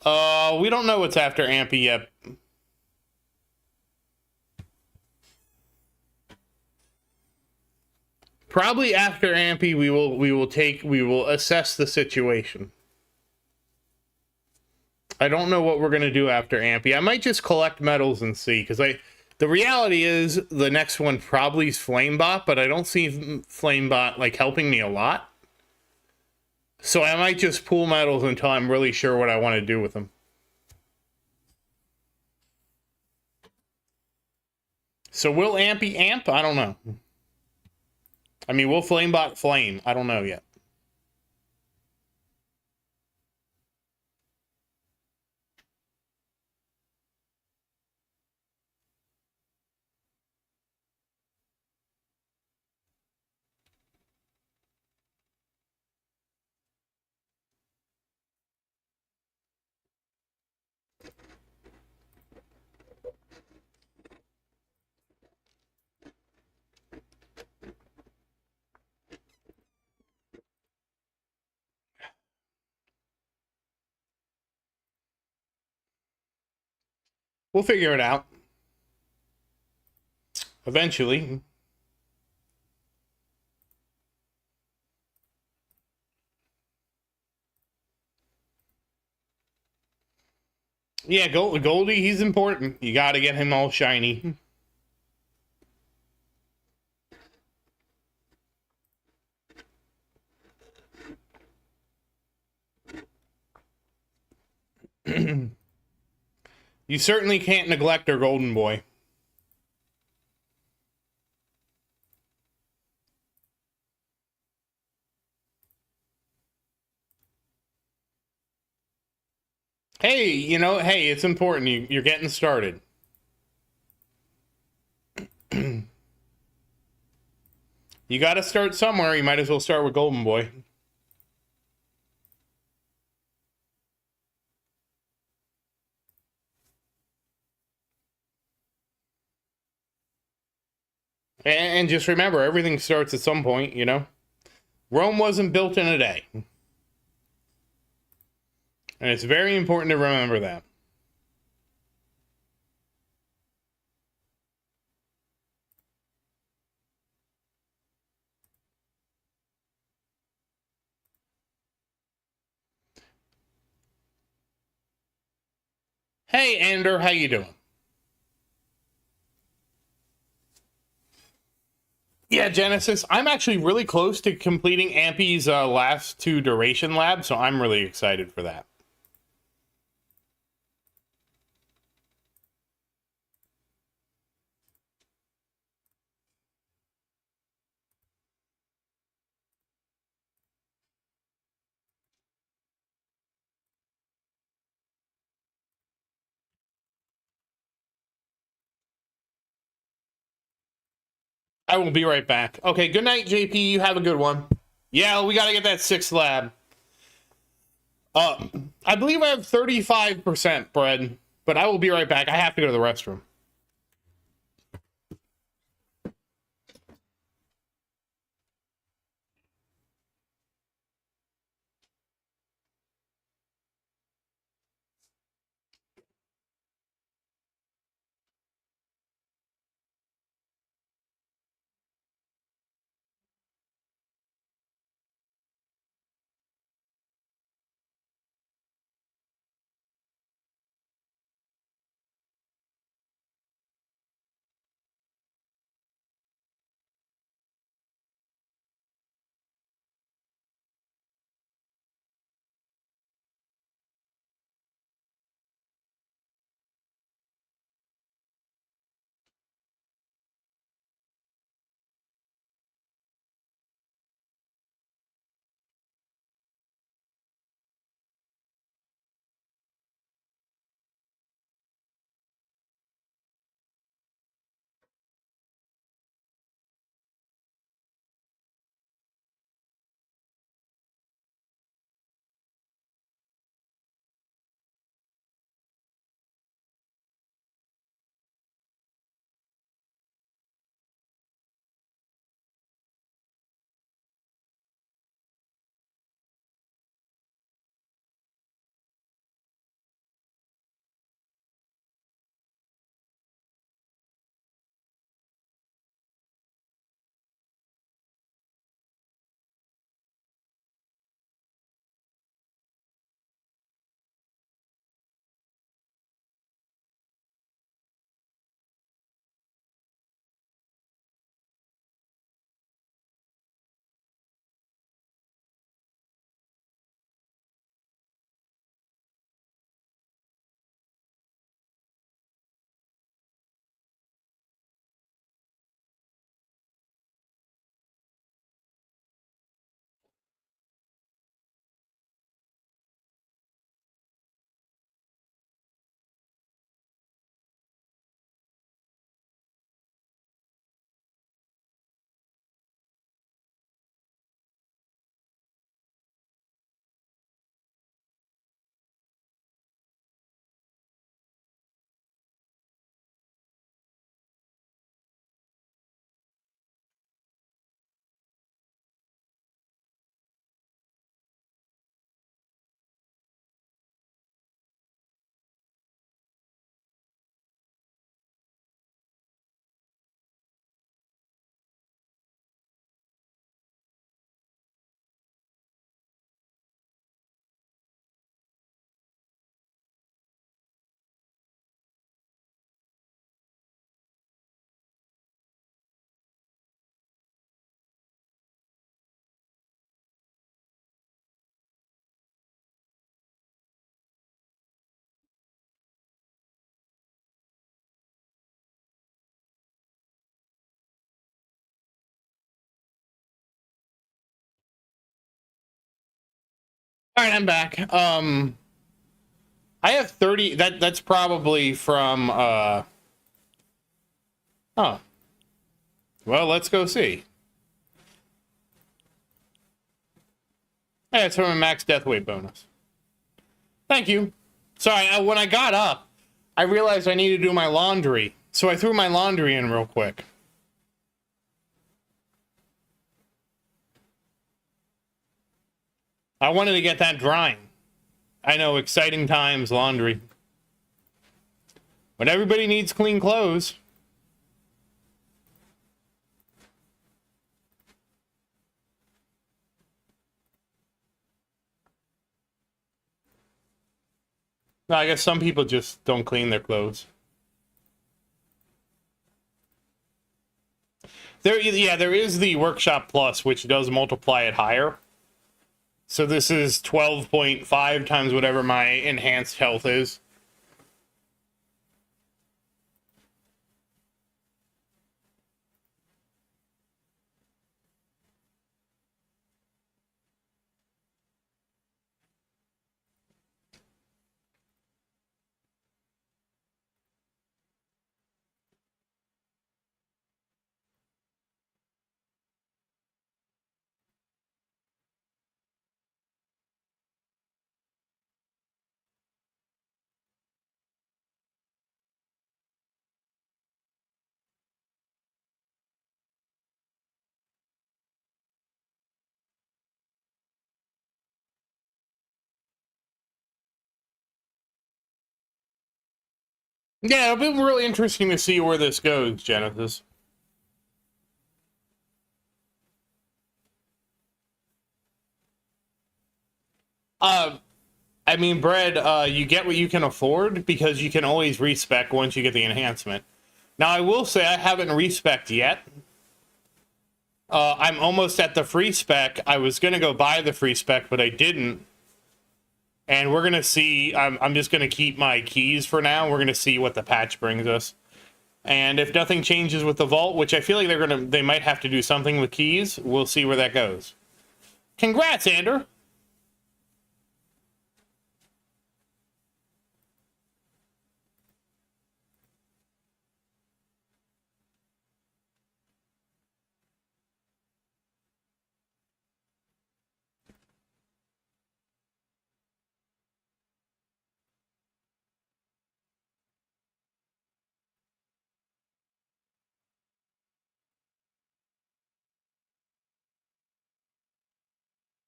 We don't know what's after Ampy yet. Probably after Ampy, we will assess the situation. I don't know what we're gonna do after Ampy. I might just collect medals and see, because the reality is the next one probably is Flamebot, but I don't see Flamebot like helping me a lot. So I might just pool medals until I'm really sure what I want to do with them. So will Ampy amp? I don't know. I mean, will Flamebot flame? I don't know yet. We'll figure it out. Eventually. Yeah, Goldie, he's important. You gotta get him all shiny. You certainly can't neglect our golden boy. Hey, hey, it's important. You're getting started. You gotta start somewhere. You might as well start with golden boy. And just remember, everything starts at some point, Rome wasn't built in a day. And it's very important to remember that. Hey, Ander, how you doing? Yeah, Genesis, I'm actually really close to completing Ampy's last 2 duration labs, so I'm really excited for that. I will be right back. Okay, good night, JP. You have a good one. Yeah, we gotta get that 6th lab. I believe I have 35% bread, but I will be right back. I have to go to the restroom. All right, I'm back. I have 30. That's probably from. Oh, well, let's go see. Hey, it's from a max death weight bonus. Thank you. Sorry, when I got up, I realized I needed to do my laundry, so I threw my laundry in real quick. I wanted to get that drying. I know, exciting times, laundry. But everybody needs clean clothes. No, I guess some people just don't clean their clothes. There is the Workshop Plus, which does multiply it higher. So this is 12.5 times whatever my enhanced health is. Yeah, it'll be really interesting to see where this goes, Genesis. I mean, Brad, you get what you can afford because you can always respec once you get the enhancement. Now, I will say I haven't respec'd yet. I'm almost at the free spec. I was going to go buy the free spec, but I didn't. And we're going to see. I'm just going to keep my keys for now. We're going to see what the patch brings us. And if nothing changes with the vault, which I feel like they might have to do something with keys, we'll see where that goes. Congrats, Andrew.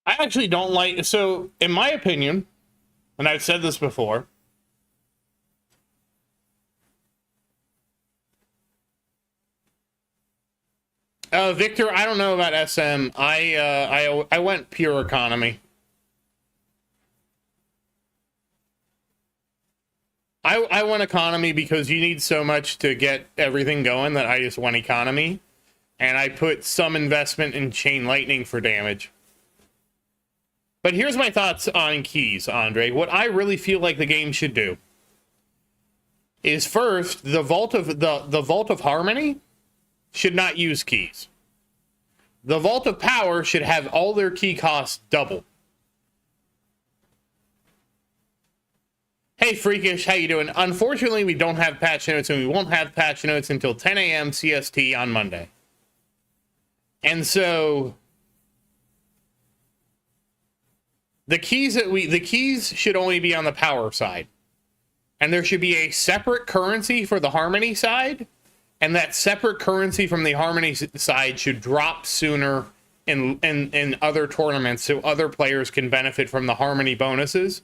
I actually don't like, so in my opinion, and I've said this before, Victor, I don't know about SM. I went pure economy. I went economy because you need so much to get everything going that I just went economy. And I put some investment in Chain Lightning for damage. But here's my thoughts on keys, Andre. What I really feel like the game should do is first, the Vault of Harmony should not use keys. The Vault of Power should have all their key costs double. Hey, Freakish, how you doing? Unfortunately, we don't have patch notes, and we won't have patch notes until 10 a.m. CST on Monday. And so the keys should only be on the power side. And there should be a separate currency for the Harmony side, and that separate currency from the Harmony side should drop sooner in other tournaments so other players can benefit from the Harmony bonuses.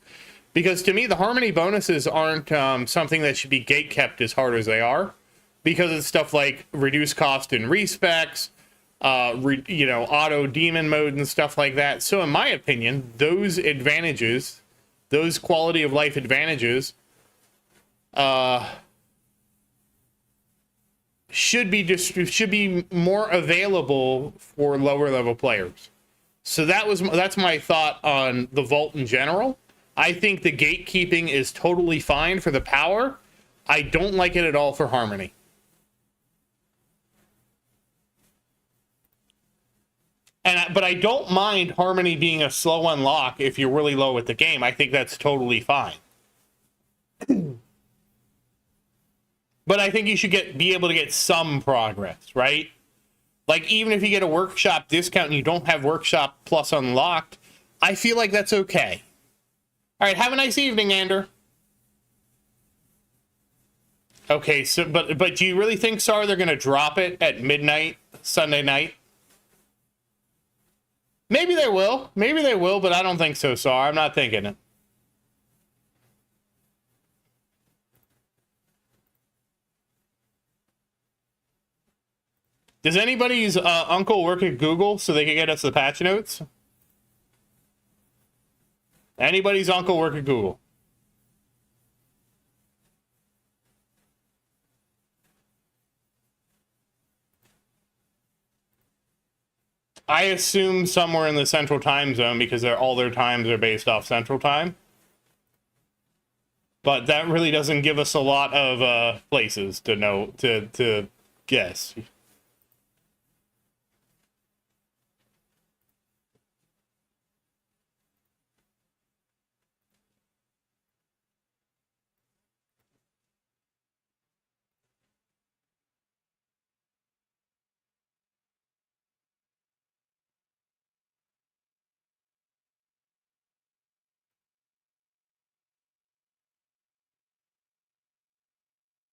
Because to me, the Harmony bonuses aren't something that should be gatekept as hard as they are, because it's stuff like reduced cost in respecs, auto demon mode and stuff like that. So in my opinion, those advantages, those quality of life advantages, should be more available for lower level players. So that's my thought on the Vault in general. I think the gatekeeping is totally fine for the power. I don't like it at all for Harmony. But I don't mind Harmony being a slow unlock if you're really low at the game. I think that's totally fine. But I think you should be able to get some progress, right? Like, even if you get a workshop discount and you don't have workshop plus unlocked, I feel like that's okay. All right, have a nice evening, Ander. Okay, so but do you really think, Sar, they're gonna drop it at midnight Sunday night? Maybe they will. Maybe they will, but I don't think so, Sar. I'm not thinking it. Does anybody's uncle work at Google so they can get us the patch notes? Anybody's uncle work at Google? I assume somewhere in the Central Time Zone because all their times are based off Central Time. But that really doesn't give us a lot of places to know to guess.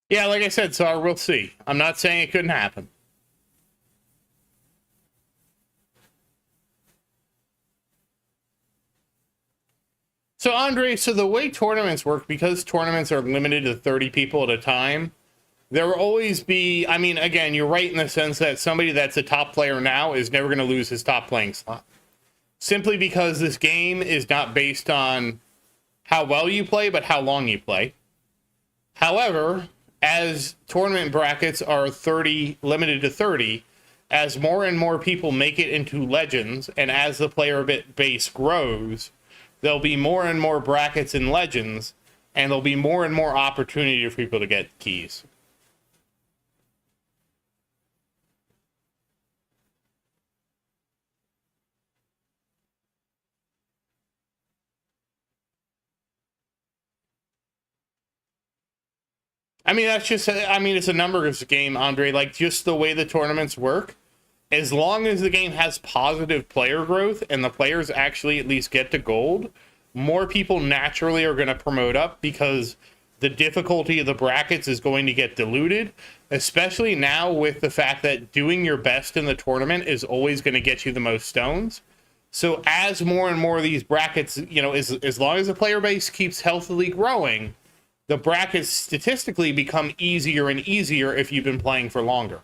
Yeah, like I said, Sar, we'll see. I'm not saying it couldn't happen. So, Andre, so the way tournaments work, because tournaments are limited to 30 people at a time, there will always be, I mean, again, you're right in the sense that somebody that's a top player now is never going to lose his top playing slot. Simply because this game is not based on how well you play, but how long you play. However, as tournament brackets are limited to 30, as more and more people make it into Legends, and as the player base grows, there'll be more and more brackets in Legends, and there'll be more and more opportunity for people to get keys. I mean, it's a numbers game, Andre. Like, just the way the tournaments work, as long as the game has positive player growth and the players actually at least get to gold, more people naturally are going to promote up because the difficulty of the brackets is going to get diluted, especially now with the fact that doing your best in the tournament is always going to get you the most stones. So as more and more of these brackets, as long as the player base keeps healthily growing, the brackets statistically become easier and easier if you've been playing for longer.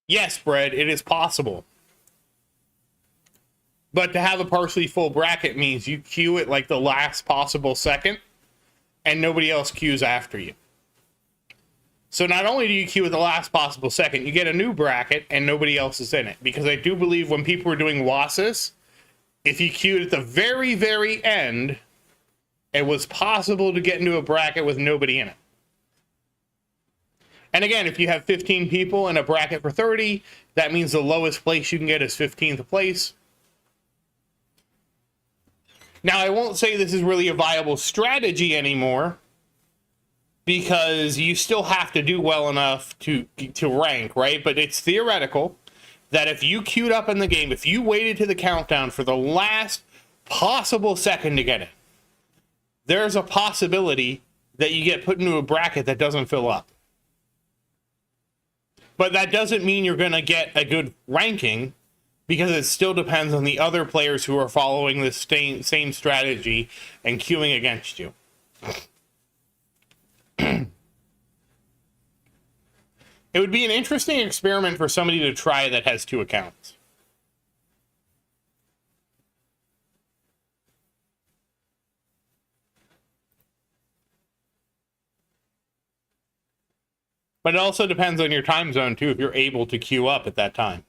Yes, Brad, it is possible. But to have a partially full bracket means you queue it like the last possible second, and nobody else queues after you. So not only do you queue at the last possible second, you get a new bracket, and nobody else is in it. Because I do believe when people were doing WASIS, if you queued at the very, very end, it was possible to get into a bracket with nobody in it. And again, if you have 15 people in a bracket for 30, that means the lowest place you can get is 15th place. Now, I won't say this is really a viable strategy anymore, because you still have to do well enough to rank, right? But it's theoretical that if you queued up in the game, if you waited to the countdown for the last possible second to get it, there's a possibility that you get put into a bracket that doesn't fill up. But that doesn't mean you're going to get a good ranking. because it still depends on the other players who are following the same strategy and queuing against you. It would be an interesting experiment for somebody to try that has 2 accounts. But it also depends on your time zone, too, if you're able to queue up at that time.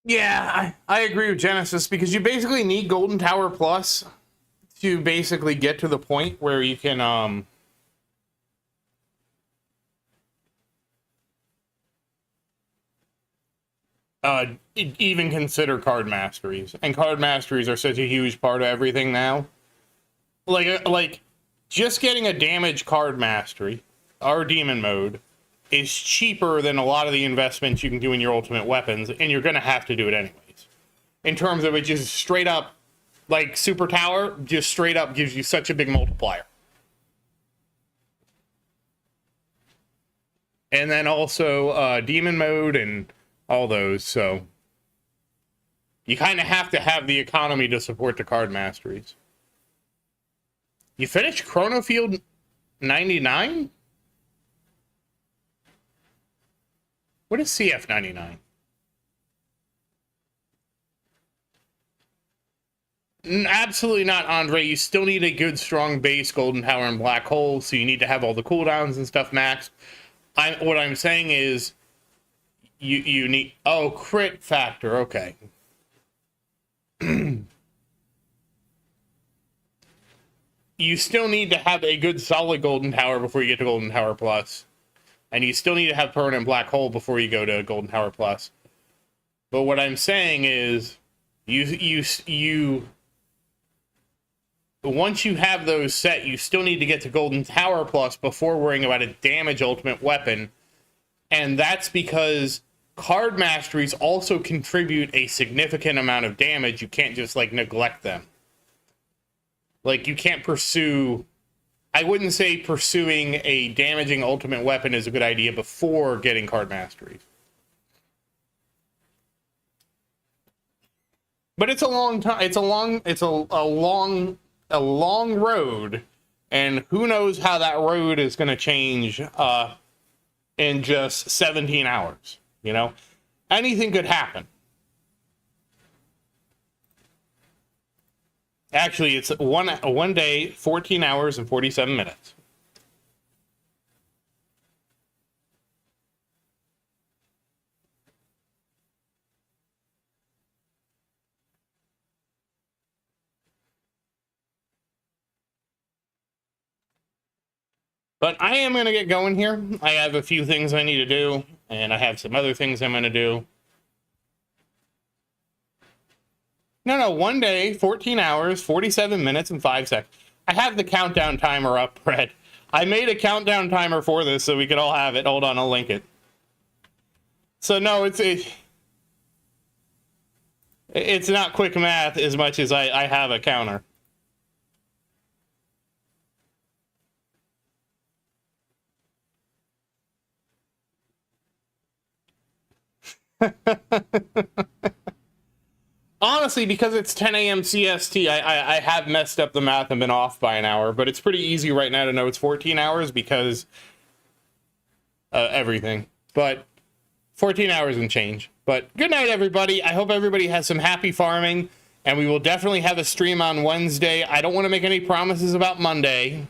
Yeah, I agree with Genesis, because you basically need Golden Tower Plus to basically get to the point where you can even consider card masteries. And card masteries are such a huge part of everything now. Like just getting a damage card mastery or demon mode is cheaper than a lot of the investments you can do in your ultimate weapons, and you're going to have to do it anyways. In terms of it just straight up, like Super Tower, just straight up gives you such a big multiplier. And then also demon mode and all those, so you kind of have to have the economy to support the card masteries. You finished Chronofield 99? What is CF 99? Absolutely not, Andre. You still need a good, strong base Golden Tower and Black Hole, so you need to have all the cooldowns and stuff maxed. What I'm saying is, you need... Oh, crit factor, okay. You still need to have a good, solid Golden Tower before you get to Golden Tower Plus. And you still need to have permanent Black Hole before you go to Golden Tower Plus. But what I'm saying is, you once you have those set, you still need to get to Golden Tower Plus before worrying about a damage ultimate weapon. And that's because card masteries also contribute a significant amount of damage. You can't just, like, neglect them. Like, you can't pursue... I wouldn't say pursuing a damaging ultimate weapon is a good idea before getting card masteries. But it's a long time. It's a long road, and who knows how that road is going to change in just 17 hours. You know, anything could happen. Actually, it's one day, 14 hours, and 47 minutes. But I am going to get going here. I have a few things I need to do, and I have some other things I'm going to do. No, 1 day, 14 hours, 47 minutes, and 5 seconds. I have the countdown timer up, Brett. I made a countdown timer for this so we could all have it. Hold on, I'll link it. So no, it's not quick math as much as I have a counter. Honestly, because it's 10 a.m. CST, I have messed up the math and been off by an hour, but it's pretty easy right now to know it's 14 hours because everything. But 14 hours and change. But good night, everybody. I hope everybody has some happy farming, and we will definitely have a stream on Wednesday. I don't want to make any promises about Monday.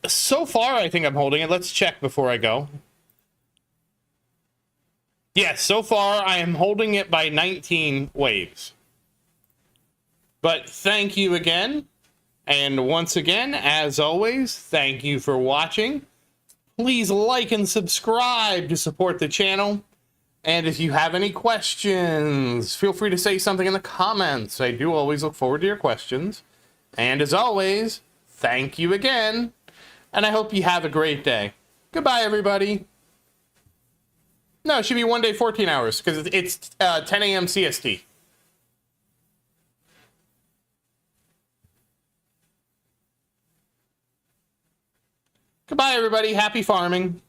So far, I think I'm holding it. Let's check before I go. Yes, so far I am holding it by 19 waves. But thank you again. And once again, as always, thank you for watching. Please like and subscribe to support the channel. And if you have any questions, feel free to say something in the comments. I do always look forward to your questions. And as always, thank you again. And I hope you have a great day. Goodbye, everybody. No, it should be 1 day, 14 hours, because it's 10 a.m. CST. Goodbye, everybody. Happy farming.